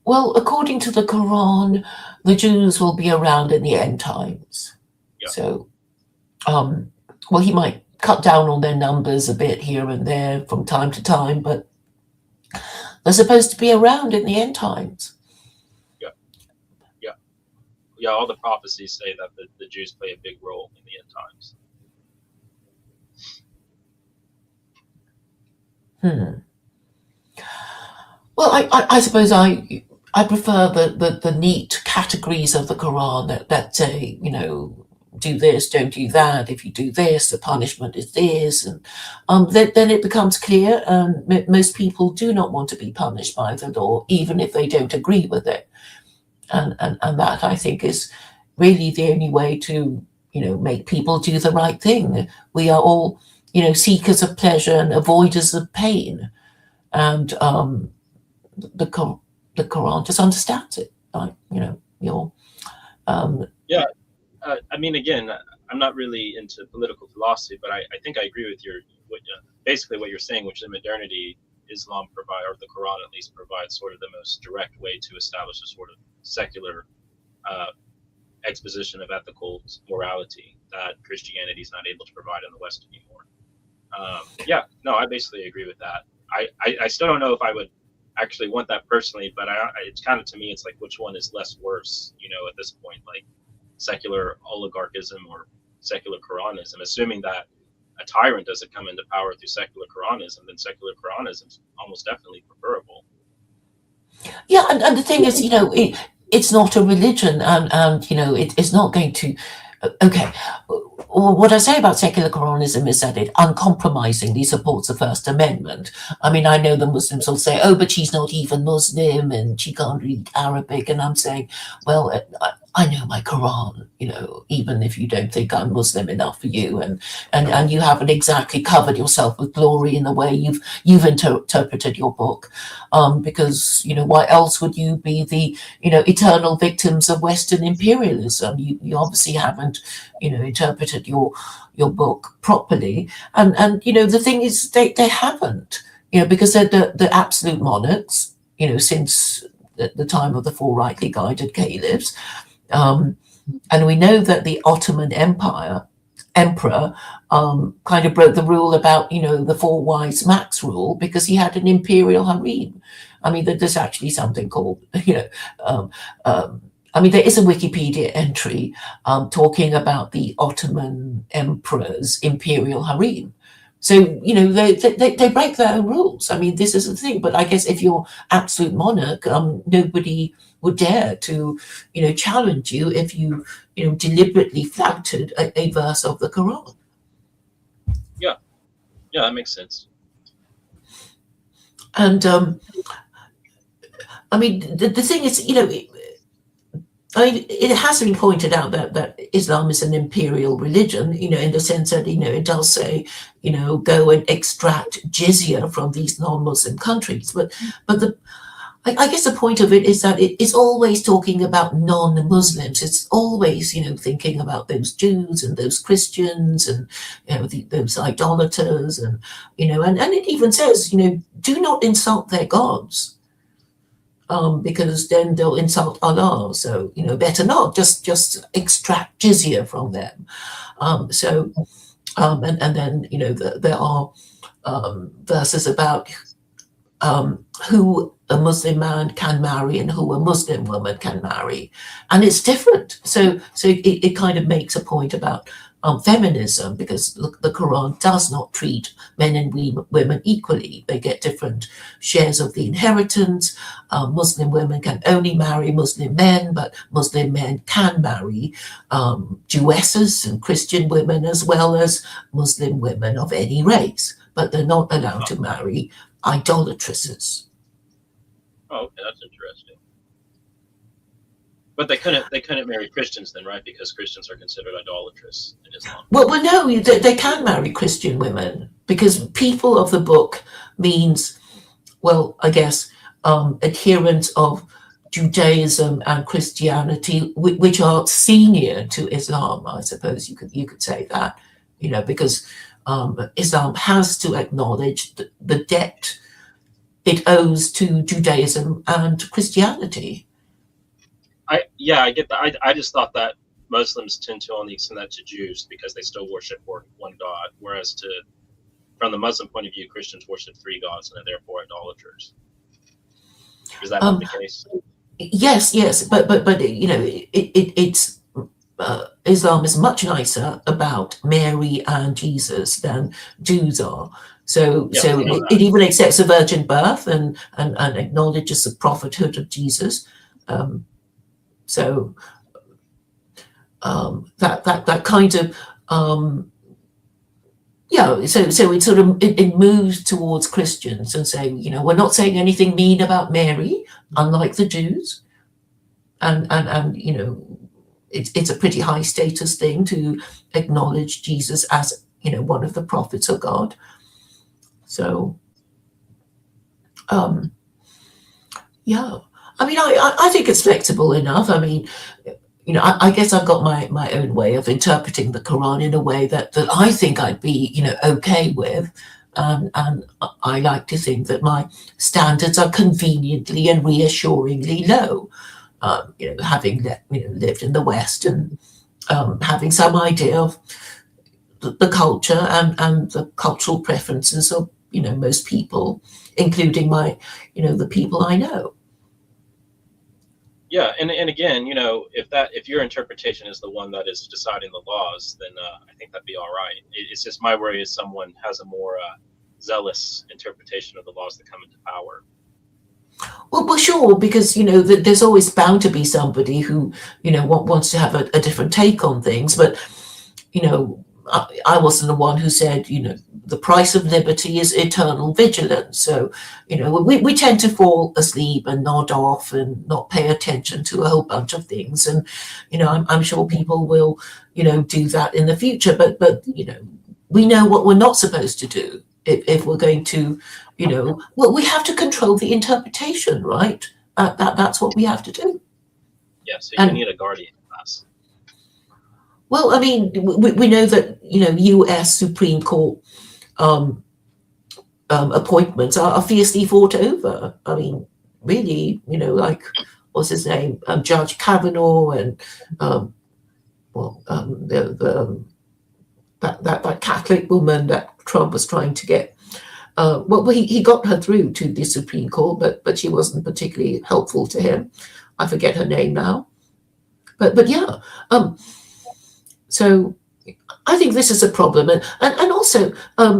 Well, according to the Quran, the Jews will be around in the end times. Yeah. So, well, he might cut down on their numbers a bit here and there from time to time, but they're supposed to be around in the end times. Yeah, all the prophecies say that the Jews play a big role in the end times. Well, I suppose I prefer the neat categories of the Quran that say, you know, do this, don't do that. If you do this, the punishment is this, and then it becomes clear. Most people do not want to be punished by the law, even if they don't agree with it, and that, I think, is really the only way to, you know, make people do the right thing. We are all, you know, seekers of pleasure and avoiders of pain, and the Quran just understands it. Like, you know, you're. Yeah, I mean, again, I'm not really into political philosophy, but I think I agree with basically what you're saying, which in modernity, Islam provide, or the Quran at least, provides sort of the most direct way to establish a sort of secular exposition of ethical morality that Christianity is not able to provide in the West anymore. Yeah, no, I basically agree with that. I still don't know if I would actually want that personally, but it's kind of, to me, it's like, which one is less worse, you know, at this point, like secular oligarchism or secular Quranism, assuming that a tyrant doesn't come into power through secular Quranism, then secular Quranism is almost definitely preferable. Yeah, and the thing is, you know, it's not a religion, and you know, it's not going to. Okay, what I say about secular Quranism is that it uncompromisingly supports the First Amendment. I mean, I know the Muslims will say, "Oh, but she's not even Muslim and she can't read Arabic," and I'm saying, well, I know my Quran, you know, even if you don't think I'm Muslim enough for you, and you haven't exactly covered yourself with glory in the way you've interpreted your book, because, you know, why else would you be the, you know, eternal victims of Western imperialism? You obviously haven't, you know, interpreted your book properly, and you know, the thing is, they haven't, you know, because they're the absolute monarchs, you know, since the time of the four rightly guided caliphs. And we know that the Ottoman emperor kind of broke the rule about, you know, the four wise max rule, because he had an imperial harem. I mean, there's actually something called, you know, I mean, there is a Wikipedia entry talking about the Ottoman emperor's imperial harem. So, you know, they break their own rules. I mean, this is the thing. But I guess if you're absolute monarch, nobody would dare to, you know, challenge you if you know, deliberately flouted a verse of the Quran. Yeah, that makes sense. And I mean, the thing is, you know, I mean, it has been pointed out that Islam is an imperial religion, you know, in the sense that, you know, it does say, you know, go and extract jizya from these non-Muslim countries. But I guess the point of it is that it is always talking about non-Muslims. It's always, you know, thinking about those Jews and those Christians and, you know, those idolaters, and, you know, and it even says, you know, do not insult their gods. Because then they'll insult Allah. So, you know, better not, just extract jizya from them. And then, you know, there are verses about who a Muslim man can marry and who a Muslim woman can marry, and it's different. So it kind of makes a point about feminism, because the Quran does not treat men and women equally. They get different shares of the inheritance. Muslim women can only marry Muslim men, but Muslim men can marry Jewesses and Christian women, as well as Muslim women of any race, but they're not allowed to marry idolatresses. Oh, okay, that's interesting. But they couldn't marry Christians then, right? Because Christians are considered idolatrous in Islam. Well, no, they can marry Christian women, because people of the book means, well, I guess, adherents of Judaism and Christianity, which are senior to Islam, I suppose you could say that, because Islam has to acknowledge the debt it owes to Judaism and Christianity. I get that. I just thought that Muslims tend to only extend that to Jews because they still worship one God, whereas from the Muslim point of view, Christians worship three gods and are therefore idolaters. Is that not the case? Yes, but it's Islam is much nicer about Mary and Jesus than Jews are. So it even accepts a virgin birth and acknowledges the prophethood of Jesus. So that kind of so it sort of it moves towards Christians and saying, we're not saying anything mean about Mary, unlike the Jews, and it's a pretty high status thing to acknowledge Jesus as one of the prophets of God. So I mean, I think it's flexible enough. I mean, I guess I've got my own way of interpreting the Quran in a way that I think I'd be, okay with. And I like to think that my standards are conveniently and reassuringly low. Having lived in the West and having some idea of the culture and the cultural preferences of, most people, including the people I know. Yeah, and again, if your interpretation is the one that is deciding the laws, then I think that'd be all right. It's just my worry is someone has a more zealous interpretation of the laws that come into power. Well, sure, because there's always bound to be somebody who wants to have a different take on things. But I wasn't the one who said the price of liberty is eternal vigilance. So we tend to fall asleep and nod off and not pay attention to a whole bunch of things. And I'm sure people will do that in the future. But we know what we're not supposed to do if we're going to. Well, we have to control the interpretation, right? That's what we have to do. Yeah, so you need a guardian class. Well, I mean, we know that U.S. Supreme Court appointments are fiercely fought over. I mean, really, like what's his name, Judge Kavanaugh, and that Catholic woman that Trump was trying to get. He got her through to the Supreme Court, but she wasn't particularly helpful to him. I forget her name now. But yeah, so I think this is a problem. And also, I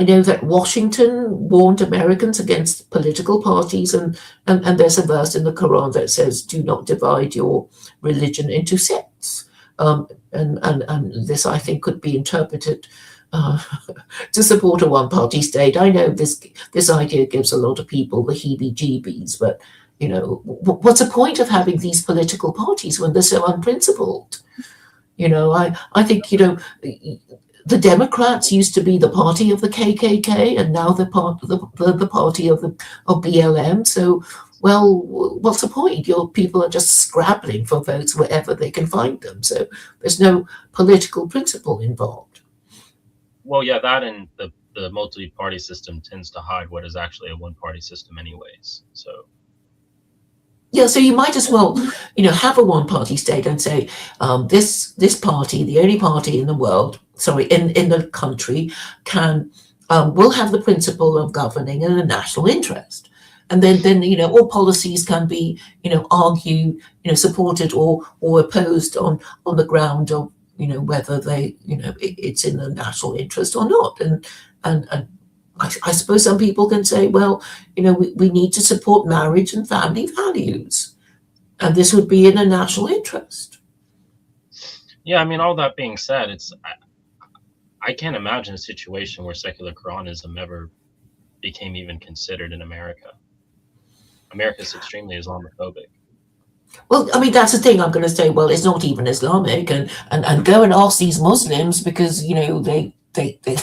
know that Washington warned Americans against political parties, and there's a verse in the Quran that says, do not divide your religion into sects. And this, I think, could be interpreted to support a one-party state. I know this idea gives a lot of people the heebie-jeebies, but what's the point of having these political parties when they're so unprincipled? I think the Democrats used to be the party of the KKK, and now they're the party of BLM. So, well, what's the point? Your people are just scrabbling for votes wherever they can find them. So there's no political principle involved. Well, yeah, that and the multi-party system tends to hide what is actually a one-party system anyways. So yeah, so you might as well, have a one-party state and say this party, the only party in the world, in the country, will have the principle of governing in a national interest, and then all policies can be argued, supported or opposed on the ground of whether they it's in the national interest or not, and I suppose some people can say, well, we need to support marriage and family values, and this would be in a national interest. Yeah, I mean, all that being said, I can't imagine a situation where secular Quranism ever became even considered in America. America's extremely Islamophobic. Well, I mean, that's the thing. I'm going to say, well, it's not even Islamic, and go and ask these Muslims, because they they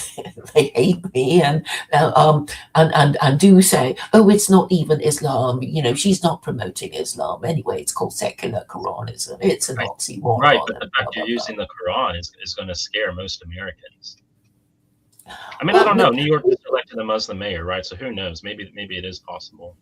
hate me and do say, oh, it's not even Islam. She's not promoting Islam anyway. It's called secular Quranism. It's an Right. Right, oxymoron but the and blah fact you're blah blah. using the Quran is going to scare most Americans. I mean, I Well, don't no, know. New York just elected a Muslim mayor, right? So who knows? Maybe it is possible.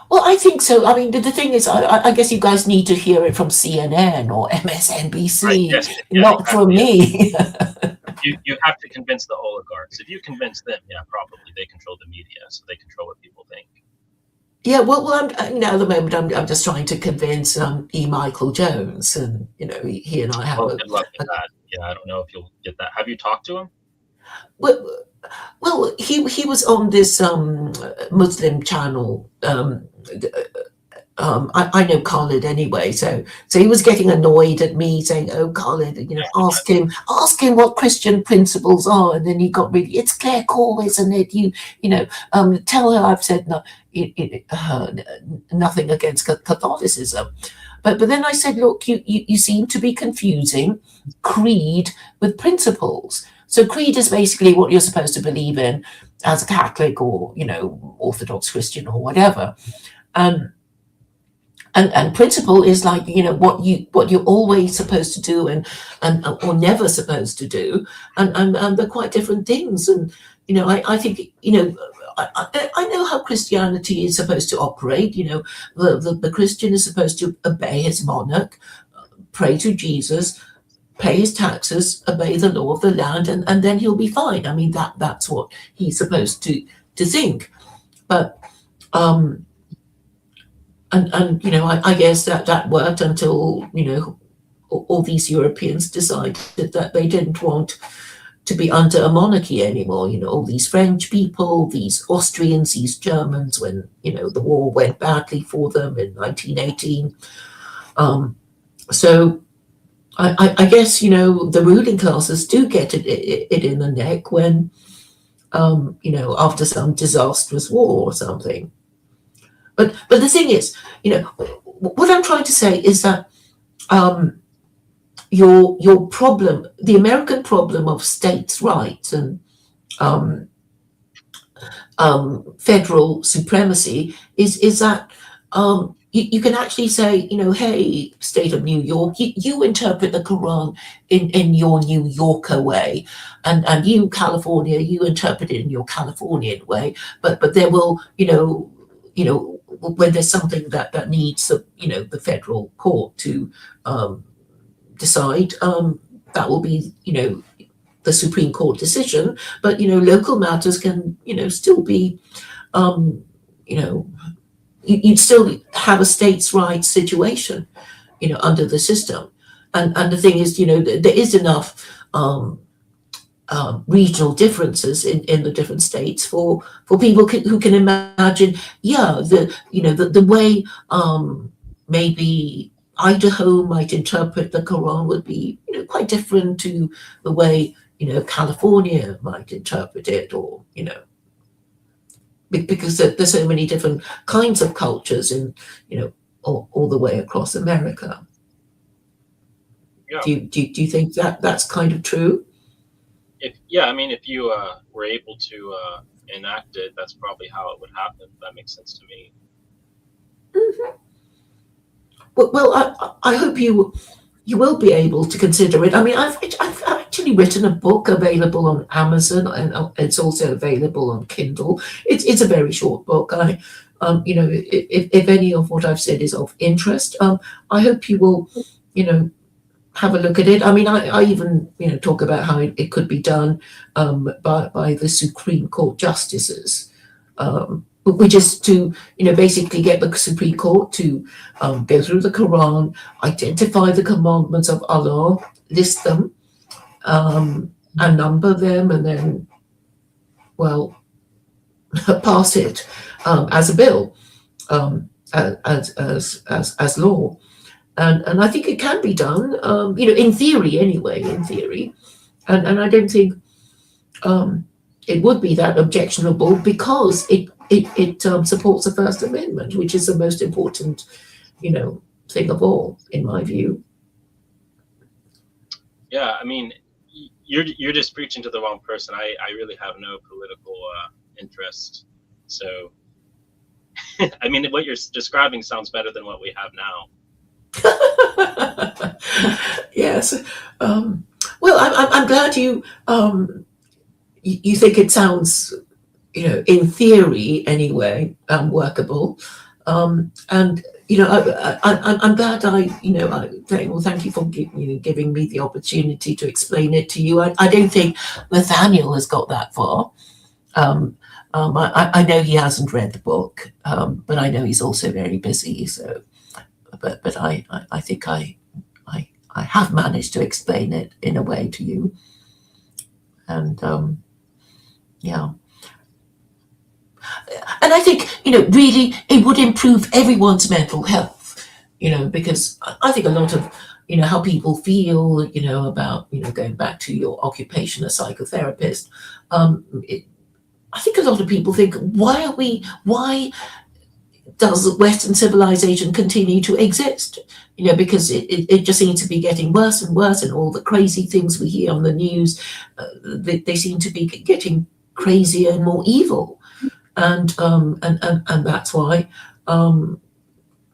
well, I think so. I mean, the thing is, I guess you guys need to hear it from CNN or Right? MSNBC, Yes. Yeah. not from Exactly. Yeah. me. You have to convince the oligarchs. If you convince them, yeah, probably they control the media, so they control what people think. Yeah, well, at the moment, I'm just trying to convince E. Michael Jones, and he and I have Well, good luck with that. Yeah, I don't know if you'll get that. Have you talked to him? well, he was on this Muslim channel. I know Khalid anyway, so he was getting annoyed at me saying, "Oh, Khalid, ask him what Christian principles are," and then he got really, "It's Claire Call, isn't it? Tell her I've said nothing against Catholicism." But then I said, "Look, you seem to be confusing creed with principles. So creed is basically what you're supposed to believe in as a Catholic or Orthodox Christian or whatever." Um, and principle is like what you're always supposed to do and or never supposed to do, and they're quite different things. And I think I know how Christianity is supposed to operate. The Christian is supposed to obey his monarch, pray to Jesus, pay his taxes, obey the law of the land, and then he'll be fine. I mean, that's what he's supposed to think. But I guess that worked until all these Europeans decided that they didn't want to be under a monarchy anymore. All these French people, these Austrians, these Germans, when the war went badly for them in 1918. So I guess the ruling classes do get it in the neck when after some disastrous war or something. But the thing is, what I'm trying to say is that your problem, the American problem of states' rights and federal supremacy, is that you can actually say, hey, state of New York, you interpret the Quran in your New Yorker way, and you, California, you interpret it in your Californian way. But there will, when there's something that needs the federal court to decide, that will be the Supreme Court decision. But local matters can still be you'd still have a states' rights situation under the system. And the thing is, there is enough regional differences in the different states for people who can imagine, the way maybe Idaho might interpret the Quran would be quite different to the way California might interpret it, or because there's so many different kinds of cultures in all the way across America. Yeah. Do you think that's kind of true? I mean, if you were able to enact it, that's probably how it would happen. That makes sense to me. Mm-hmm. Well, I hope you will be able to consider it. I mean, I've actually written a book available on Amazon, and it's also available on Kindle. It's a very short book. If any of what I've said is of interest, I hope you will, have a look at it. I mean, I even talk about how it could be done by the Supreme Court justices, which is to basically get the Supreme Court to go through the Quran, identify the commandments of Allah, list them, and number them, and then pass it as a bill, as law. And I think it can be done, in theory anyway, and I don't think it would be that objectionable, because it supports the First Amendment, which is the most important, thing of all, in my view. Yeah, I mean, you're just preaching to the wrong person. I really have no political interest. So, I mean, what you're describing sounds better than what we have now. Yes. Well, I'm glad you think it sounds, in theory anyway, workable. And I'm glad thank you for giving me the opportunity to explain it to you. I don't think Nathaniel has got that far. I know he hasn't read the book, but I know he's also very busy. So, but I think I have managed to explain it in a way to you, and yeah. And I think, really it would improve everyone's mental health, because I think a lot of, how people feel, about, going back to your occupation as psychotherapist. I think a lot of people think, why does Western civilization continue to exist? Because it just seems to be getting worse and worse, and all the crazy things we hear on the news, they seem to be getting crazier and more evil. And that's why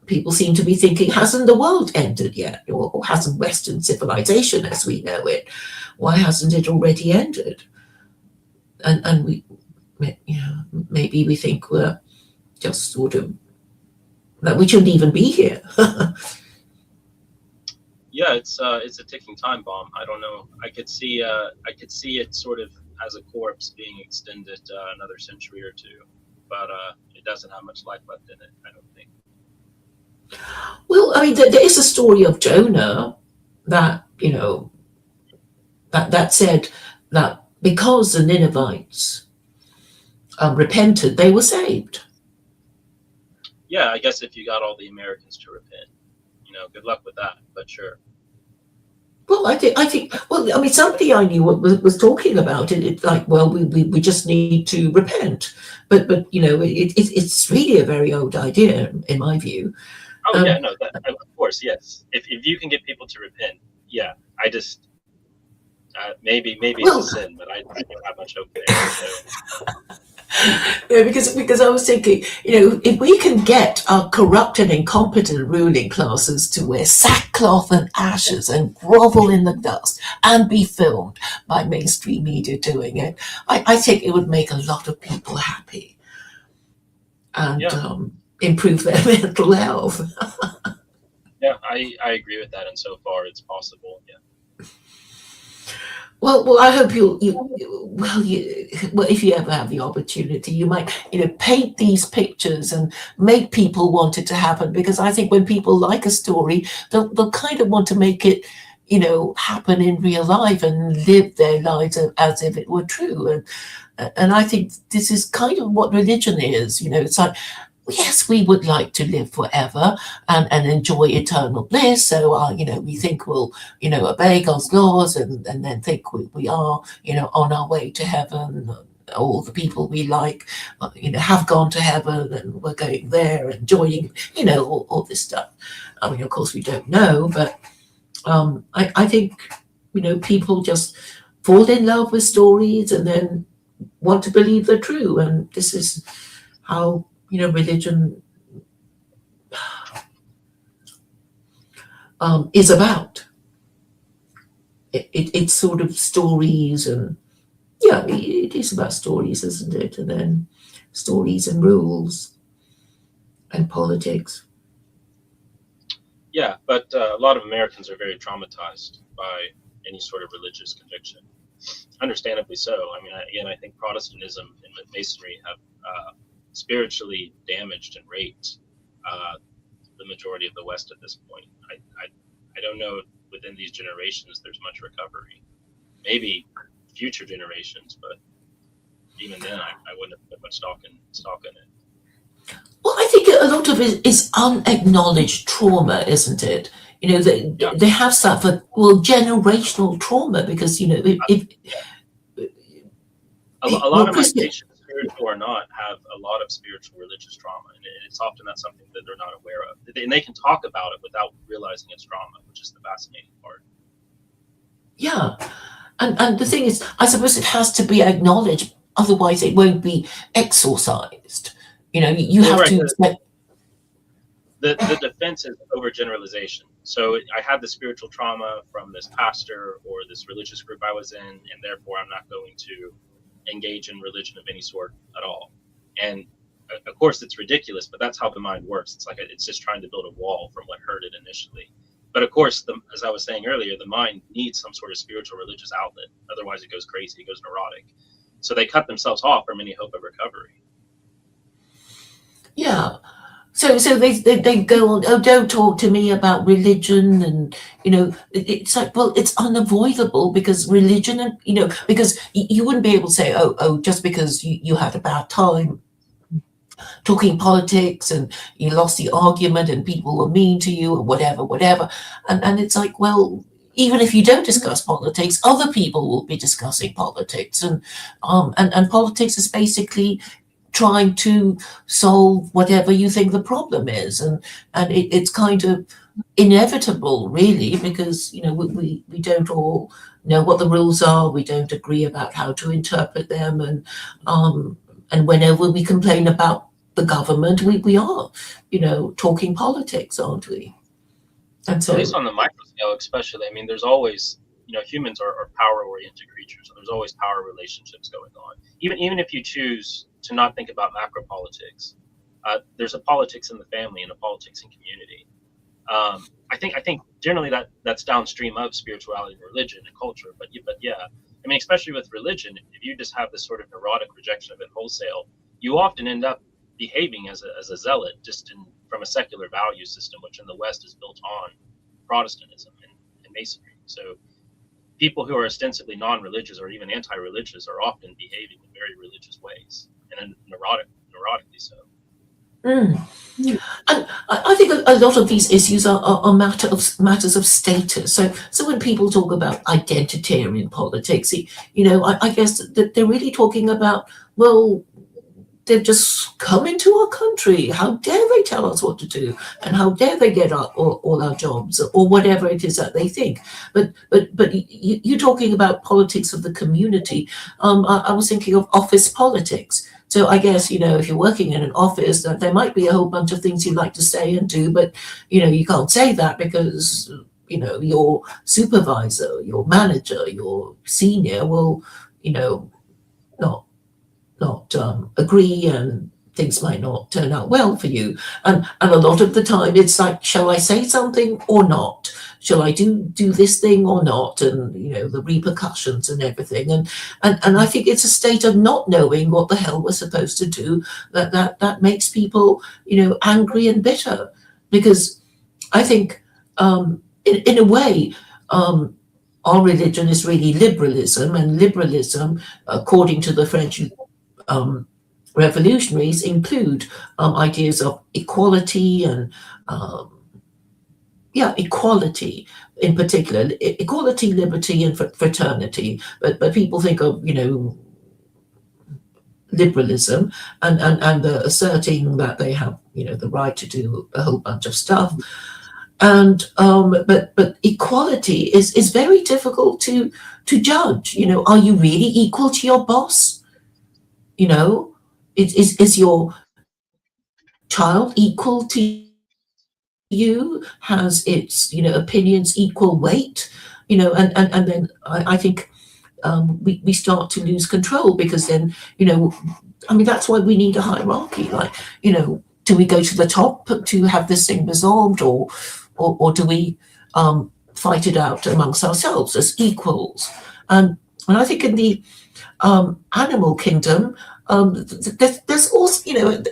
people seem to be thinking, hasn't the world ended yet? Or hasn't Western civilization as we know it, why hasn't it already ended? And we, maybe we think we're just sort of, that we shouldn't even be here. Yeah, it's a ticking time bomb. I don't know. I could see it sort of as a corpse being extended another century or two, but it doesn't have much life left in it, I don't think. Well, I mean, there is a story of Jonah that, that said that because the Ninevites repented, they were saved. Yeah, I guess if you got all the Americans to repent, good luck with that, but sure. Well, I think. Well, I mean, somebody I knew was talking about it. It's like, well, we just need to repent, but it's really a very old idea in my view. Oh yeah, no, of course, yes. If you can get people to repent, yeah. I just maybe it's a sin, but I don't have much hope there. So. Yeah, because I was thinking, if we can get our corrupt and incompetent ruling classes to wear sackcloth and ashes and grovel in the dust and be filmed by mainstream media doing it, I think it would make a lot of people happy and improve their mental health. Yeah, I agree with that, and so far it's possible. Yeah. Well, I hope if you ever have the opportunity, you might, paint these pictures and make people want it to happen. Because I think when people like a story, they'll kind of want to make it, happen in real life and live their lives as if it were true. And I think this is kind of what religion is. It's like, yes, we would like to live forever and enjoy eternal bliss. So, we think we'll, obey God's laws and then think we are, on our way to heaven. All the people we like, have gone to heaven and we're going there, enjoying, all this stuff. I mean, of course, we don't know, but I think, people just fall in love with stories and then want to believe they're true. And this is how religion is about. It's sort of stories, and it is about stories, isn't it? And then stories and rules and politics. Yeah, but a lot of Americans are very traumatized by any sort of religious conviction. Understandably so. I mean, I think Protestantism and Masonry have spiritually damaged and raped the majority of the West at this point. I don't know within these generations there's much recovery. Maybe future generations, but even then I wouldn't have put much stock in it. Well, I think a lot of it is unacknowledged trauma, isn't it? They have suffered, generational trauma because, a lot of my patients, spiritual or not, have a lot of spiritual religious trauma, and it's often not something that they're not aware of. And they can talk about it without realizing it's trauma, which is the fascinating part. Yeah, And the thing is, I suppose it has to be acknowledged, otherwise it won't be exorcised. You Well, have right. to The defense is overgeneralization. So I had the spiritual trauma from this pastor or this religious group I was in, and therefore I'm not going to engage in religion of any sort at all. And of course, it's ridiculous, but that's how the mind works. It's like it's just trying to build a wall from what hurt it initially. But of course, as I was saying earlier, the mind needs some sort of spiritual religious outlet. Otherwise, it goes crazy, it goes neurotic. So they cut themselves off from any hope of recovery. yeah. So they go on, oh, don't talk to me about religion. And, it's like, well, it's unavoidable because religion, and, because you wouldn't be able to say, oh, just because you had a bad time talking politics and you lost the argument and people were mean to you or whatever. And it's like, well, even if you don't discuss politics, other people will be discussing politics. And politics is basically trying to solve whatever you think the problem is. And it's kind of inevitable, really, because, we don't all know what the rules are. We don't agree about how to interpret them. And whenever we complain about the government, we are, talking politics, aren't we? And At least so, on the micro scale, especially. I mean, there's always, humans are power-oriented creatures, so there's always power relationships going on. Even if you choose to not think about macro politics, there's a politics in the family and a politics in community. I think generally that's downstream of spirituality and religion and culture. But yeah, I mean, especially with religion, if you just have this sort of neurotic rejection of it wholesale, you often end up behaving as a zealot, just from a secular value system, which in the West is built on Protestantism and Masonry. So people who are ostensibly non-religious or even anti-religious are often behaving in very religious ways, and neurotically so. and I think a lot of these issues are matters of status. So when people talk about identitarian politics, I guess that they're really talking about, well, they've just come into our country. How dare they tell us what to do? And how dare they get all our jobs, or whatever it is that they think? But you're talking about politics of the community. I was thinking of office politics. So I guess, if you're working in an office, that there might be a whole bunch of things you'd like to say and do, but, you can't say that because, your supervisor, your manager, your senior will, not agree, and things might not turn out well for you. And a lot of the time it's like, shall I say something or not? Shall I do this thing or not? And, the repercussions and everything. And I think it's a state of not knowing what the hell we're supposed to do that makes people, angry and bitter. Because I think, in a way, our religion is really liberalism, and liberalism, according to the French revolutionaries, include ideas of equality and equality in particular, equality, liberty, and fraternity. But people think of liberalism and asserting that they have the right to do a whole bunch of stuff. And but equality is very difficult to judge. Are you really equal to your boss? Is your child equal to you? Has its opinions equal weight? And then I think we start to lose control, because then I mean, that's why we need a hierarchy. Like, do we go to the top to have this thing resolved, or do we fight it out amongst ourselves as equals? And I think in the animal kingdom, there's also,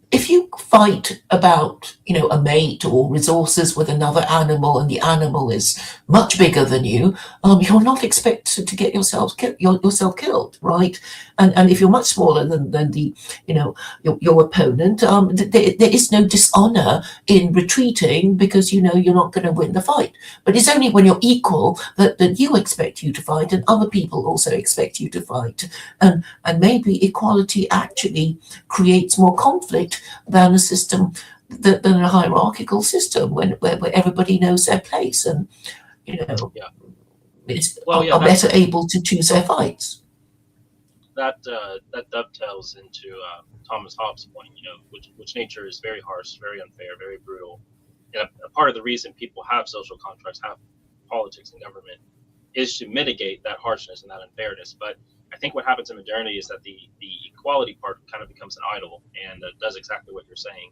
if you fight about a mate or resources with another animal, and the animal is much bigger than you, you're not expected to get yourself killed, right? And if you're much smaller than the your opponent, there is no dishonor in retreating, because you're not going to win the fight. But it's only when you're equal that you expect you to fight, and other people also expect you to fight. And maybe equality actually creates more conflict than a system, than a hierarchical system, where everybody knows their place. And you know, Yeah. Well, are yeah, that better able to choose their fights. that dovetails into Thomas Hobbes' point. Which nature is very harsh, very unfair, very brutal, and a part of the reason people have social contracts, have politics and government, is to mitigate that harshness and that unfairness. But I think what happens in modernity is that the equality part kind of becomes an idol and does exactly what you're saying.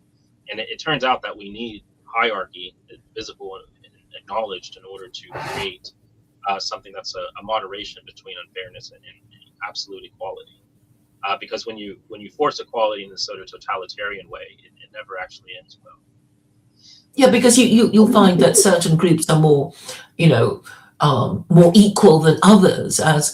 And it turns out that we need hierarchy, visible and acknowledged, in order to create something that's a moderation between unfairness and absolute equality. Because when you force equality in this sort of totalitarian way, it never actually ends well. Yeah, because you'll find that certain groups are more, you know, more equal than others, as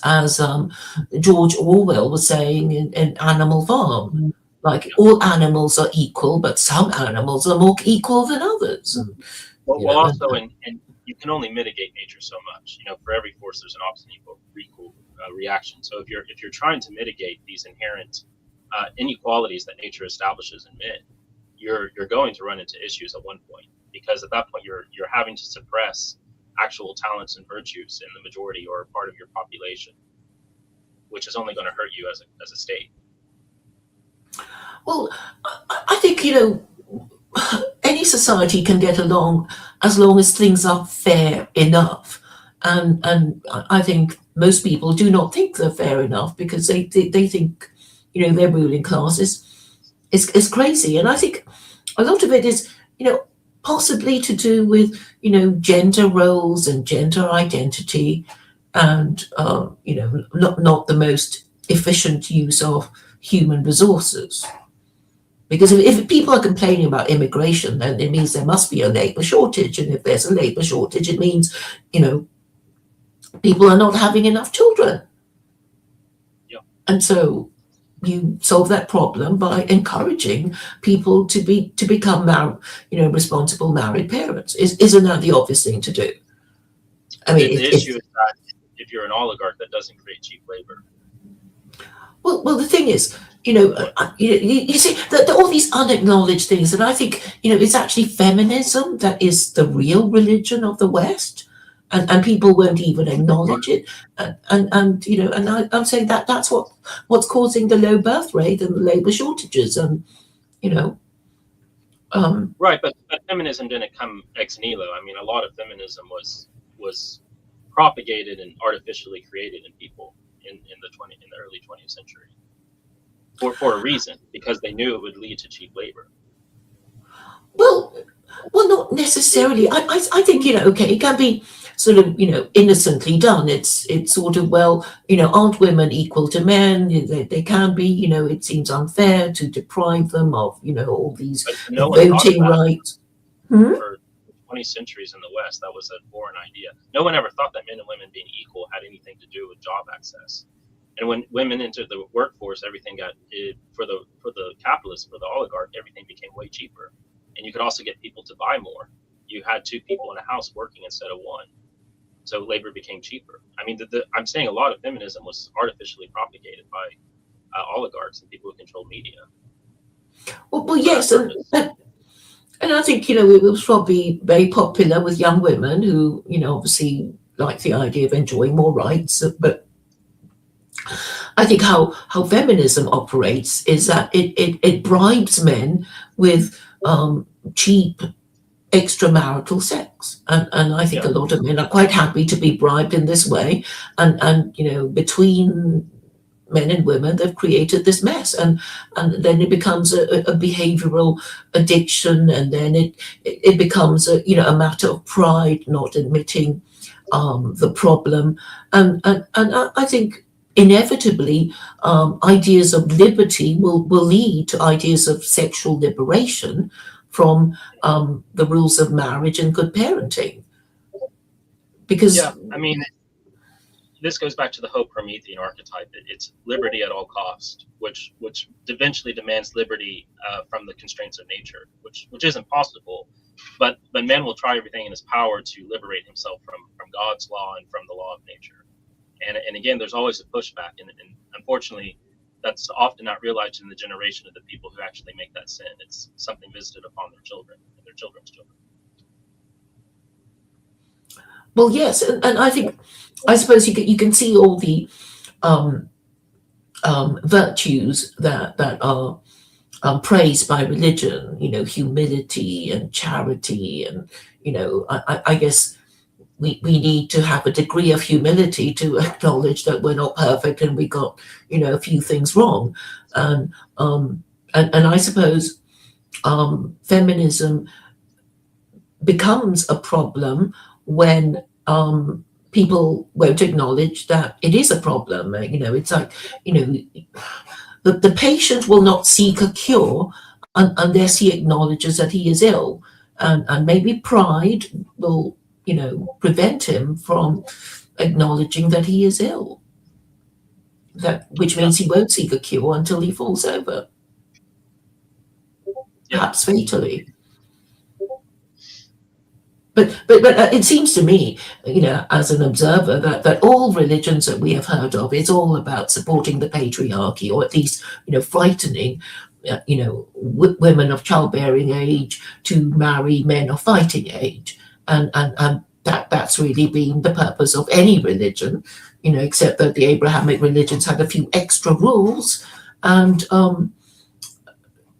George Orwell was saying in Animal Farm. Like Yeah. all animals are equal, but some animals are more equal than others. And, Well, also, and you can only mitigate nature so much. For every force, there's an opposite equal reaction. So if you're trying to mitigate these inherent inequalities that nature establishes in men, you're going to run into issues at one point, because at that point you're having to suppress actual talents and virtues in the majority or part of your population, which is only going to hurt you as a state. well, I think any society can get along as long as things are fair enough, and I think most people do not think they're fair enough because they think their ruling class is crazy, and I think a lot of it is possibly to do with gender roles and gender identity, and not the most efficient use of human resources. Because if people are complaining about immigration, then it means there must be a labour shortage. And if there's a labour shortage, it means, people are not having enough children. Yeah. And so you solve that problem by encouraging people to become responsible married parents. Isn't that the obvious thing to do? I mean, the issue is that if you're an oligarch, that doesn't create cheap labor. Well, the thing is, you see that all these unacknowledged things, and I think it's actually feminism that is the real religion of the West, and people won't even acknowledge it, I'm saying that's what's causing the low birth rate and the labor shortages, and Right, but feminism didn't come ex nihilo. I mean, a lot of feminism was propagated and artificially created in people in the early 20th century for a reason, because they knew it would lead to cheap labor. Well, not necessarily. I think okay, it can be sort of innocently done. It's sort of, well, aren't women equal to men? They can be. It seems unfair to deprive them of all these But no one thought of voting that rights. Hmm? for 20 centuries in the West. That was a foreign idea. No one ever thought that men and women being equal had anything to do with job access. And when women entered the workforce, everything got for the capitalists, for the oligarch, everything became way cheaper. And you could also get people to buy more. You had two people in a house working instead of one, so labor became cheaper. I mean, I'm saying a lot of feminism was artificially propagated by oligarchs and people who control media. Well, yes, and I think it was probably very popular with young women who obviously like the idea of enjoying more rights, but I think how feminism operates is that it bribes men with cheap extramarital sex, and I think Yeah. a lot of men are quite happy to be bribed in this way, and between men and women they've created this mess, and then it becomes a behavioral addiction, and then it becomes a matter of pride, not admitting the problem, and I think inevitably ideas of liberty will lead to ideas of sexual liberation from the rules of marriage and good parenting, because Yeah, I mean, this goes back to the Hope Promethean archetype. It's liberty at all cost, which eventually demands liberty from the constraints of nature, which isn't possible. But man will try everything in his power to liberate himself from God's law and from the law of nature. And again, there's always a pushback, and unfortunately, that's often not realized in the generation of the people who actually make that sin. It's something visited upon their children and their children's children. Well, yes, and I suppose you can see all the um, virtues that are praised by religion. You know, humility and charity, and I guess we need to have a degree of humility to acknowledge that we're not perfect and we got a few things wrong, and and I suppose feminism becomes a problem when people won't acknowledge that it is a problem. It's like, you know, the patient will not seek a cure unless he acknowledges that he is ill. And maybe pride will, prevent him from acknowledging that he is ill. Which Yeah, means he won't seek a cure until he falls over, yeah. perhaps fatally. But it seems to me, as an observer, that all religions that we have heard of, it's all about supporting the patriarchy, or at least frightening, women of childbearing age to marry men of fighting age, and that's really been the purpose of any religion, except that the Abrahamic religions had a few extra rules, and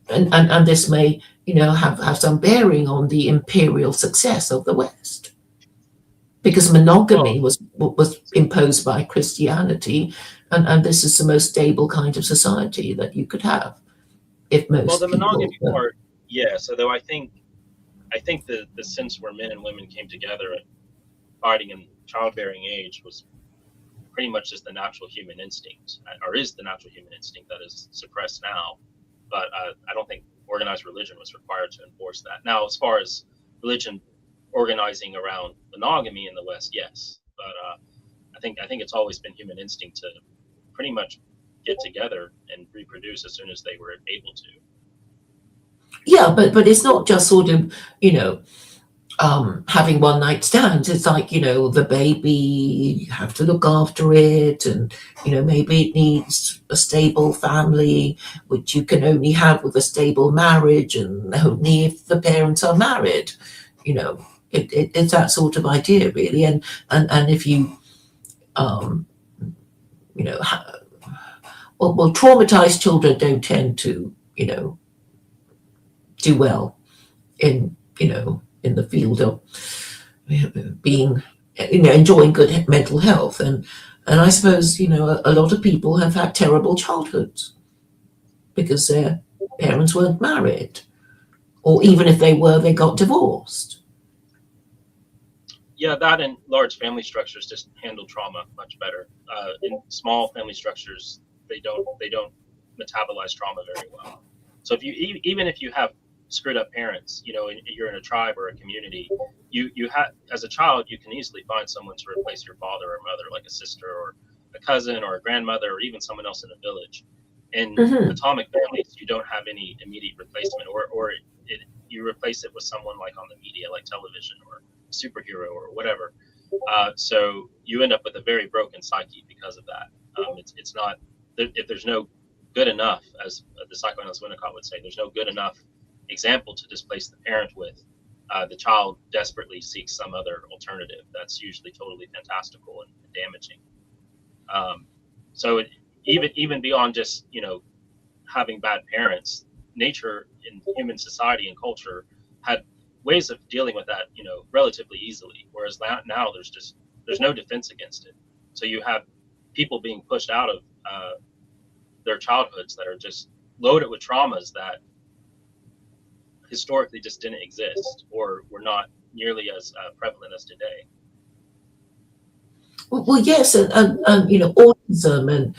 and this may have some bearing on the imperial success of the West, because Well, monogamy was imposed by Christianity, and this is the most stable kind of society that you could have if well, most the people monogamy part, yes. Although I think the sense where men and women came together and fighting in childbearing age was pretty much just the natural human instinct, or is the natural human instinct that is suppressed now. But I don't think organized religion was required to enforce that. Now, as far as religion organizing around monogamy in the West, yes, but I think it's always been human instinct to pretty much get together and reproduce as soon as they were able to. yeah, but it's not just sort of having one night stands. It's like, the baby, you have to look after it, and, maybe it needs a stable family, which you can only have with a stable marriage, and only if the parents are married. You know, it's that sort of idea, really. And if you, um, you know, ha- well, traumatized children don't tend to, do well in, in the field of being, enjoying good mental health, and I suppose a lot of people have had terrible childhoods because their parents weren't married, or even if they were, they got divorced. Yeah, that and large family structures just handle trauma much better. In small family structures, they don't metabolize trauma very well. So if even if you have screwed up parents, and you're in a tribe or a community, you have as a child you can easily find someone to replace your father or mother, like a sister or a cousin or a grandmother or even someone else in a village. In Hmm. atomic families, you don't have any immediate replacement, or you replace it with someone like on the media, like television or superhero or whatever. So you end up with a very broken psyche because of that. It's not if there's no good enough, as the psychoanalyst Winnicott would say, there's no good enough example to displace the parent with. The child desperately seeks some other alternative that's usually totally fantastical and damaging. Um, so even beyond just having bad parents, nature in human society and culture had ways of dealing with that, relatively easily. Whereas now there's no defense against it. So you have people being pushed out of their childhoods that are just loaded with traumas that historically just didn't exist or were not nearly as prevalent as today. Well, yes, and autism, and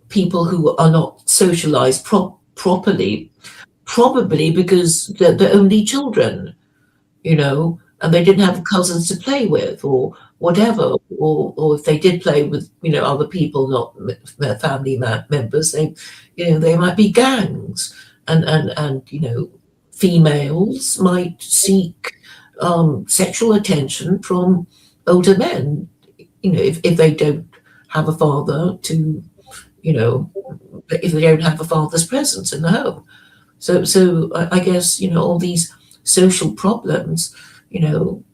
people who are not socialized properly, probably because they're only children, and they didn't have cousins to play with, or whatever, or if they did play with, other people, not their family members, they might be gangs, and females might seek sexual attention from older men, if they don't have a father to, if they don't have a father's presence in the home. So I guess all these social problems,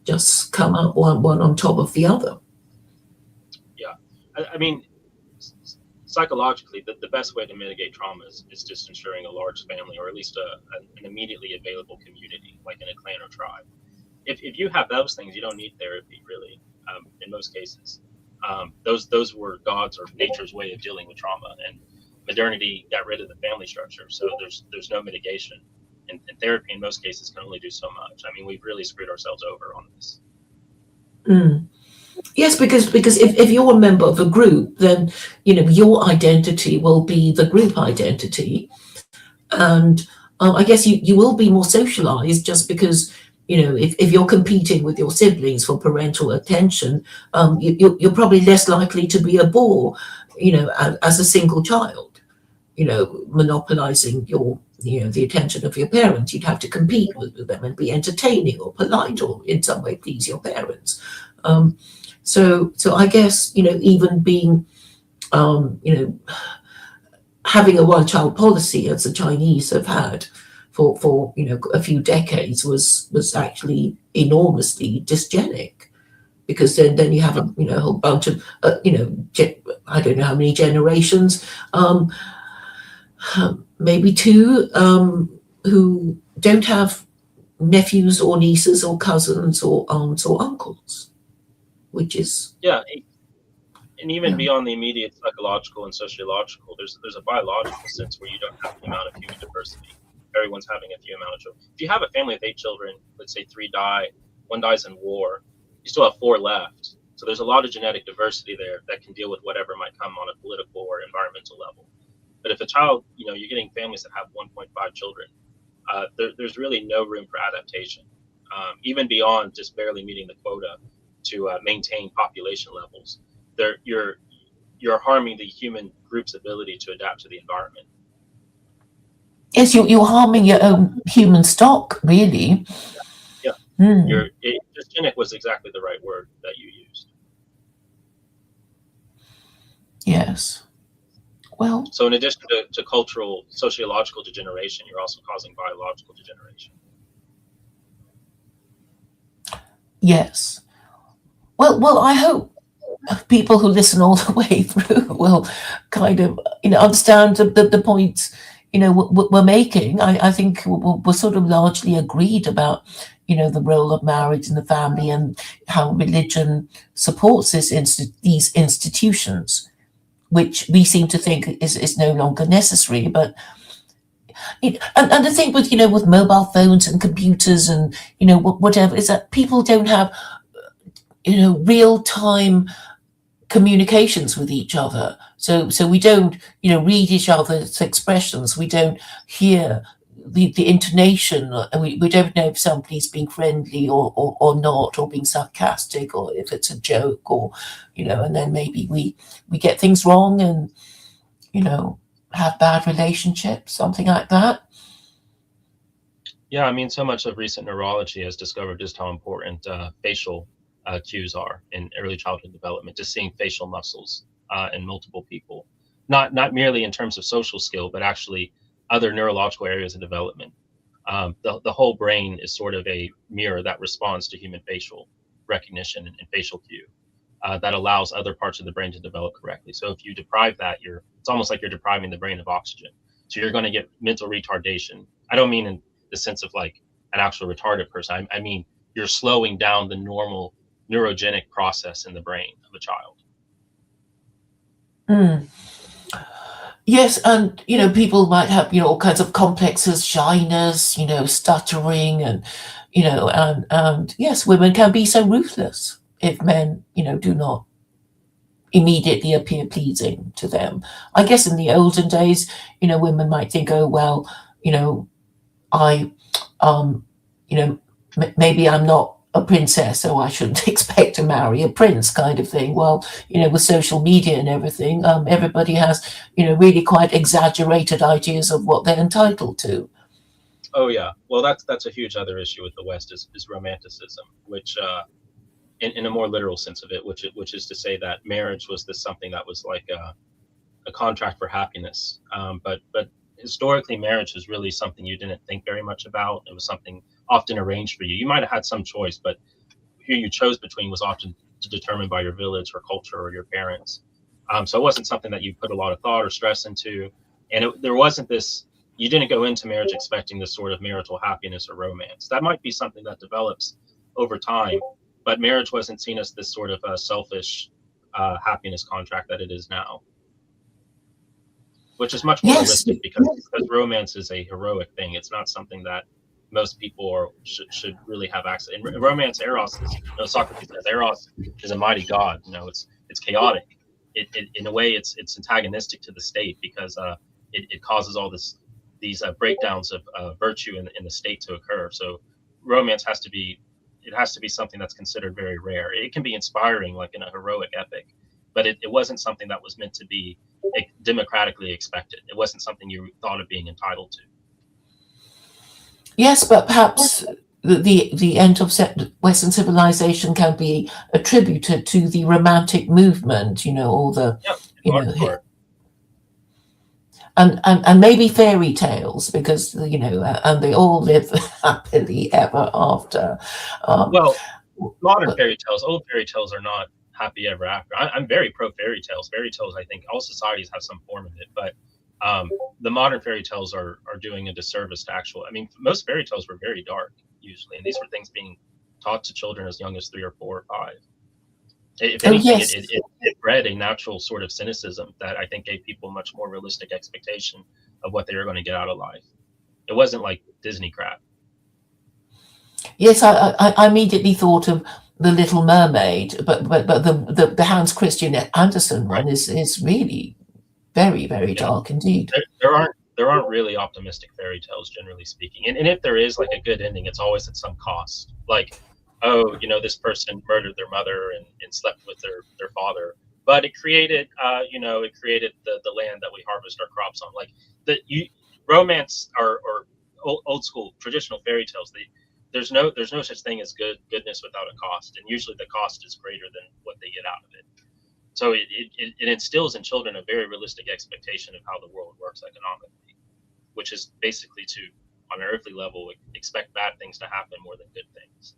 just come up one on top of the other. Yeah, I mean, psychologically, the best way to mitigate trauma is just ensuring a large family, or at least an immediately available community, like in a clan or tribe. If you have those things, you don't need therapy really. In most cases, those were God's or nature's way of dealing with trauma, and modernity got rid of the family structure, so there's no mitigation, and therapy in most cases can only do so much. I mean, we've really screwed ourselves over on this. Mm. Yes, because if you're a member of a group, then your identity will be the group identity, and I guess you will be more socialized just because if you're competing with your siblings for parental attention, you're probably less likely to be a bore, as a single child, monopolizing the attention of your parents. You'd have to compete with them and be entertaining or polite or in some way please your parents. So I guess even being having a one-child policy, as the Chinese have had for a few decades, was actually enormously dysgenic, because then you have a whole bunch of I don't know how many generations, maybe two, who don't have nephews or nieces or cousins or aunts or uncles, which is Yeah, and even yeah. beyond the immediate psychological and sociological, there's a biological sense where you don't have the amount of human diversity. Everyone's having a few amount of children. If you have a family of 8 children, let's say 3 die, 1 dies in war, you still have 4 left. So there's a lot of genetic diversity there that can deal with whatever might come on a political or environmental level. But if a child, you're getting families that have 1.5 children, there's really no room for adaptation, even beyond just barely meeting the quota to maintain population levels. You're harming the human group's ability to adapt to the environment. Yes, you're harming your own human stock, really. Yeah, Mm, dysgenic was exactly the right word that you used. yes. Well, So in addition to cultural, sociological degeneration, you're also causing biological degeneration. yes. Well, I hope people who listen all the way through will kind of understand the points we're making. I think we're sort of largely agreed about the role of marriage in the family and how religion supports these institutions, which we seem to think is no longer necessary. But and the thing with with mobile phones and computers and whatever, is that people don't have real time communications with each other. So we don't read each other's expressions. We don't hear the intonation, and we don't know if somebody's being friendly or not, or being sarcastic, or if it's a joke, or and then maybe we get things wrong and have bad relationships, something like that. Yeah, I mean, so much of recent neurology has discovered just how important facial cues are in early childhood development. Just seeing facial muscles in multiple people, not merely in terms of social skill, but actually other neurological areas of development. The whole brain is sort of a mirror that responds to human facial recognition and facial cue. That allows other parts of the brain to develop correctly. So if you deprive that, it's almost like you're depriving the brain of oxygen. So you're going to get mental retardation. I don't mean in the sense of like an actual retarded person. I mean you're slowing down the normal neurogenic process in the brain of a child. Mm. Yes, and people might have all kinds of complexes, shyness, stuttering, and and yes, women can be so ruthless if men do not immediately appear pleasing to them. I guess in the olden days, women might think, oh well, I maybe I'm not a princess, so I shouldn't expect to marry a prince, kind of thing. Well, with social media and everything, everybody has, really quite exaggerated ideas of what they're entitled to. Oh yeah, well that's a huge other issue with the West is romanticism, which in a more literal sense of it, which is to say that marriage was this something that was like a contract for happiness. But historically, marriage was really something you didn't think very much about. It was something often arranged for you. You might have had some choice, but who you chose between was often determined by your village or culture or your parents. So it wasn't something that you put a lot of thought or stress into, and there wasn't this. You didn't go into marriage expecting this sort of marital happiness or romance. That might be something that develops over time, but marriage wasn't seen as this sort of selfish happiness contract that it is now, which is much more Yes. realistic because romance is a heroic thing. It's not something that most people should really have access. In romance, Eros is, Socrates says Eros is a mighty god. It's chaotic. It in a way it's antagonistic to the state because it causes all these breakdowns of virtue in the state to occur. So romance has to be something that's considered very rare. It can be inspiring, like in a heroic epic, but it wasn't something that was meant to be democratically expected. It wasn't something you thought of being entitled to. Yes, but perhaps the end of Western civilization can be attributed to the Romantic movement, all the, and maybe fairy tales, because and they all live happily ever after. Well, modern fairy tales, old fairy tales are not happy ever after. I'm very pro fairy tales. Fairy tales, I think all societies have some form of it, but the modern fairy tales are doing a disservice to actual. I mean, most fairy tales were very dark usually, and these were things being taught to children as young as 3 or 4 or 5. If anything, yes. it bred a natural sort of cynicism that I think gave people much more realistic expectation of what they were going to get out of life. It wasn't like Disney crap. Yes, I immediately thought of The Little Mermaid, but the Hans Christian Andersen one is really very, very dark indeed. There aren't really optimistic fairy tales, generally speaking, and if there is like a good ending, it's always at some cost. Like, oh, this person murdered their mother and slept with their father, but it created the land that we harvest our crops on. Like romance or old school traditional fairy tales, there's no such thing as goodness without a cost, and usually the cost is greater than what they get out of it. So it instills in children a very realistic expectation of how the world works economically, which is basically to, on an earthly level, expect bad things to happen more than good things.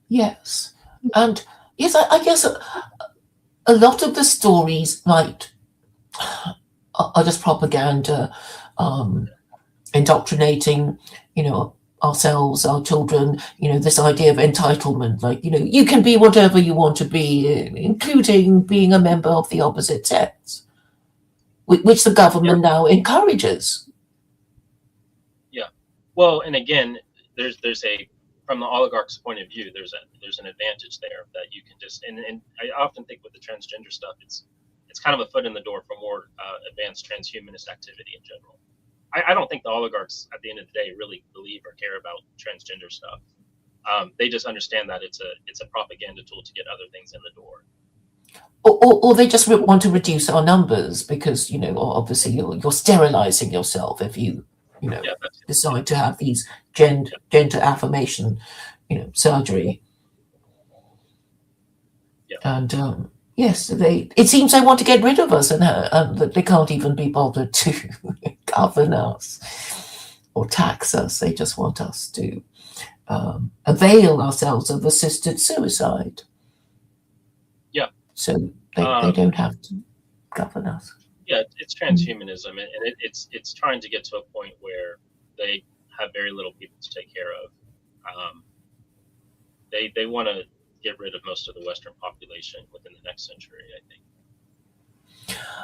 Yes. And yes, I guess a lot of the stories are just propaganda, indoctrinating, ourselves, our children, this idea of entitlement, like, you can be whatever you want to be, including being a member of the opposite sex, which the government now encourages. Yeah. Well, and again, there's from the oligarch's point of view, there's an advantage there that you can just, and I often think with the transgender stuff, it's kind of a foot in the door for more advanced transhumanist activity in general. I don't think the oligarchs at the end of the day really believe or care about transgender stuff. They just understand that it's a propaganda tool to get other things in the door. Or they just want to reduce our numbers because, obviously you're sterilizing yourself if you, decide to have these gender affirmation, surgery. Yeah. And yes, it seems they want to get rid of us, and that they can't even be bothered to govern us or tax us. They just want us to avail ourselves of assisted suicide. Yeah. So they don't have to govern us. Yeah, it's transhumanism, and it's trying to get to a point where they have very little people to take care of. They want to get rid of most of the Western population within the next century, I think.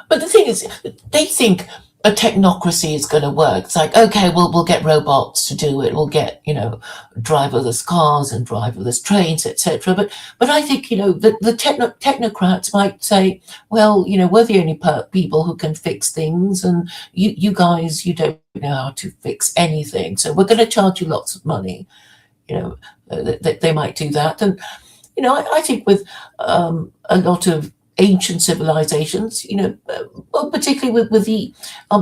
But the thing is, they think a technocracy is going to work. It's like, okay, we'll get robots to do it. We'll get, driverless cars and driverless trains, etc. But I think, the technocrats might say, well, we're the only people who can fix things, and you guys, you don't know how to fix anything. So we're going to charge you lots of money. They might do that. And, I think with a lot of ancient civilizations, well, particularly with the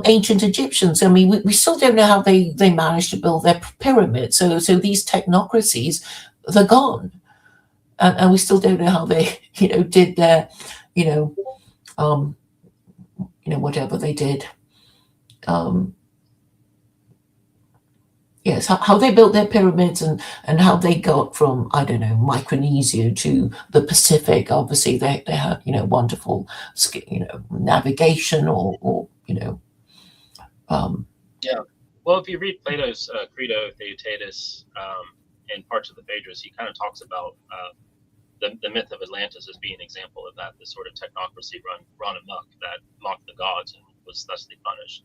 ancient Egyptians. I mean, we still don't know how they managed to build their pyramids. So these technocracies, they're gone, and we still don't know how they, did their, whatever they did. Yes, how they built their pyramids and how they got from, I don't know, Micronesia to the Pacific. Obviously, they had, wonderful, navigation or um, Yeah. Well, if you read Plato's Credo Theaetetus and parts of the Phaedrus, he kind of talks about the myth of Atlantis as being an example of that, this sort of technocracy run amok that mocked the gods and was thusly punished.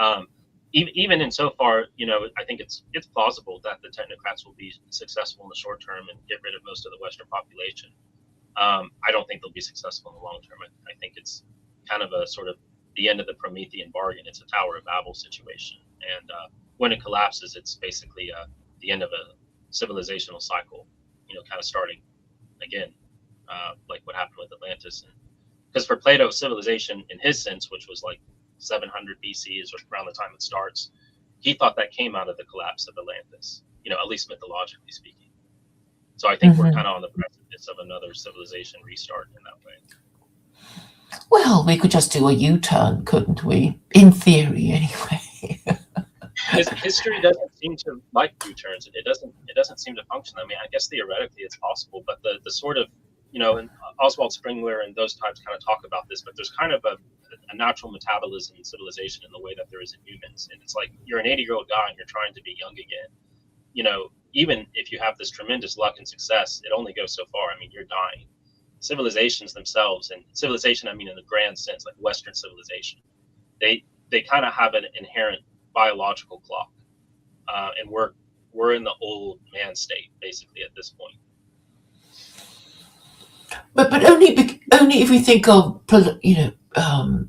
Um, even insofar, I think it's plausible that the technocrats will be successful in the short term and get rid of most of the Western population. I don't think they'll be successful in the long term. I think it's kind of a sort of the end of the Promethean bargain. It's a Tower of Babel situation, and when it collapses, it's basically the end of a civilizational cycle. Kind of starting again, like what happened with Atlantis. Because for Plato, civilization, in his sense, which was like 700 BC is around the time it starts, he thought that came out of the collapse of Atlantis. At least mythologically speaking. So I think we're kind of on the precipice of another civilization restart in that way. Well, we could just do a U-turn, couldn't we? In theory, anyway. History doesn't seem to like U-turns. It doesn't seem to function. I mean, I guess theoretically it's possible, but the sort of, and Oswald Spengler and those types kind of talk about this, but there's kind of a natural metabolism in civilization in the way that there is in humans. And it's like you're an 80-year-old guy and you're trying to be young again. Even if you have this tremendous luck and success, it only goes so far. I mean, you're dying. Civilizations themselves, and civilization, I mean, in the grand sense, like Western civilization, they kind of have an inherent biological clock, and we're in the old man state basically at this point. But only if we think of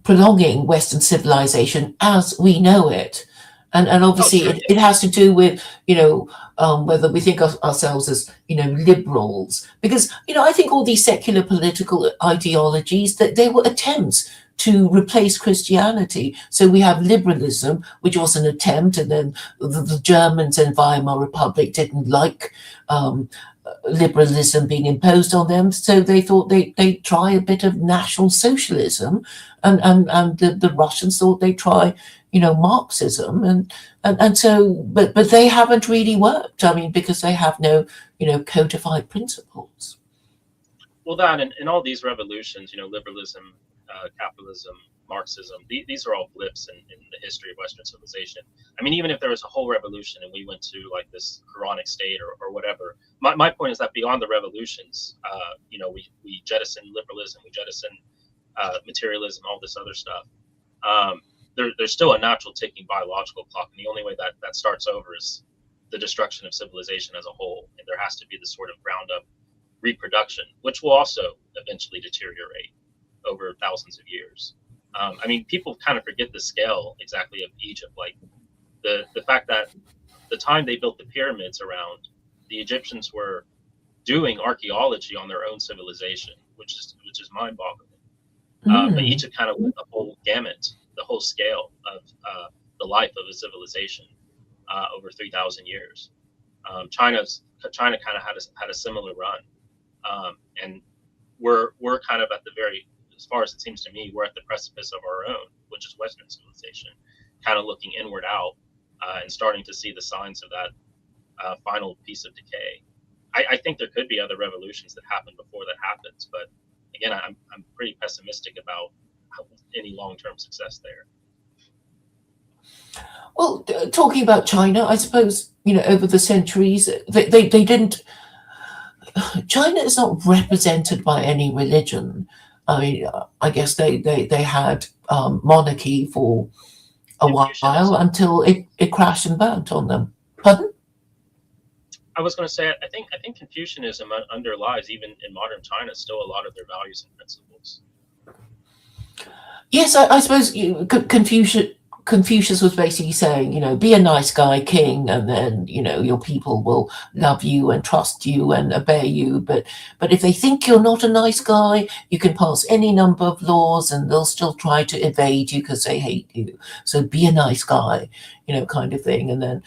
prolonging Western civilization as we know it, and obviously it has to do with whether we think of ourselves as liberals, because I think all these secular political ideologies, that they were attempts to replace Christianity. So we have liberalism, which was an attempt, and then the Germans in Weimar Republic didn't like liberalism being imposed on them, so they thought they'd try a bit of National Socialism, and the Russians thought they'd try Marxism, and so but they haven't really worked. I mean, because they have no codified principles. Well, that and all these revolutions, liberalism, capitalism, Marxism, these are all blips in the history of Western civilization. I mean, even if there was a whole revolution and we went to like this Quranic state or whatever, my point is that beyond the revolutions, we jettison liberalism, we jettison materialism, all this other stuff. There's still a natural ticking biological clock, and the only way that starts over is the destruction of civilization as a whole, and there has to be this sort of ground up reproduction, which will also eventually deteriorate over thousands of years. I mean, people kind of forget the scale exactly of Egypt, like the fact that the time they built the pyramids around, the Egyptians were doing archaeology on their own civilization, which is mind-boggling. But Egypt kind of went the whole gamut, the whole scale of the life of a civilization over 3,000 years. China kind of had a similar run, and we're kind of at the very, as far as it seems to me, we're at the precipice of our own, which is Western civilization, kind of looking inward out and starting to see the signs of that final piece of decay. I think there could be other revolutions that happen before that happens, but again, I'm pretty pessimistic about any long-term success there. Well, talking about China, I suppose over the centuries they didn't. China is not represented by any religion. I mean, I guess they had monarchy for a while until it crashed and burnt on them. Pardon? I was going to say, I think Confucianism underlies, even in modern China, still a lot of their values and principles. Yes, I suppose Confucius was basically saying, be a nice guy, king, and then your people will love you and trust you and obey you. But if they think you're not a nice guy, you can pass any number of laws and they'll still try to evade you because they hate you. So be a nice guy, kind of thing. And then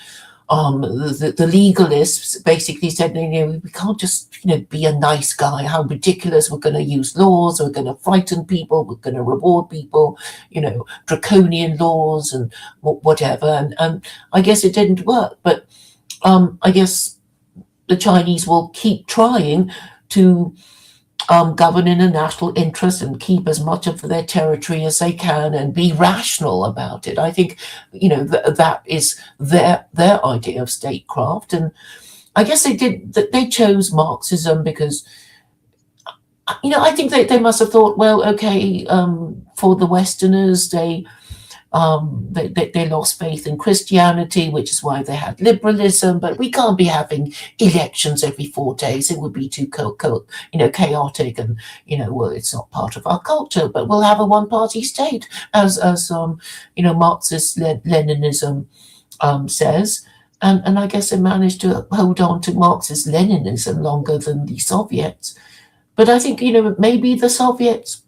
the legalists basically said, we can't just, be a nice guy. How ridiculous! We're going to use laws. We're going to frighten people. We're going to reward people. Draconian laws and whatever. And I guess it didn't work. But I guess the Chinese will keep trying to govern in a national interest and keep as much of their territory as they can and be rational about it. I think, that is their idea of statecraft. And I guess they chose Marxism because, I think they must have thought, well, okay, for the Westerners, they lost faith in Christianity, which is why they had liberalism. But we can't be having elections every 4 days. It would be too chaotic, and well, it's not part of our culture. But we'll have a one-party state, as Marxist Leninism says. And I guess they managed to hold on to Marxist Leninism longer than the Soviets. But I think maybe the Soviets,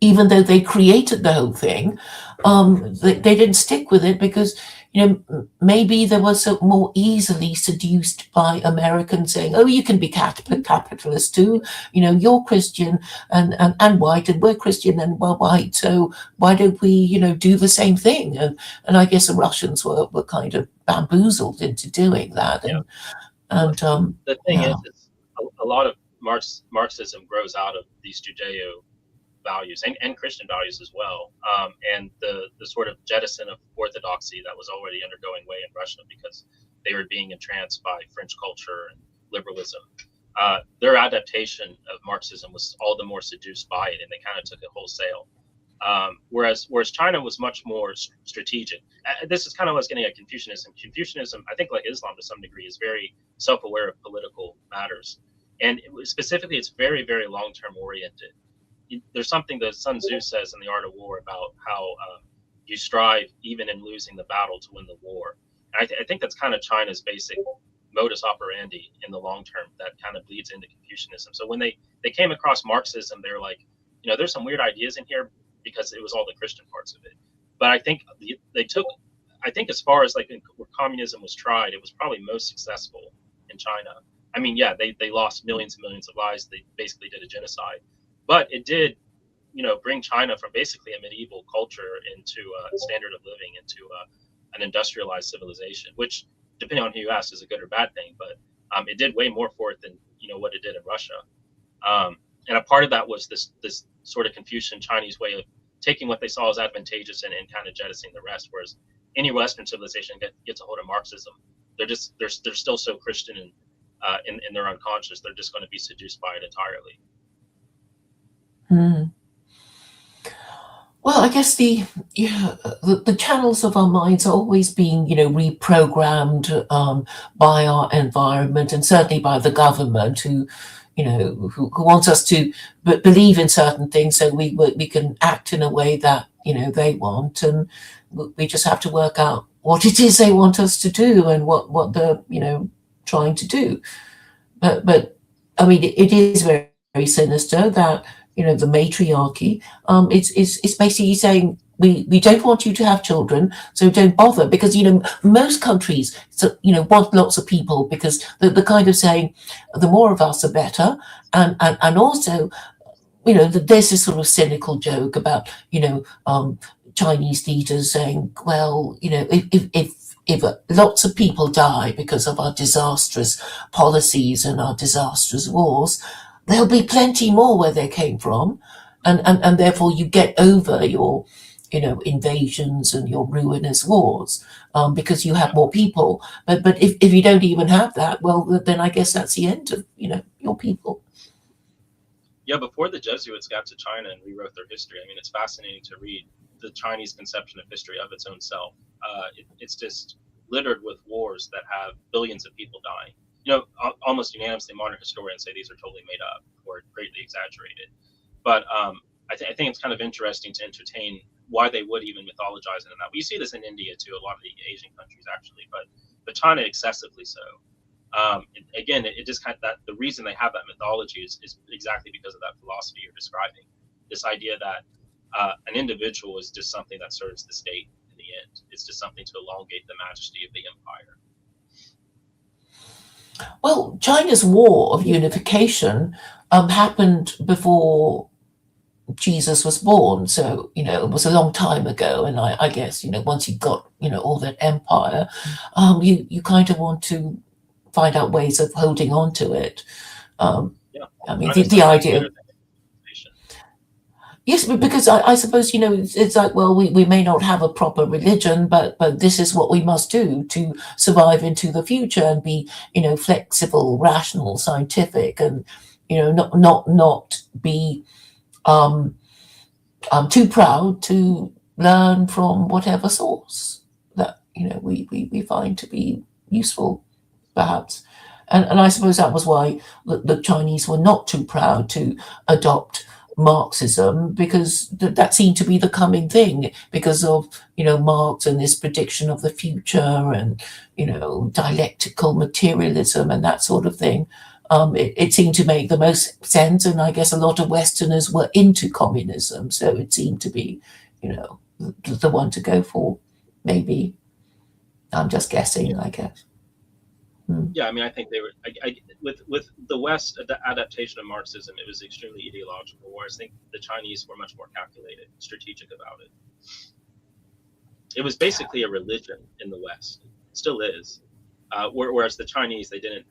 even though they created the whole thing, they didn't stick with it because, maybe they were so more easily seduced by Americans saying, oh, you can be capitalist too. You're Christian and white, and we're Christian and we're white. So why don't we, do the same thing? And I guess the Russians were kind of bamboozled into doing that. Yeah. And the thing is a lot of Marxism grows out of these Judeo values and Christian values as well, and the sort of jettison of orthodoxy that was already undergoing way in Russia because they were being entranced by French culture and liberalism. Their adaptation of Marxism was all the more seduced by it, and they kind of took it wholesale. Whereas China was much more strategic. This is kind of what's getting at Confucianism. Confucianism, I think, like Islam to some degree, is very self-aware of political matters, and specifically, it's very, very long-term oriented. There's something that Sun Tzu says in The Art of War about how you strive even in losing the battle to win the war. And I think that's kind of China's basic modus operandi in the long term that kind of bleeds into Confucianism. So when they came across Marxism, they were like, there's some weird ideas in here because it was all the Christian parts of it. But I think as far as like where communism was tried, it was probably most successful in China. I mean, yeah, they lost millions and millions of lives. They basically did a genocide. But it did, bring China from basically a medieval culture into a standard of living, into an industrialized civilization, which, depending on who you ask, is a good or bad thing. But it did way more for it than what it did in Russia. And a part of that was this sort of Confucian Chinese way of taking what they saw as advantageous and kind of jettisoning the rest. Whereas any Western civilization gets a hold of Marxism, they're still so Christian and in their unconscious, they're just going to be seduced by it entirely. Well, I guess the channels of our minds are always being, reprogrammed by our environment and certainly by the government, who wants us to believe in certain things so we can act in a way that they want, and we just have to work out what it is they want us to do and what they're trying to do. But I mean, it is very, very sinister that the matriarchy, it's basically saying we don't want you to have children, so don't bother, because most countries want lots of people because the kind of saying the more of us the better, and also there's this sort of cynical joke about Chinese leaders saying, well, if lots of people die because of our disastrous policies and our disastrous wars, there'll be plenty more where they came from, and therefore you get over your invasions and your ruinous wars because you have more people. But if you don't even have that, well, then I guess that's the end of your people. Yeah, before the Jesuits got to China and rewrote their history, I mean, it's fascinating to read the Chinese conception of history of its own self. It's just littered with wars that have billions of people dying. Almost unanimously, modern historians say these are totally made up or greatly exaggerated. But I think it's kind of interesting to entertain why they would even mythologize it in that. We see this in India too, a lot of the Asian countries actually, but China excessively so. Again, it just kind of that the reason they have that mythology is exactly because of that philosophy you're describing. This idea that an individual is just something that serves the state in the end. It's just something to elongate the majesty of the empire. Well, China's war of unification happened before Jesus was born, so it was a long time ago. And I guess once you've got all that empire, you kind of want to find out ways of holding on to it. Yeah, I mean, China's the so much idea. better than civilization. Yes, because I suppose it's like, well, we may not have a proper religion, but this is what we must do to survive into the future and be flexible, rational, scientific, and not be too proud to learn from whatever source that we find to be useful, perhaps. And I suppose that was why the Chinese were not too proud to adopt Marxism, because that seemed to be the coming thing because of Marx and his prediction of the future and dialectical materialism and that sort of thing. It seemed to make the most sense, and I guess a lot of Westerners were into communism, so it seemed to be the one to go for. Maybe I'm just guessing, I guess. Yeah, I mean, I think they were with the West adaptation of Marxism. It was extremely ideological, whereas I think the Chinese were much more calculated, strategic about it. It was basically a religion in the West, it still is. Whereas the Chinese, they didn't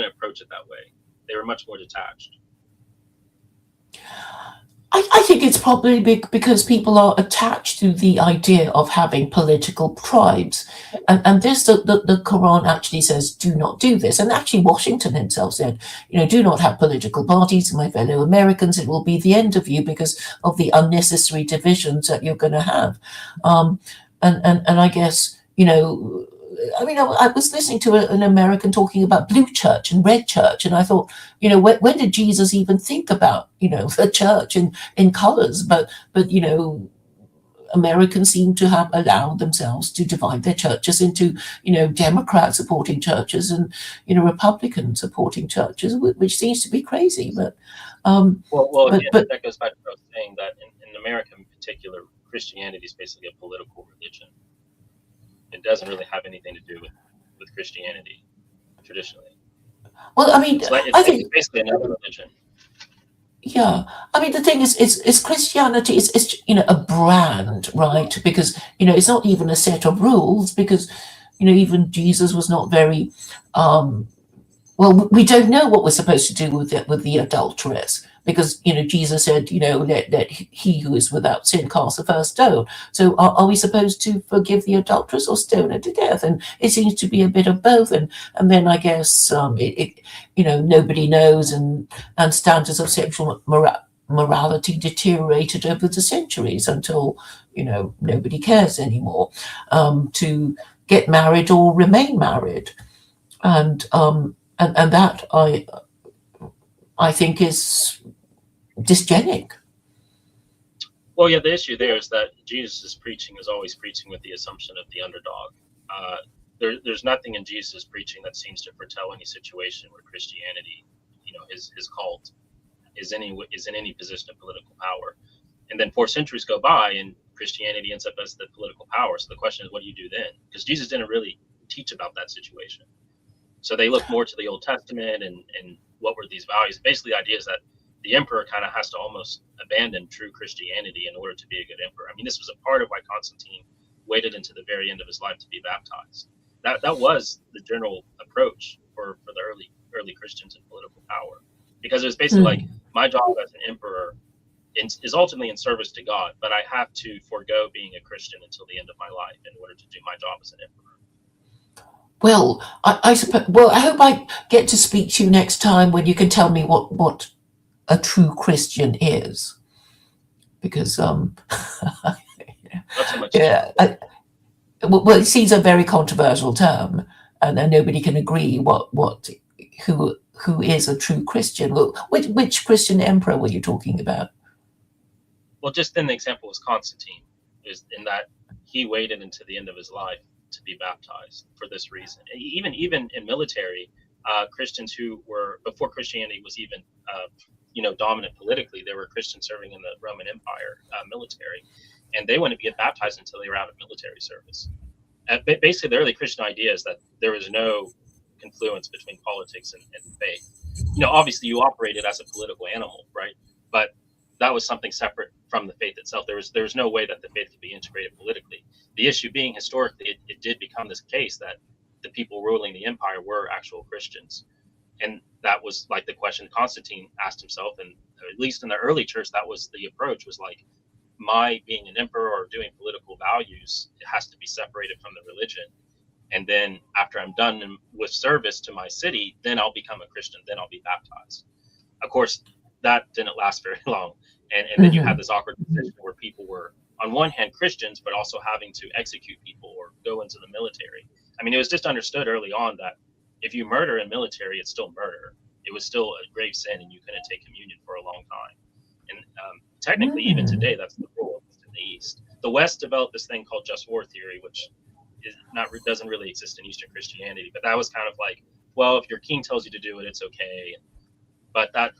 approach it that way. They were much more detached. I think it's probably because people are attached to the idea of having political tribes. And this, the Quran actually says, do not do this. And actually, Washington himself said, do not have political parties, my fellow Americans. It will be the end of you because of the unnecessary divisions that you're going to have. And I guess, I mean, I was listening to an American talking about blue church and red church, and I thought, when did Jesus even think about, the church in colors? But Americans seem to have allowed themselves to divide their churches into, Democrat supporting churches and, Republican supporting churches, which seems to be crazy. But that goes back to what I was saying, that in America in particular, Christianity is basically a political religion. It doesn't really have anything to do with Christianity traditionally. Well, I mean, I think it's basically another religion. Yeah, I mean the thing is Christianity is a brand, right? Because it's not even a set of rules, because even Jesus was not very well. We don't know what we're supposed to do with the adulteress, because Jesus said let he who is without sin cast the first stone. So are we supposed to forgive the adulteress or stone her to death? And it seems to be a bit of both. And then I guess nobody knows, and standards of sexual morality deteriorated over the centuries until nobody cares anymore to get married or remain married. And that I think is dysgenic. Well, yeah, the issue there is that Jesus' preaching is always preaching with the assumption of the underdog. There's nothing in Jesus' preaching that seems to foretell any situation where Christianity, his cult, is in any position of political power. And then 4 centuries go by, and Christianity ends up as the political power. So the question is, what do you do then? Because Jesus didn't really teach about that situation. So they look more to the Old Testament and what were these values. Basically, the idea is that the emperor kind of has to almost abandon true Christianity in order to be a good emperor. I mean, this was a part of why Constantine waited until the very end of his life to be baptized. That was the general approach for the early Christians in political power, because it was basically like, my job as an emperor is ultimately in service to God, but I have to forego being a Christian until the end of my life in order to do my job as an emperor. Well, I suppose. Well, I hope I get to speak to you next time when you can tell me what a true Christian is, because yeah, well, it seems a very controversial term, and nobody can agree who is a true Christian. Well, which Christian emperor were you talking about? Well, just then the example was Constantine, is in that he waited until the end of his life to be baptized for this reason. Even in military, Christians who were, before Christianity was even dominant politically, there were Christians serving in the Roman Empire military, and they wouldn't get baptized until they were out of military service. Basically, the early Christian idea is that there was no confluence between politics and faith. Obviously you operated as a political animal, right? But that was something separate from the faith itself. There was no way that the faith could be integrated politically. The issue being historically, it did become this case that the people ruling the empire were actual Christians. And that was like the question Constantine asked himself, and at least in the early church, that was the approach, was like, my being an emperor or doing political values, it has to be separated from the religion. And then after I'm done with service to my city, then I'll become a Christian, then I'll be baptized. Of course, that didn't last very long. And then you had this awkward position where people were, on one hand, Christians, but also having to execute people or go into the military. I mean, it was just understood early on that if you murder in military, it's still murder. It was still a grave sin, and you couldn't take communion for a long time. And technically, even today, that's the rule in the East. The West developed this thing called just war theory, which doesn't really exist in Eastern Christianity. But that was kind of like, well, if your king tells you to do it, it's okay. But that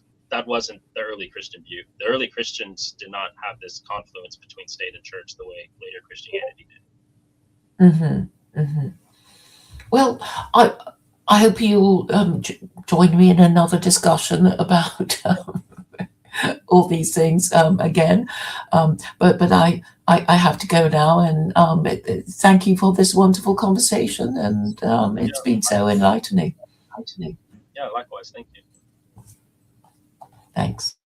wasn't the early Christian view. The early Christians did not have this confluence between state and church the way later Christianity did. Well, I hope you'll join me in another discussion about all these things again. But I have to go now, and thank you for this wonderful conversation, and it's been so enlightening. Yeah, likewise. Thank you. Thanks.